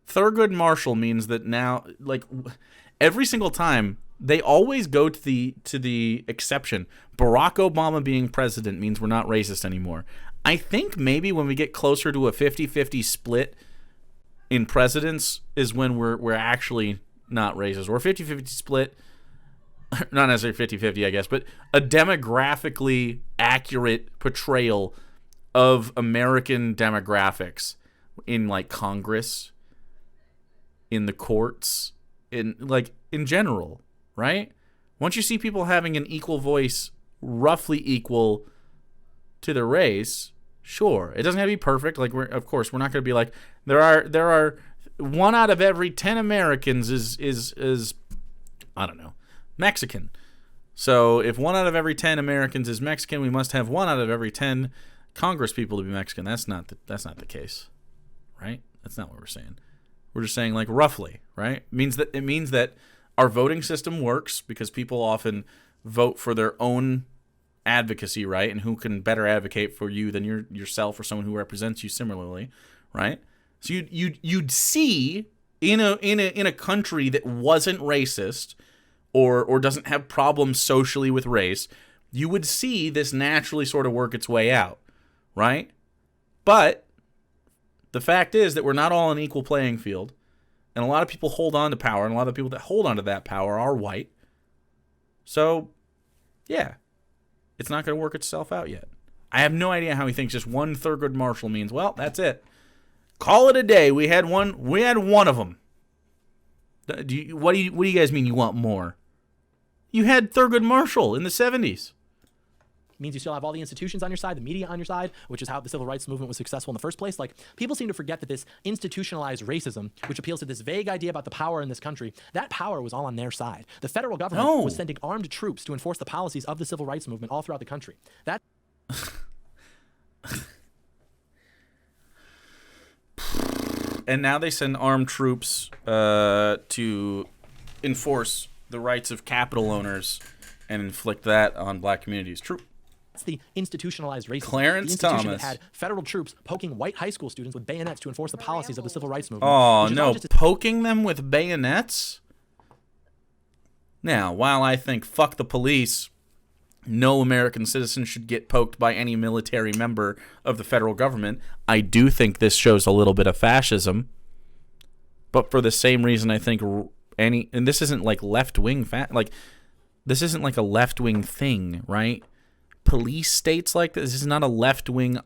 Thurgood Marshall means that now, like, every single time, they always go to the exception. Barack Obama being president means we're not racist anymore. I think maybe when we get closer to a 50-50 split in presidents is when we're actually not racist. Or a 50-50 split, not necessarily 50-50, I guess, but a demographically accurate portrayal of American demographics in like Congress, in the courts, in general, right? Once you see people having an equal voice, roughly equal to the race, sure, it doesn't have to be perfect. Like of course we're not going to be like there are 1 out of every 10 Americans is I don't know, Mexican. So if 1 out of every 10 Americans is Mexican, we must have 1 out of every 10 Congress people to be Mexican. That's not the case, right? That's not what we're saying. We're just saying like roughly, right? It means that our voting system works because people often vote for their own advocacy, right? And who can better advocate for you than yourself or someone who represents you similarly, right? So you'd see in a country that wasn't racist or doesn't have problems socially with race, you would see this naturally sort of work its way out, right? But the fact is that we're not all an equal playing field, and a lot of people hold on to power, and a lot of people that hold on to that power are white. So, yeah, it's not going to work itself out yet. I have no idea how he thinks just one Thurgood Marshall means, well, that's it. Call it a day. We had one of them. What do you guys mean you want more? You had Thurgood Marshall in the 70s. Means you still have all the institutions on your side, the media on your side, which is how the civil rights movement was successful in the first place. Like, people seem to forget that this institutionalized racism, which appeals to this vague idea about the power in this country, that power was all on their side. The federal government was sending armed troops to enforce the policies of the civil rights movement all throughout the country. That And now they send armed troops to enforce the rights of capital owners and inflict that on black communities. True. That's the institutionalized racism. Clarence the institution Thomas that had federal troops poking white high school students with bayonets to enforce the policies of the civil rights movement. Oh, no. Poking them with bayonets? Now, while I think fuck the police, no American citizen should get poked by any military member of the federal government, I do think this shows a little bit of fascism. But for the same reason, I think and this isn't like left-wing, this isn't like a left-wing thing, right? Police states like this is not a left-wing.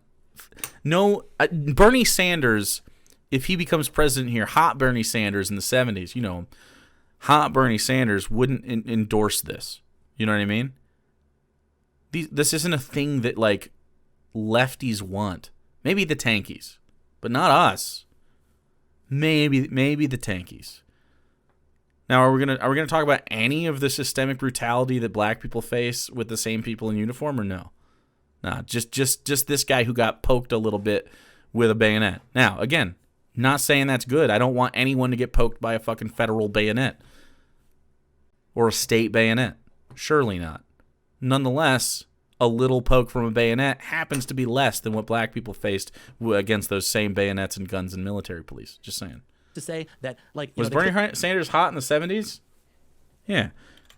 No, Bernie Sanders, if he becomes president here, hot Bernie Sanders in the 70s, you know, hot Bernie Sanders wouldn't endorse this. You know what I mean? This isn't a thing that like lefties want. Maybe the tankies, but not us. Maybe the tankies. Now, are we gonna talk about any of the systemic brutality that black people face with the same people in uniform, or no? Nah, just this guy who got poked a little bit with a bayonet. Now, again, not saying that's good. I don't want anyone to get poked by a fucking federal bayonet or a state bayonet. Surely not. Nonetheless, a little poke from a bayonet happens to be less than what black people faced against those same bayonets and guns and military police. Just saying. To say that, like, was Bernie Sanders hot in the 70s? Yeah.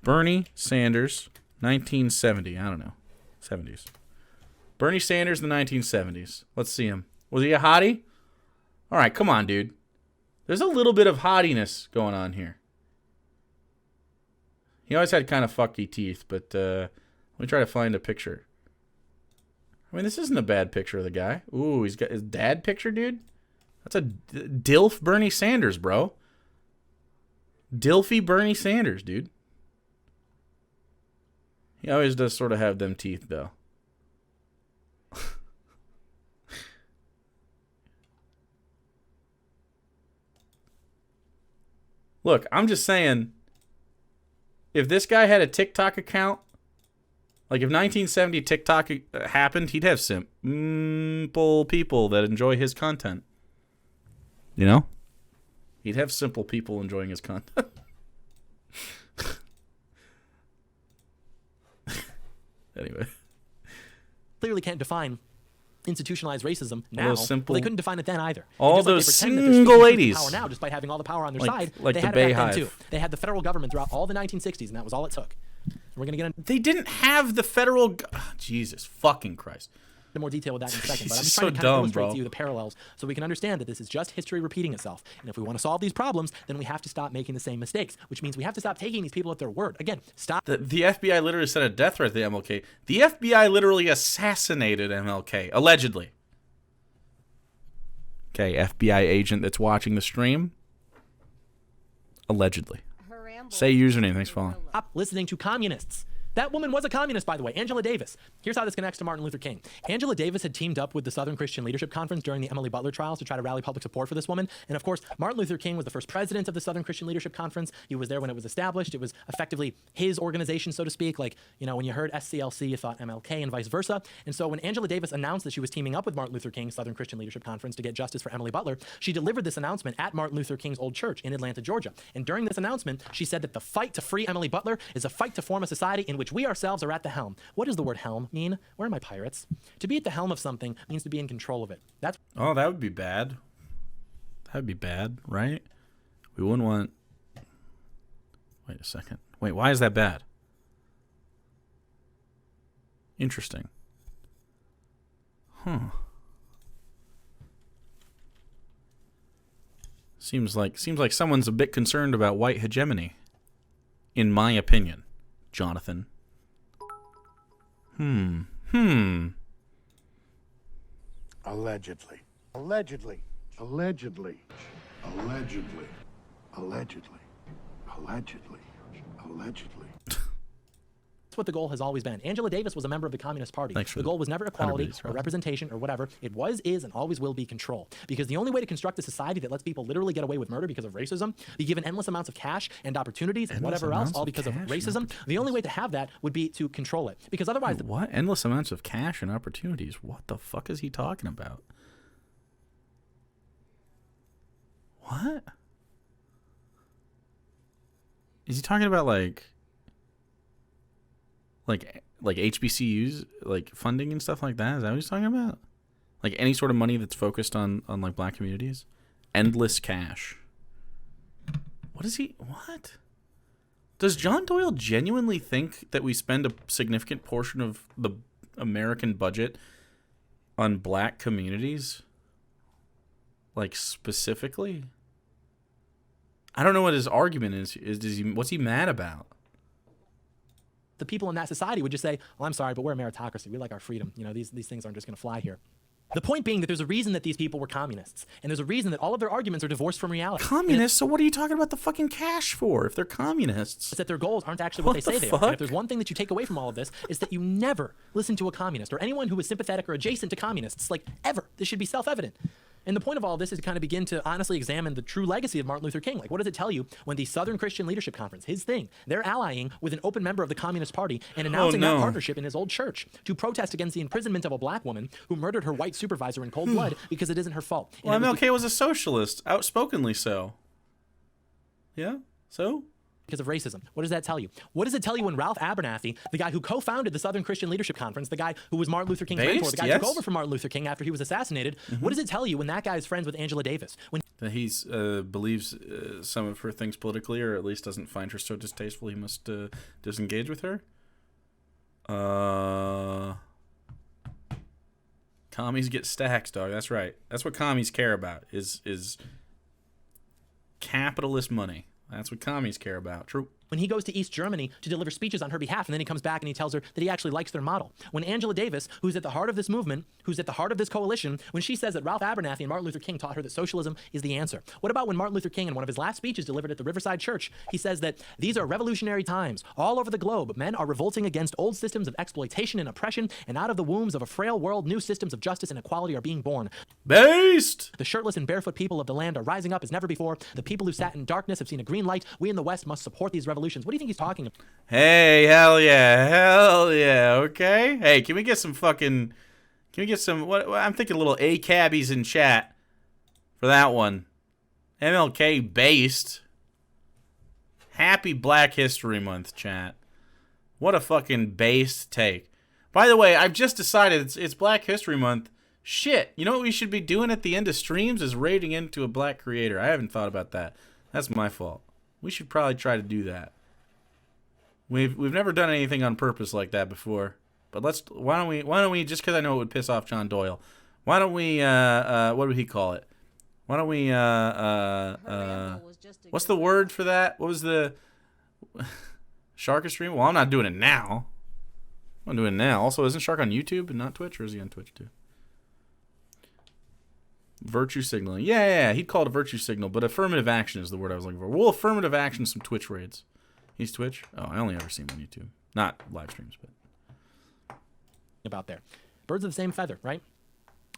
Bernie Sanders, 1970. I don't know. 70s. Bernie Sanders in the 1970s. Let's see him. Was he a hottie? All right, come on, dude. There's a little bit of hottiness going on here. He always had kind of fucky teeth, but let me try to find a picture. I mean, this isn't a bad picture of the guy. Ooh, he's got his dad picture, dude. That's a DILF Bernie Sanders, bro. Dilfy Bernie Sanders, dude. He always does sort of have them teeth, though. Look, I'm just saying, if this guy had a TikTok account, like if 1970 TikTok happened, he'd have simple people that enjoy his content. You know? He'd have simple people enjoying his content. Anyway. Clearly can't define institutionalized racism now. Well, They couldn't define it then either. All just those like they pretend that single they're ladies. power now, despite having all the power on their Like- side. like they the had it back then Bayhive. too. They had the federal government throughout all the 1960s, and that was all it took. We're gonna get into They didn't have the federal... Jesus fucking Christ. more detail with that in a second, but I'm This just is trying to so kind of dumb, illustrate bro. to you the parallels so we can understand that this is just history repeating itself. And if we want to solve these problems, then we have to stop making the same mistakes, which means we have to stop taking these people at their word. Again, stop. The FBI literally sent a death threat to MLK. The FBI literally assassinated MLK, allegedly. Okay, FBI agent that's watching the stream. Allegedly. Say username. Thanks for following. Stop listening to communists. That woman was a communist, by the way, Angela Davis. Here's how this connects to Martin Luther King. Angela Davis had teamed up with the Southern Christian Leadership Conference during the Emily Butler trials to try to rally public support for this woman. And of course, Martin Luther King was the first president of the Southern Christian Leadership Conference. He was there when it was established. It was effectively his organization, so to speak. Like, you know, when you heard SCLC, you thought MLK and vice versa. And so when Angela Davis announced that she was teaming up with Martin Luther King's Southern Christian Leadership Conference to get justice for Emily Butler, she delivered this announcement at Martin Luther King's old church in Atlanta, Georgia. And during this announcement, she said that the fight to free Emily Butler is a fight to form a society in which we ourselves are at the helm. What does the word helm mean? Where are my pirates? To be at the helm of something means to be in control of it. That's Oh, that would be bad. That would be bad, right? We wouldn't want... Wait a second. Wait, why is that bad? Interesting. Huh. Seems like someone's a bit concerned about white hegemony. In my opinion, Jonathan. Allegedly. Allegedly. Allegedly. Allegedly. Allegedly. Allegedly. Allegedly. That's what the goal has always been. Angela Davis was a member of the Communist Party. Thanks for The goal was never equality 100 or representation or whatever. It was, is, and always will be control. Because the only way to construct a society that lets people literally get away with murder because of racism, be given endless amounts of cash and opportunities and whatever else, all because of racism, the only way to have that would be to control it. Because otherwise... What? Endless amounts of cash and opportunities? What the fuck is he talking about? What? Is he talking about like HBCUs, like funding and stuff like that? Is that what he's talking about? Like any sort of money that's focused on like black communities? Endless cash. What is he? What? Does John Doyle genuinely think that we spend a significant portion of the American budget on black communities? Like specifically? I don't know what his argument is. What's he mad about? The people in that society would just say, well, I'm sorry, but we're a meritocracy. We like our freedom. You know, these things aren't just going to fly here. The point being that there's a reason that these people were communists. And there's a reason that all of their arguments are divorced from reality. Communists? So what are you talking about the fucking cash for if they're communists? It's that their goals aren't actually what they say they are. And if there's one thing that you take away from all of this, is that you never listen to a communist or anyone who is sympathetic or adjacent to communists. Like, ever. This should be self-evident. And the point of all of this is to kind of begin to honestly examine the true legacy of Martin Luther King. Like, what does it tell you when the Southern Christian Leadership Conference, his thing, they're allying with an open member of the Communist Party and announcing that partnership in his old church to protest against the imprisonment of a black woman who murdered her white supervisor in cold blood because it isn't her fault. Well, MLK was a socialist, outspokenly so. Yeah? So? Because of racism. What does that tell you? What does it tell you when Ralph Abernathy, the guy who co-founded the Southern Christian Leadership Conference, the guy who was Martin Luther King's mentor, the guy who took over from Martin Luther King after he was assassinated, what does it tell you when that guy is friends with Angela Davis? When that he believes some of her things politically, or at least doesn't find her so distasteful he must disengage with her? Commies get stacks, dog. That's right. That's what commies care about, is capitalist money. That's what commies care about. True. When he goes to East Germany to deliver speeches on her behalf, and then he comes back and he tells her that he actually likes their model. When Angela Davis, who's at the heart of this movement, who's at the heart of this coalition, when she says that Ralph Abernathy and Martin Luther King taught her that socialism is the answer. What about when Martin Luther King, in one of his last speeches delivered at the Riverside Church, he says that these are revolutionary times. All over the globe, men are revolting against old systems of exploitation and oppression, and out of the wombs of a frail world, new systems of justice and equality are being born. Based! The shirtless and barefoot people of the land are rising up as never before. The people who sat in darkness have seen a green light. We in the West must support these revolutions. What do you think he's talking about? Hey, hell yeah, okay? Hey, can we get some, what I'm thinking a little A-cabbies in chat for that one. MLK based. Happy Black History Month, chat. What a fucking based take. By the way, I've just decided it's Black History Month. Shit, you know what we should be doing at the end of streams is raiding into a black creator. I haven't thought about that. That's my fault. We should probably try to do that. We've never done anything on purpose like that before, but why don't we just because I know it would piss off John Doyle, why don't we what would he call it? Why don't we what's the word for that? What was the Shark stream? Well, I'm not doing it now. I'm doing it now. Also, isn't Shark on YouTube and not Twitch, or is he on Twitch too? Virtue signaling. Yeah. He'd call it a virtue signal, but affirmative action is the word I was looking for. We'll affirmative action some Twitch raids. He's Twitch? Oh, I only ever see him on YouTube. Not live streams, but. About there. Birds of the same feather, right?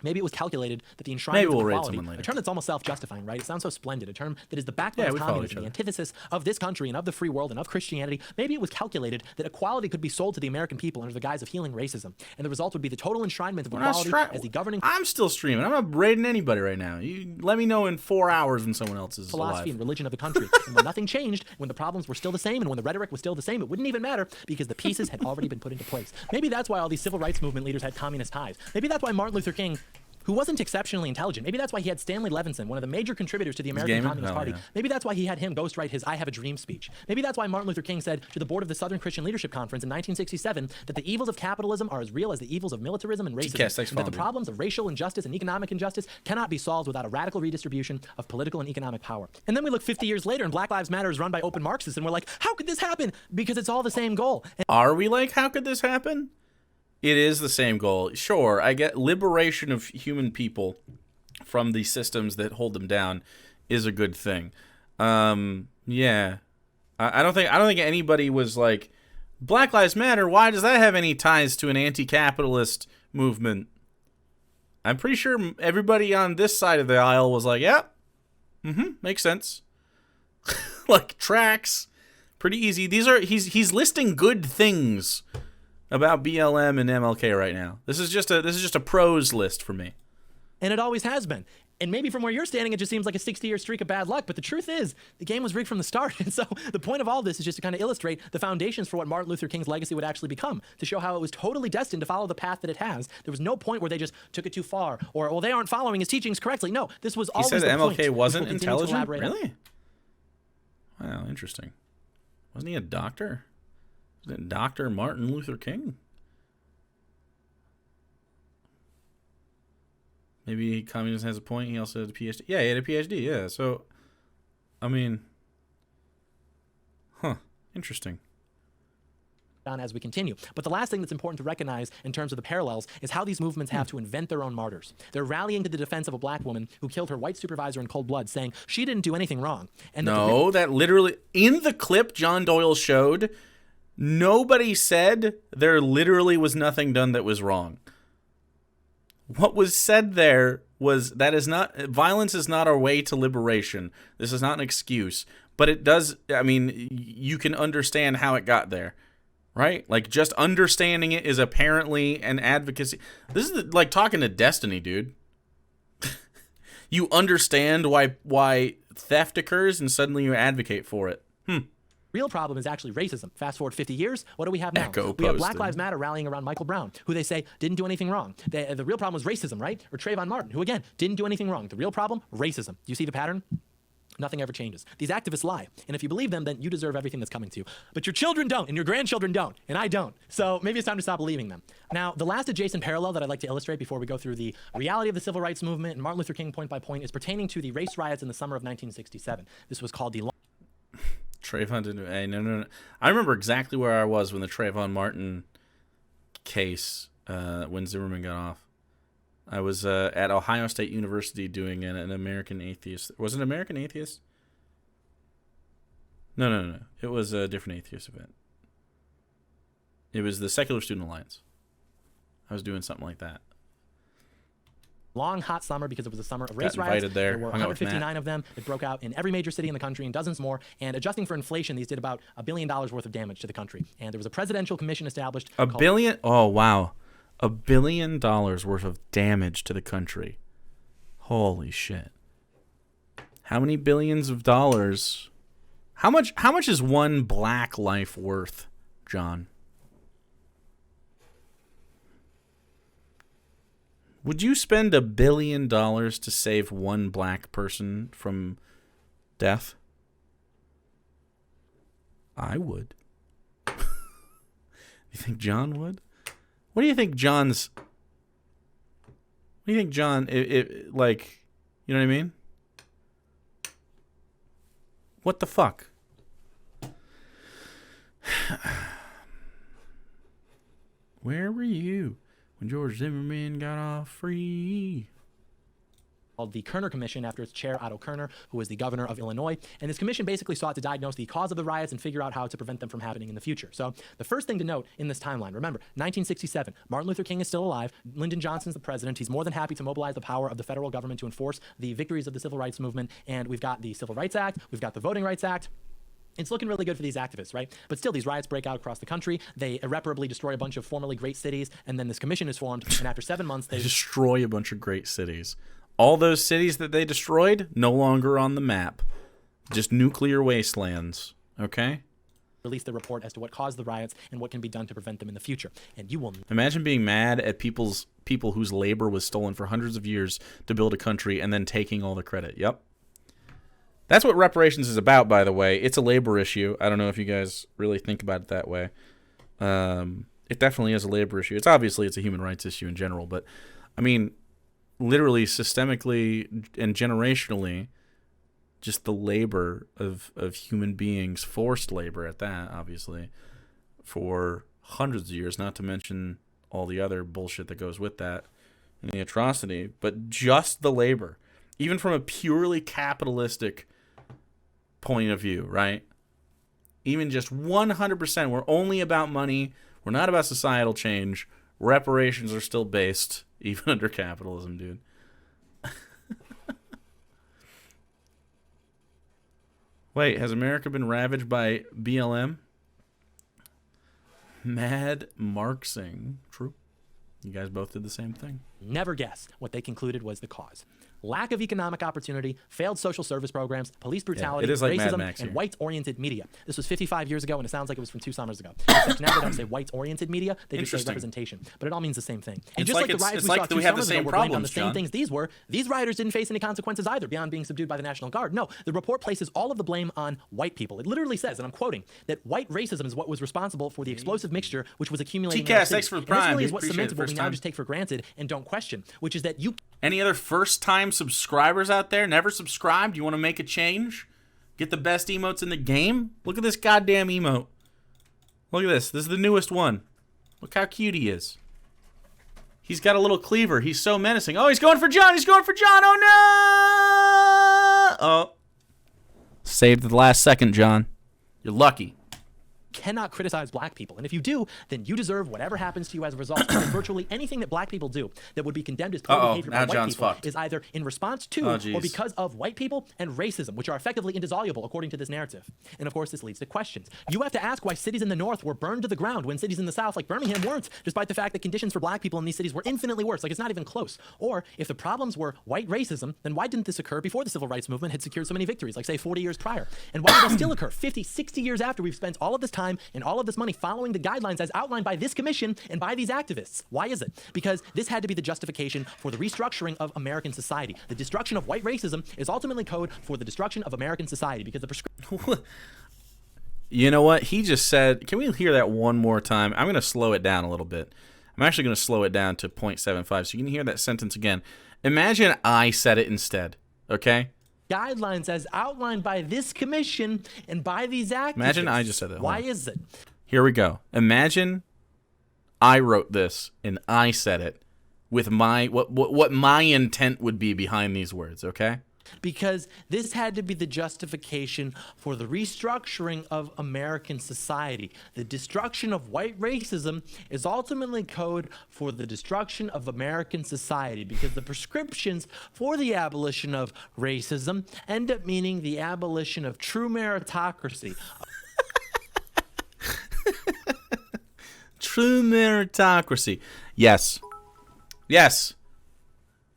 Maybe it was calculated that the Maybe enshrinement we'll of raid equality, someone later. a term that's almost self-justifying, right? It sounds so splendid. A term that is the backbone of we follow each communism, the other. antithesis of this country and of the free world and of Christianity. Maybe it was calculated that equality could be sold to the American people under the guise of healing racism, and the result would be the total enshrinement of equality as the governing I'm still streaming. I'm not raiding anybody right now. You let me know in 4 hours when someone else is philosophy alive. and religion of the country. And when nothing changed, when the problems were still the same, and when the rhetoric was still the same, it wouldn't even matter because the pieces had already been put into place. Maybe that's why all these civil rights movement leaders had communist ties. Maybe that's why Martin Luther King, who wasn't exceptionally intelligent. Maybe that's why he had Stanley Levinson, one of the major contributors to the American Communist Party. Yeah. Maybe that's why he had him ghostwrite his I Have a Dream speech. Maybe that's why Martin Luther King said to the board of the Southern Christian Leadership Conference in 1967 that the evils of capitalism are as real as the evils of militarism and racism, Thanks and for that the following, problems of racial injustice and economic injustice cannot be solved without a radical redistribution of political and economic power. And then we look 50 years later and Black Lives Matter is run by open Marxists, and we're like, how could this happen? Because it's all the same goal. And Are we like, how could this happen? It is the same goal. Sure, I get liberation of human people from the systems that hold them down is a good thing. Yeah. I don't think anybody was like, Black Lives Matter, why does that have any ties to an anti-capitalist movement? I'm pretty sure everybody on this side of the aisle was like, yep, makes sense. Like, tracks. Pretty easy. He's listing good things about BLM and MLK right now. This is just a pros list for me. And it always has been. And maybe from where you're standing, it just seems like a 60-year streak of bad luck. But the truth is, the game was rigged from the start. And so the point of all this is just to kind of illustrate the foundations for what Martin Luther King's legacy would actually become, to show how it was totally destined to follow the path that it has. There was no point where they just took it too far, or, well, they aren't following his teachings correctly. No, this was He always said the MLK point, which wasn't we'll continue to intelligent? elaborate on. Really? Wow, interesting. Wasn't he a doctor? Wasn't it Dr. Martin Luther King? Maybe communism has a point. He also had a PhD. Yeah, he had a PhD. Yeah, so, I mean, interesting. On as we continue. But the last thing that's important to recognize in terms of the parallels is how these movements have to invent their own martyrs. They're rallying to the defense of a black woman who killed her white supervisor in cold blood, saying she didn't do anything wrong. And that literally, in the clip John Doyle showed, nobody said there literally was nothing done that was wrong. What was said there was violence is not our way to liberation. This is not an excuse, but it does, I mean, you can understand how it got there, right? Like, just understanding it is apparently an advocacy. This is like talking to Destiny, dude. You understand why theft occurs and suddenly you advocate for it. Real problem is actually racism. Fast forward 50 years, what do we have now? Echo We have Black posted. Lives Matter rallying around Michael Brown, who they say didn't do anything wrong. The real problem was racism, right? Or Trayvon Martin, who again didn't do anything wrong. The real problem, racism. Do you see the pattern? Nothing ever changes. These activists lie. And if you believe them, then you deserve everything that's coming to you. But your children don't, and your grandchildren don't, and I don't. So maybe it's time to stop believing them. Now, the last adjacent parallel that I'd like to illustrate before we go through the reality of the civil rights movement and Martin Luther King point by point is pertaining to the race riots in the summer of 1967. This was called the Trayvon didn't. Hey, no. I remember exactly where I was when the Trayvon Martin case, when Zimmerman got off. I was at Ohio State University doing an American Atheist. Was it American Atheist? No. It was a different atheist event. It was the Secular Student Alliance. I was doing something like that. long, hot summer because it was a summer of race Got riots. invited there, Were hung out with 159 Matt. of them. It broke out in every major city in the country and dozens more. And adjusting for inflation, these did about $1 billion worth of damage to the country. And there was a presidential commission established. A called- billion? Oh, wow. $1 billion worth of damage to the country. Holy shit. How many billions of dollars? How much is one black life worth, John? Would you spend $1 billion to save one black person from death? I would. You think John would? What do you think John's... What do you think John... like, you know what I mean? What the fuck? Where were you when George Zimmerman got off free? called the Kerner Commission after its chair, Otto Kerner, who was the governor of Illinois. And this commission basically sought to diagnose the cause of the riots and figure out how to prevent them from happening in the future. So the first thing to note in this timeline, remember, 1967, Martin Luther King is still alive. Lyndon Johnson's the president. He's more than happy to mobilize the power of the federal government to enforce the victories of the civil rights movement. And we've got the Civil Rights Act. We've got the Voting Rights Act. It's looking really good for these activists, right? But still, these riots break out across the country. They irreparably destroy a bunch of formerly great cities, and then this commission is formed, and after 7 months, they destroy a bunch of great cities. All those cities that they destroyed, no longer on the map. Just nuclear wastelands, okay? release the report as to what caused the riots and what can be done to prevent them in the future. And you will imagine being mad at people whose labor was stolen for hundreds of years to build a country and then taking all the credit. Yep. That's what reparations is about, by the way. It's a labor issue. I don't know if you guys really think about it that way. It definitely is a labor issue. It's a human rights issue in general, but I mean, literally, systemically and generationally, just the labor of human beings, forced labor at that, obviously, for hundreds of years, not to mention all the other bullshit that goes with that and the atrocity, but just the labor, even from a purely capitalistic point of view, right? Even just 100%, we're only about money. We're not about societal change. Reparations are still based, even under capitalism, dude. Wait, has America been ravaged by BLM? Mad Marxing. True. You guys both did the same thing. Never guess what they concluded was the cause. Lack of economic opportunity, failed social service programs, police brutality, it is like Mad racism, Max and here. whites-oriented media. This was 55 years ago, and it sounds like it was from 2 summers ago. Except now they don't say whites-oriented media, they just say representation. But it all means the same thing. And It's just like like the it's- riots it's we like saw that 2 we have the summers ago same were blamed on problems, the same John. things these rioters didn't face any consequences either beyond being subdued by the National Guard. No, the report places all of the blame on white people. It literally says, and I'm quoting, that white racism is what was responsible for the explosive mixture which was accumulating in our TCAS, thanks cities. for the And this prime. really is We what appreciate cemented it what we first now time. just take for granted and don't question, which is that you Any other first-time subscribers out there? Never subscribed? You want to make a change? Get the best emotes in the game? Look at this goddamn emote. Look at this. This is the newest one. Look how cute he is. He's got a little cleaver. He's so menacing. Oh, he's going for John. He's going for John. Oh, no! Oh. Saved at the last second, John. You're lucky. cannot criticize black people. And if you do, then you deserve whatever happens to you as a result. Because virtually anything that black people do that would be condemned as poor behavior by now white John's people fucked. is either in response to or because of white people and racism, which are effectively indissoluble according to this narrative. And of course, this leads to questions. You have to ask why cities in the North were burned to the ground when cities in the South, like Birmingham, weren't, despite the fact that conditions for black people in these cities were infinitely worse. Like, it's not even close. Or if the problems were white racism, then why didn't this occur before the civil rights movement had secured so many victories, like, say, 40 years prior? And why did that still occur 50, 60 years after we've spent all of this time and all of this money following the guidelines as outlined by this commission and by these activists? Why is it? Because this had to be the justification for the restructuring of American society. The destruction of white racism is ultimately code for the destruction of American society, because the prescription. You know what? He just said, can we hear that one more time? I'm going to slow it down a little bit. I'm actually going to slow it down to 0.75 so you can hear that sentence again. Imagine I said it instead, okay? Guidelines as outlined by this commission and by these activists. Imagine I just said that. Why is it? Here we go. Imagine I wrote this and I said it with my what my intent would be behind these words, okay? Because this had to be the justification for the restructuring of American society. The destruction of white racism is ultimately code for the destruction of American society, because the prescriptions for the abolition of racism end up meaning the abolition of true meritocracy. True meritocracy. Yes. Yes.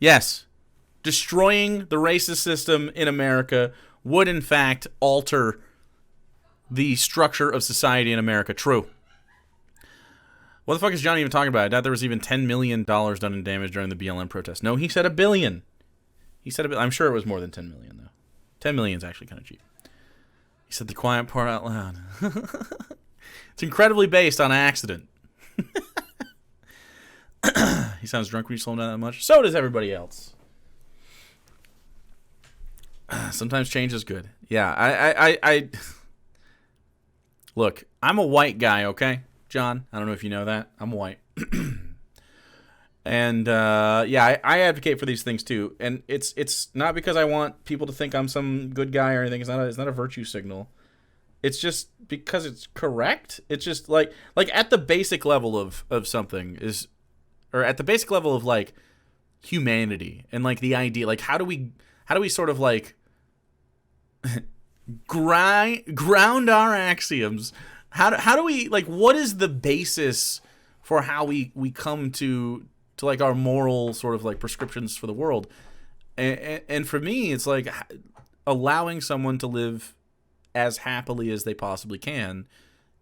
Yes. Destroying the racist system in America would, in fact, alter the structure of society in America. True. What the fuck is John even talking about? I doubt there was even $10 million done in damage during the BLM protest. No, he said $1 billion. He said $1 billion. I'm sure it was more than 10 million, though. 10 million is actually kind of cheap. He said the quiet part out loud. It's incredibly based on accident. He sounds drunk when you slow him down that much. So does everybody else. Sometimes change is good. Yeah, I look, I'm a white guy, okay, John? I don't know if you know that. I'm white. And yeah, I advocate for these things too. And it's not because I want people to think I'm some good guy or anything. It's not a virtue signal. It's just because it's correct. It's just like at the basic level of something is, or at the basic level of like humanity and like the idea, like how do we sort of like ground our axioms? How do we, like, what is the basis for how we come to like our moral sort of like prescriptions for the world? And for me, it's like allowing someone to live as happily as they possibly can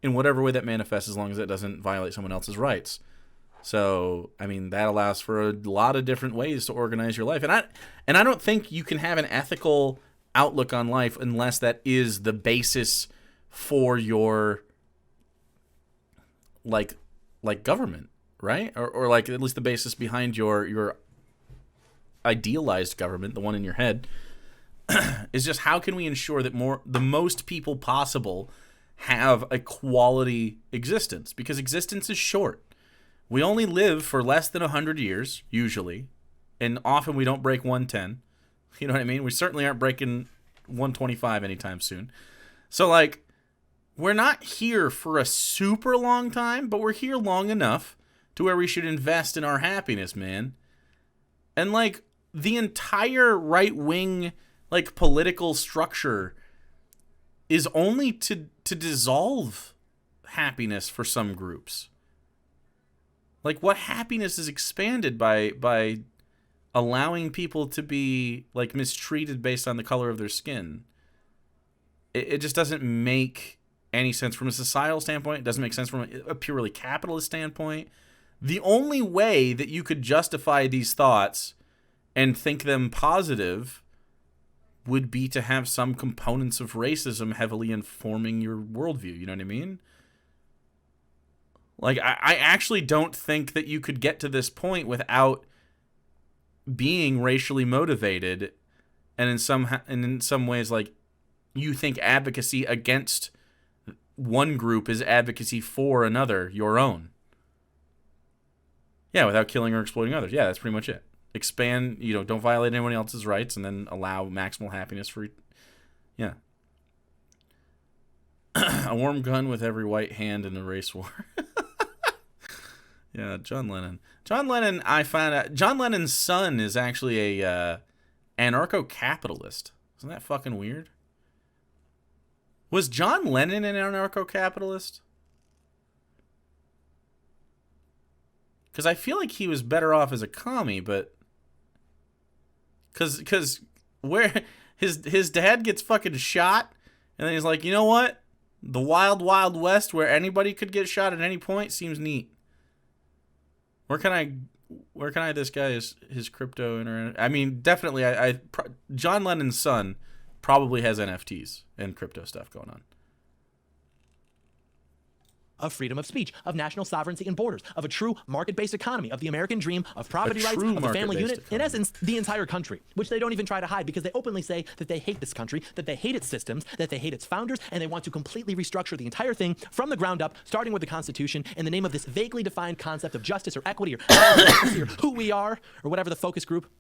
in whatever way that manifests, as long as it doesn't violate someone else's rights. So, I mean, that allows for a lot of different ways to organize your life. And I don't think you can have an ethical outlook on life unless that is the basis for your like government, right? Or like at least the basis behind your idealized government, the one in your head, is just how can we ensure that the most people possible have a quality existence? Because existence is short. We only live for less than 100 years, usually, and often we don't break 110. You know what I mean? We certainly aren't breaking 125 anytime soon. So, like, we're not here for a super long time, but we're here long enough to where we should invest in our happiness, man. And, like, the entire right-wing, like, political structure is only to dissolve happiness for some groups. Like, what happiness is expanded by allowing people to be, like, mistreated based on the color of their skin? It just doesn't make any sense from a societal standpoint. It doesn't make sense from a purely capitalist standpoint. The only way that you could justify these thoughts and think them positive would be to have some components of racism heavily informing your worldview. You know what I mean? Like, I actually don't think that you could get to this point without being racially motivated, and in some ways, like, you think advocacy against one group is advocacy for another, your own. Yeah, without killing or exploiting others. Yeah, that's pretty much it. Expand, don't violate anyone else's rights, and then allow maximal happiness for, yeah. A warm gun with every white hand in a race war. Yeah, John Lennon. I found out John Lennon's son is actually a anarcho-capitalist. Isn't that fucking weird? Was John Lennon an anarcho-capitalist? Because I feel like he was better off as a commie, but because where his dad gets fucking shot, and then he's like, you know what? The wild, wild west where anybody could get shot at any point seems neat. Where can I this guy his crypto internet? I mean, definitely John Lennon's son probably has NFTs and crypto stuff going on. Of freedom of speech, of national sovereignty and borders, of a true market-based economy, of the American dream, of property rights, of the family unit, in essence, the entire country, which they don't even try to hide because they openly say that they hate this country, that they hate its systems, that they hate its founders, and they want to completely restructure the entire thing from the ground up, starting with the Constitution, in the name of this vaguely defined concept of justice or equity or democracy or who we are, or whatever the focus group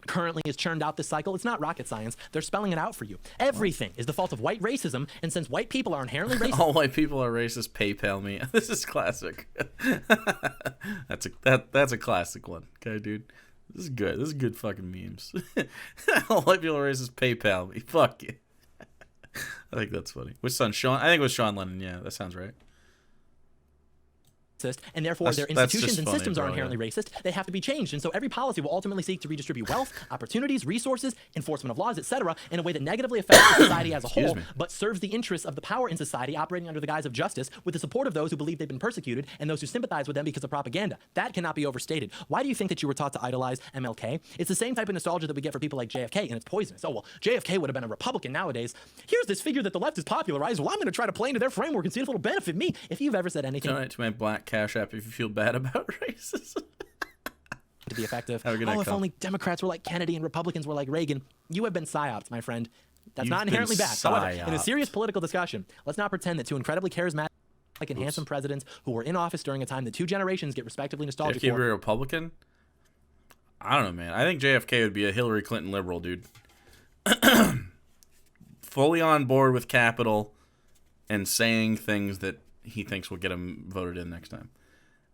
currently has churned out this cycle. It's not rocket science. They're spelling it out for you. Everything is the fault of white racism, and since white people are inherently racist... All white people are racist, PayPal me. This is classic. That's a classic one. Okay, dude? This is good. This is good fucking memes. All white people are racist, PayPal me. Fuck you. I think that's funny. Which son? Sean? I think it was Sean Lennon. Yeah, that sounds right. And therefore their institutions and systems are inherently racist. They have to be changed, and so every policy will ultimately seek to redistribute wealth, opportunities, resources, enforcement of laws, etc., in a way that negatively affects society as a whole, but serves the interests of the power in society operating under the guise of justice, with the support of those who believe they've been persecuted and those who sympathize with them because of propaganda. That cannot be overstated. Why do you think that you were taught to idolize MLK? It's the same type of nostalgia that we get for people like JFK, and it's poisonous. Oh, well, JFK would have been a Republican nowadays. Here's this figure that the left has popularized. Well, I'm going to try to play into their framework and see if it'll benefit me. If you've ever said anything... Donate to my Black Cash App if you feel bad about racism. To be effective. If only Democrats were like Kennedy and Republicans were like Reagan. You have been psyoped, my friend. That's not inherently bad. However, in a serious political discussion, let's not pretend that two incredibly charismatic and handsome presidents who were in office during a time that two generations get respectively nostalgic for. If you were a Republican, I don't know, man. I think JFK would be a Hillary Clinton liberal, dude. Fully on board with capital and saying things that he thinks will get him voted in next time.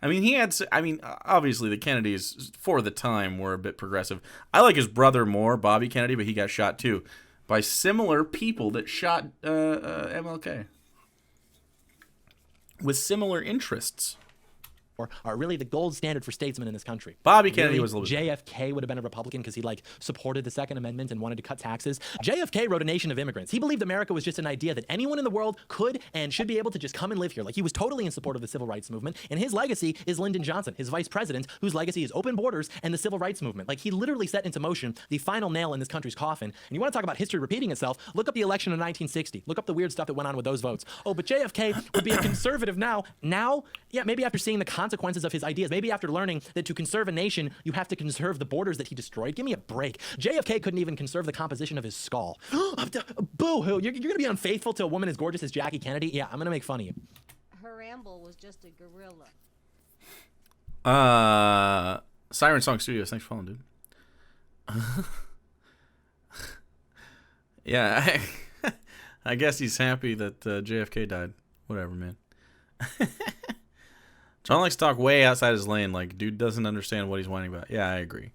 I mean, obviously the Kennedys, for the time, were a bit progressive. I like his brother more, Bobby Kennedy, but he got shot too by similar people that shot MLK with similar interests. Are really the gold standard for statesmen in this country. Bobby Kennedy was a little JFK would have been a Republican because he supported the Second Amendment and wanted to cut taxes. JFK wrote A Nation of Immigrants. He believed America was just an idea that anyone in the world could and should be able to just come and live here. Like, he was totally in support of the civil rights movement, and his legacy is Lyndon Johnson, his vice president, whose legacy is open borders and the civil rights movement. Like, he literally set into motion the final nail in this country's coffin. And you want to talk about history repeating itself? Look up the election of 1960. Look up the weird stuff that went on with those votes. Oh, but JFK would be a conservative now. Now, yeah, maybe after seeing the consequences of his ideas, maybe after learning that to conserve a nation, you have to conserve the borders that he destroyed. Give me a break. JFK couldn't even conserve the composition of his skull. Boo-hoo. You're going to be unfaithful to a woman as gorgeous as Jackie Kennedy? Yeah, I'm going to make fun of you. Her ramble was just a gorilla. Siren Song Studios, thanks for following, dude. Yeah, I guess he's happy that JFK died. Whatever, man. John likes to talk way outside his lane, like dude doesn't understand what he's whining about. Yeah, I agree.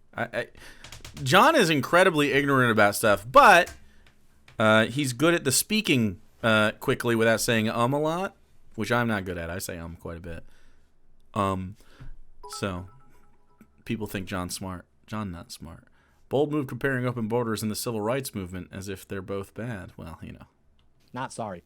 John is incredibly ignorant about stuff, but he's good at the speaking quickly without saying a lot, which I'm not good at. I say quite a bit. So people think John's smart. John not smart. Bold move comparing open borders and the civil rights movement as if they're both bad. Well, you know. Not sorry.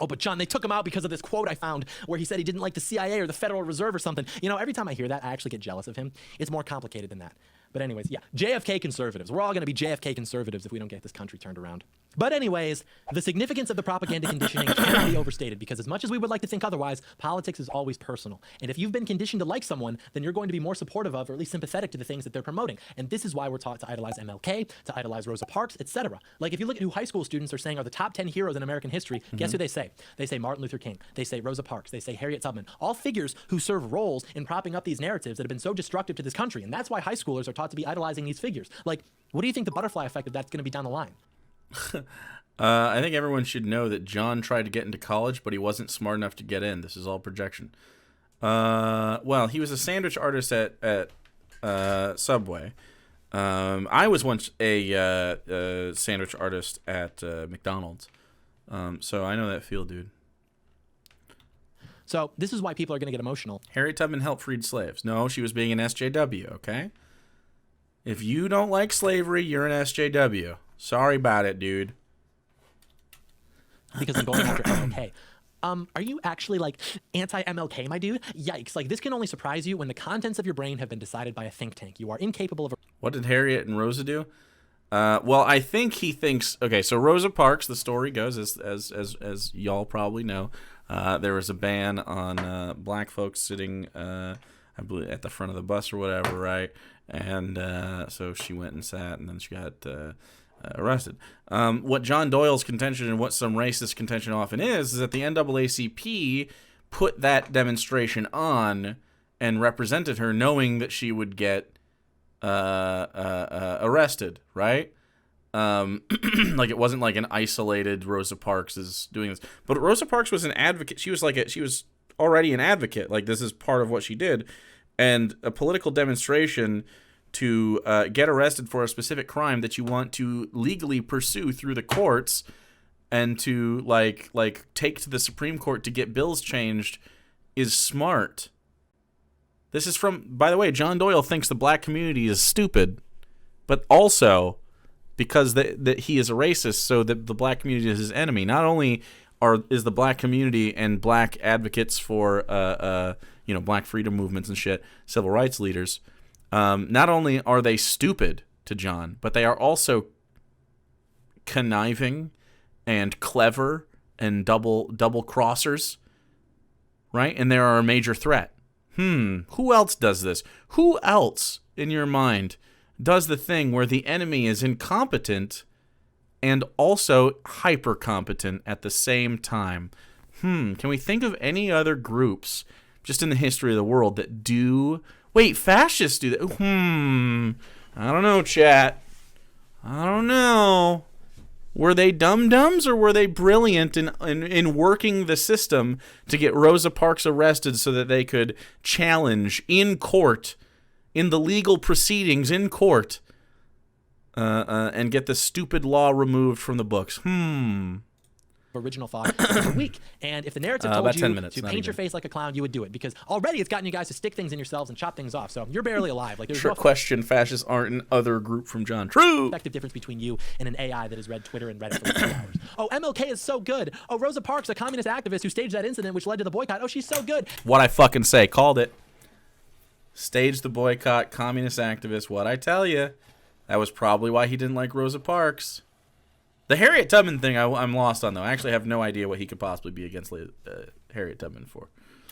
Oh, but John, they took him out because of this quote I found where he said he didn't like the CIA or the Federal Reserve or something. You know, every time I hear that, I actually get jealous of him. It's more complicated than that. But anyways, yeah, JFK conservatives. We're all going to be JFK conservatives if we don't get this country turned around. But anyways, the significance of the propaganda conditioning cannot be overstated because as much as we would like to think otherwise, politics is always personal. And if you've been conditioned to like someone, then you're going to be more supportive of or at least sympathetic to the things that they're promoting. And this is why we're taught to idolize MLK, to idolize Rosa Parks, etc. Like if you look at who high school students are saying are the top 10 heroes in American history, guess who they say? They say Martin Luther King. They say Rosa Parks. They say Harriet Tubman. All figures who serve roles in propping up these narratives that have been so destructive to this country. And that's why high schoolers are taught to be idolizing these figures. Like, what do you think the butterfly effect of that's going to be down the line? I think everyone should know that John tried to get into college, but he wasn't smart enough to get in. This is all projection. Well, he was a sandwich artist at Subway. I was once a sandwich artist at McDonald's. So I know that feel, dude. So this is why people are going to get emotional. Harriet Tubman helped freed slaves. No, she was being an SJW, okay? If you don't like slavery, you're an SJW. Sorry about it, dude. Because I'm going after MLK. Are you actually like anti-MLK, my dude? Yikes. Like this can only surprise you when the contents of your brain have been decided by a think tank. You are incapable of... What did Harriet and Rosa do? Well, I think he thinks... Okay, so Rosa Parks, the story goes, as y'all probably know, there was a ban on black folks sitting, I believe, at the front of the bus or whatever, right? And so she went and sat, and then she got arrested. What John Doyle's contention and what some racist contention often is that the NAACP put that demonstration on and represented her knowing that she would get arrested, right? Like it wasn't like an isolated Rosa Parks is doing this. But Rosa Parks was an advocate. She was already an advocate. Like this is part of what she did. And a political demonstration to get arrested for a specific crime that you want to legally pursue through the courts and to like take to the Supreme Court to get bills changed is smart. This is from, by the way, John Doyle thinks the black community is stupid, but also because that he is a racist, so that the black community is his enemy. Not only is the black community and black advocates for black freedom movements and shit, civil rights leaders, not only are they stupid to John, but they are also conniving and clever and double crossers, right? And they are a major threat. Who else does this? Who else, in your mind, does the thing where the enemy is incompetent and also hyper competent at the same time? Can we think of any other groups just in the history of the world that do Wait, fascists do that? I don't know, chat. I don't know. Were they dum-dums or were they brilliant in working the system to get Rosa Parks arrested so that they could challenge in court, in the legal proceedings in court, and get the stupid law removed from the books? Original thought of the week. And if the narrative told about you 10 minutes, to not paint your even. face like a clown, you would do it, because already it's gotten you guys to stick things in yourselves and chop things off. So you're barely alive. Like, there's Trick no question, fascists aren't an other group from John. True. effective difference between you and an AI that has read Twitter and Reddit for like 2 hours. Oh, MLK is so good. Oh, Rosa Parks, a communist activist who staged that incident which led to the boycott. Oh, she's so good. What I fucking say. Called it. Staged the boycott, communist activist. What I tell you. That was probably why he didn't like Rosa Parks. The Harriet Tubman thing I'm lost on, though. I actually have no idea what he could possibly be against Harriet Tubman for.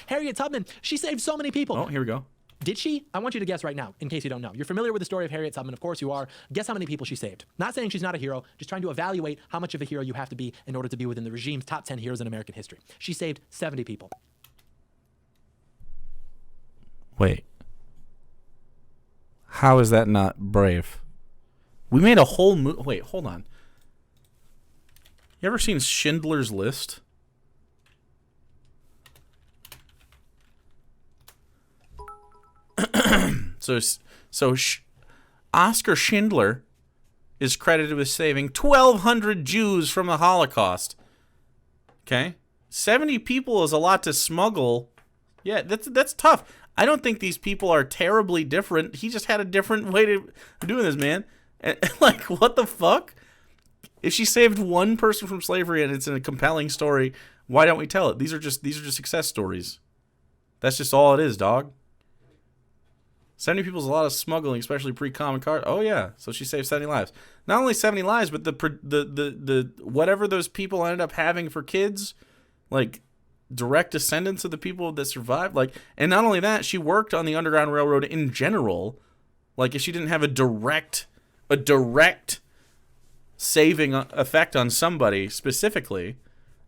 Harriet Tubman, she saved so many people. Oh, here we go. Did she? I want you to guess right now, in case you don't know. You're familiar with the story of Harriet Tubman. Of course you are. Guess how many people she saved. Not saying she's not a hero, just trying to evaluate how much of a hero you have to be in order to be within the regime's top 10 heroes in American history. She saved 70 people. Wait. How is that not brave? We made a whole Wait, hold on. You ever seen Schindler's List? So Oscar Schindler is credited with saving 1,200 Jews from the Holocaust. Okay? 70 people is a lot to smuggle. Yeah, that's tough. I don't think these people are terribly different. He just had a different way to doing this, man. And, like, what the fuck? If she saved one person from slavery and it's in a compelling story, why don't we tell it? These are just success stories. That's just all it is, dog. 70 people is a lot of smuggling, especially pre-common card. Oh yeah, so she saved 70 lives. Not only 70 lives, but the whatever those people ended up having for kids, like direct descendants of the people that survived. Like, and not only that, she worked on the Underground Railroad in general. Like, if she didn't have a direct saving effect on somebody specifically,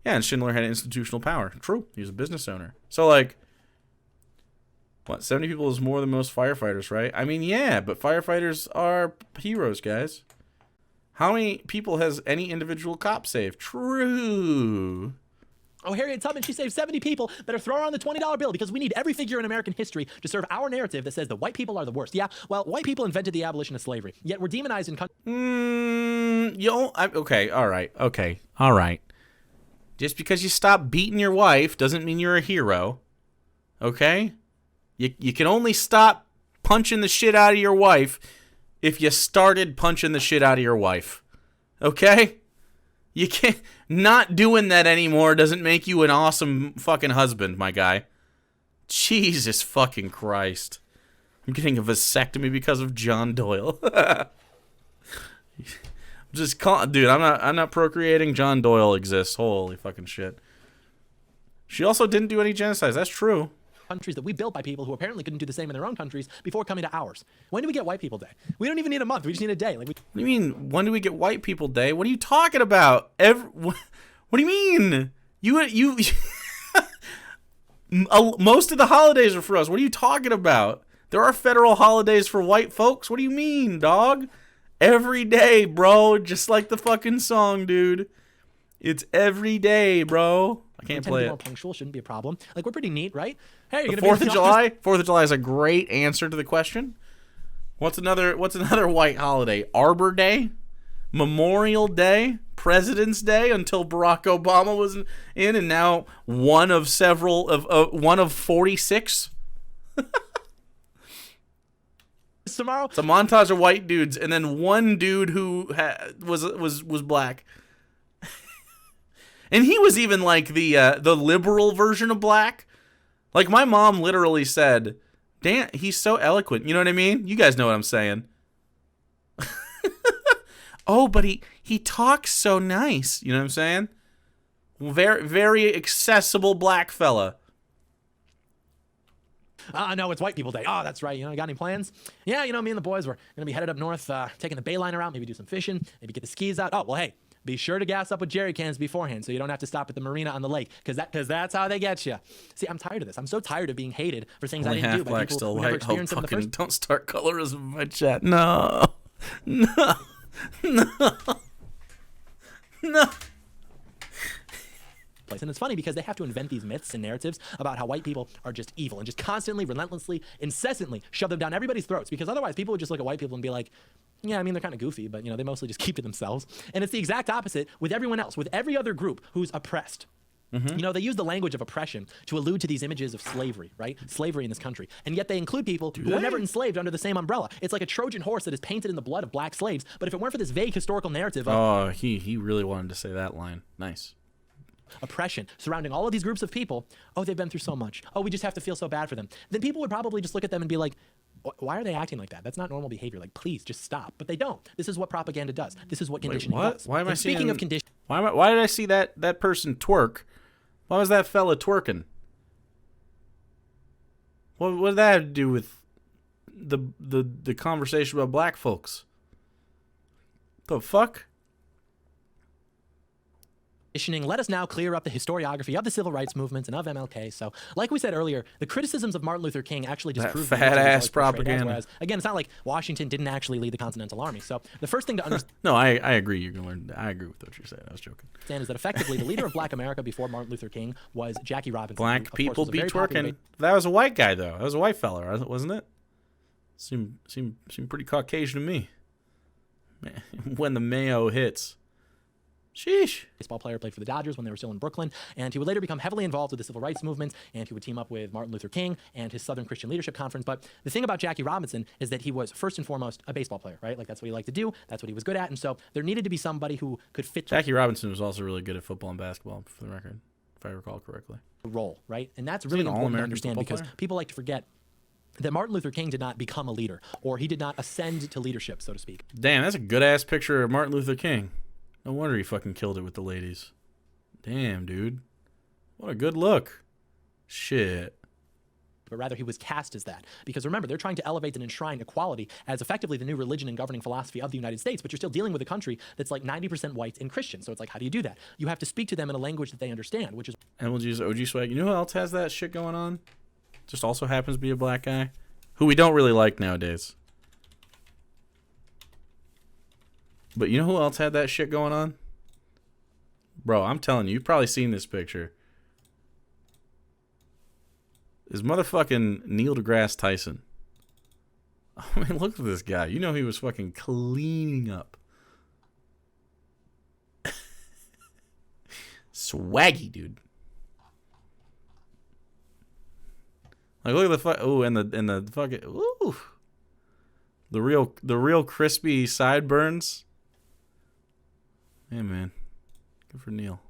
yeah, and Schindler had institutional power. True, he was a business owner. So, like, what, 70 people is more than most firefighters, right? I mean, yeah, but firefighters are heroes, guys. How many people has any individual cop saved? True. Oh, Harriet Tubman, she saved 70 people. Better throw her on the $20 bill, because we need every figure in American history to serve our narrative that says that white people are the worst. Yeah, well, white people invented the abolition of slavery, yet we're demonized in countries. Okay, all right. Just because you stop beating your wife doesn't mean you're a hero. Okay? You can only stop punching the shit out of your wife if you started punching the shit out of your wife. Okay? You can't. Not doing that anymore doesn't make you an awesome fucking husband, my guy. Jesus fucking Christ. I'm getting a vasectomy because of John Doyle. Dude, I'm not procreating. John Doyle exists. Holy fucking shit. She also didn't do any genocides. That's true. Countries that we built by people who apparently couldn't do the same in their own countries before coming to ours. When do we get White People Day? We don't even need a month. We just need a day. Like, What do you mean? When do we get White People Day? What are you talking about? What do you mean? You most of the holidays are for us. What are you talking about? There are federal holidays for white folks. What do you mean, dog? Every day, bro. Just like the fucking song, dude. It's every day, bro. I can't play it. More punctual shouldn't be a problem. Like, we're pretty neat, right? Hey, you're The gonna 4th of July. 4th of July is a great answer to the question. What's another white holiday? Arbor Day, Memorial Day, President's Day until Barack Obama was in, and now one of 46. Tomorrow. It's a montage of white dudes, and then one dude who was black. And he was even like the liberal version of black. Like, my mom literally said, "Dan, he's so eloquent." You know what I mean? You guys know what I'm saying. Oh, but he talks so nice. You know what I'm saying? Very, very accessible black fella. No, it's White People Day. Oh, that's right. You got any plans? Yeah, me and the boys were going to be headed up north, taking the Bayliner out, maybe do some fishing, maybe get the skis out. Oh, well, hey, be sure to gas up with jerry cans beforehand so you don't have to stop at the marina on the lake, because that's how they get you. See, I'm tired of this. I'm so tired of being hated for things Only I didn't half do by black, people still who never white. Oh, experienced them in the fucking first don't start colorism in my chat. No. No. No. No. place. And it's funny because they have to invent these myths and narratives about how white people are just evil and just constantly, relentlessly, incessantly shove them down everybody's throats, because otherwise people would just look at white people and be like, yeah, I mean, they're kind of goofy, but, you know, they mostly just keep to themselves. And it's the exact opposite with everyone else, with every other group who's oppressed. You know, they use the language of oppression to allude to these images of slavery, right? Slavery in this country. And yet they include people who were never enslaved under the same umbrella. It's like a Trojan horse that is painted in the blood of black slaves. But if it weren't for this vague historical narrative of Oh, he really wanted to say that line. Nice. oppression surrounding all of these groups of people, oh, they've been through so much. Oh, we just have to feel so bad for them. Then people would probably just look at them and be like, why are they acting like that? That's not normal behavior. Like, please just stop. But they don't. This is what propaganda does. This is what conditioning does. Why am I And speaking seeing, of conditioning, why did I see that person twerk? Why was that fella twerking? What did that have to do with the conversation about black folks? The fuck? let us now clear up the historiography of the civil rights movements and of MLK. So, like we said earlier, the criticisms of Martin Luther King actually That disprove fat-ass propaganda. Whereas, again, it's not like Washington didn't actually lead the Continental Army. So, the first thing to understand No, I agree. You're gonna learn. I agree with what you're saying. I was joking. is that effectively the leader of Black America before Martin Luther King was Jackie Robinson. who, Black of course, people was a be very popular twerking. That was a white guy though. That was a white fella, wasn't it? Seemed pretty Caucasian to me. Man, when the mayo hits. Sheesh. baseball player, played for the Dodgers when they were still in Brooklyn, and he would later become heavily involved with the civil rights movement, and he would team up with Martin Luther King and his Southern Christian Leadership Conference. But the thing about Jackie Robinson is that he was first and foremost a baseball player, right? Like, that's what he liked to do. That's what he was good at. And so there needed to be somebody who could fit Jackie Robinson was also really good at football and basketball, for the record, if I recall correctly. the role, right? And that's he really an important to All-American understand, football because player? people like to forget that Martin Luther King did not become a leader, or he did not ascend to leadership, so to speak. Damn, that's a good ass picture of Martin Luther King. No wonder he fucking killed it with the ladies. Damn, dude. What a good look. Shit. But rather he was cast as that. Because remember, they're trying to elevate and enshrine equality as effectively the new religion and governing philosophy of the United States, but you're still dealing with a country that's like 90% white and Christian. So it's like, how do you do that? You have to speak to them in a language that they understand, which is MLG's OG swag. You know who else has that shit going on? Just also happens to be a black guy? Who we don't really like nowadays. But you know who else had that shit going on? Bro, I'm telling you, you've probably seen this picture. Is motherfucking Neil deGrasse Tyson. I mean, look at this guy. You know he was fucking cleaning up. Swaggy, dude. Like, look at the and the fucking ooh. The real crispy sideburns. Yeah, man. Good for Neil.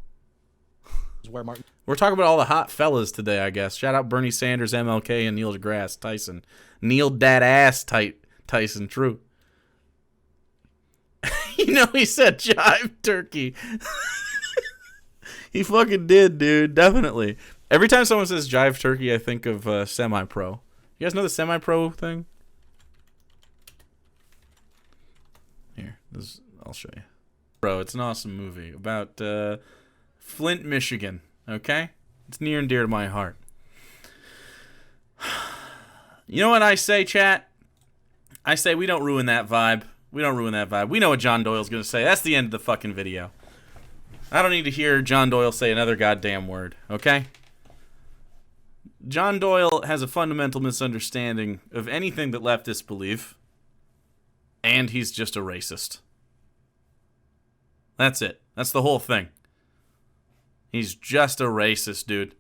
where Martin We're talking about all the hot fellas today, I guess. Shout out Bernie Sanders, MLK, and Neil deGrasse Tyson. Neil that ass Tyson, true. You know, he said jive turkey. He fucking did, dude. Definitely. Every time someone says jive turkey, I think of semi-pro. You guys know the semi-pro thing? Here, I'll show you. Bro, it's an awesome movie about Flint, Michigan. Okay? It's near and dear to my heart. You know what I say, chat? I say we don't ruin that vibe. We don't ruin that vibe. We know what John Doyle's going to say. That's the end of the fucking video. I don't need to hear John Doyle say another goddamn word, okay? John Doyle has a fundamental misunderstanding of anything that leftists believe, and he's just a racist. That's it. That's the whole thing. He's just a racist, dude.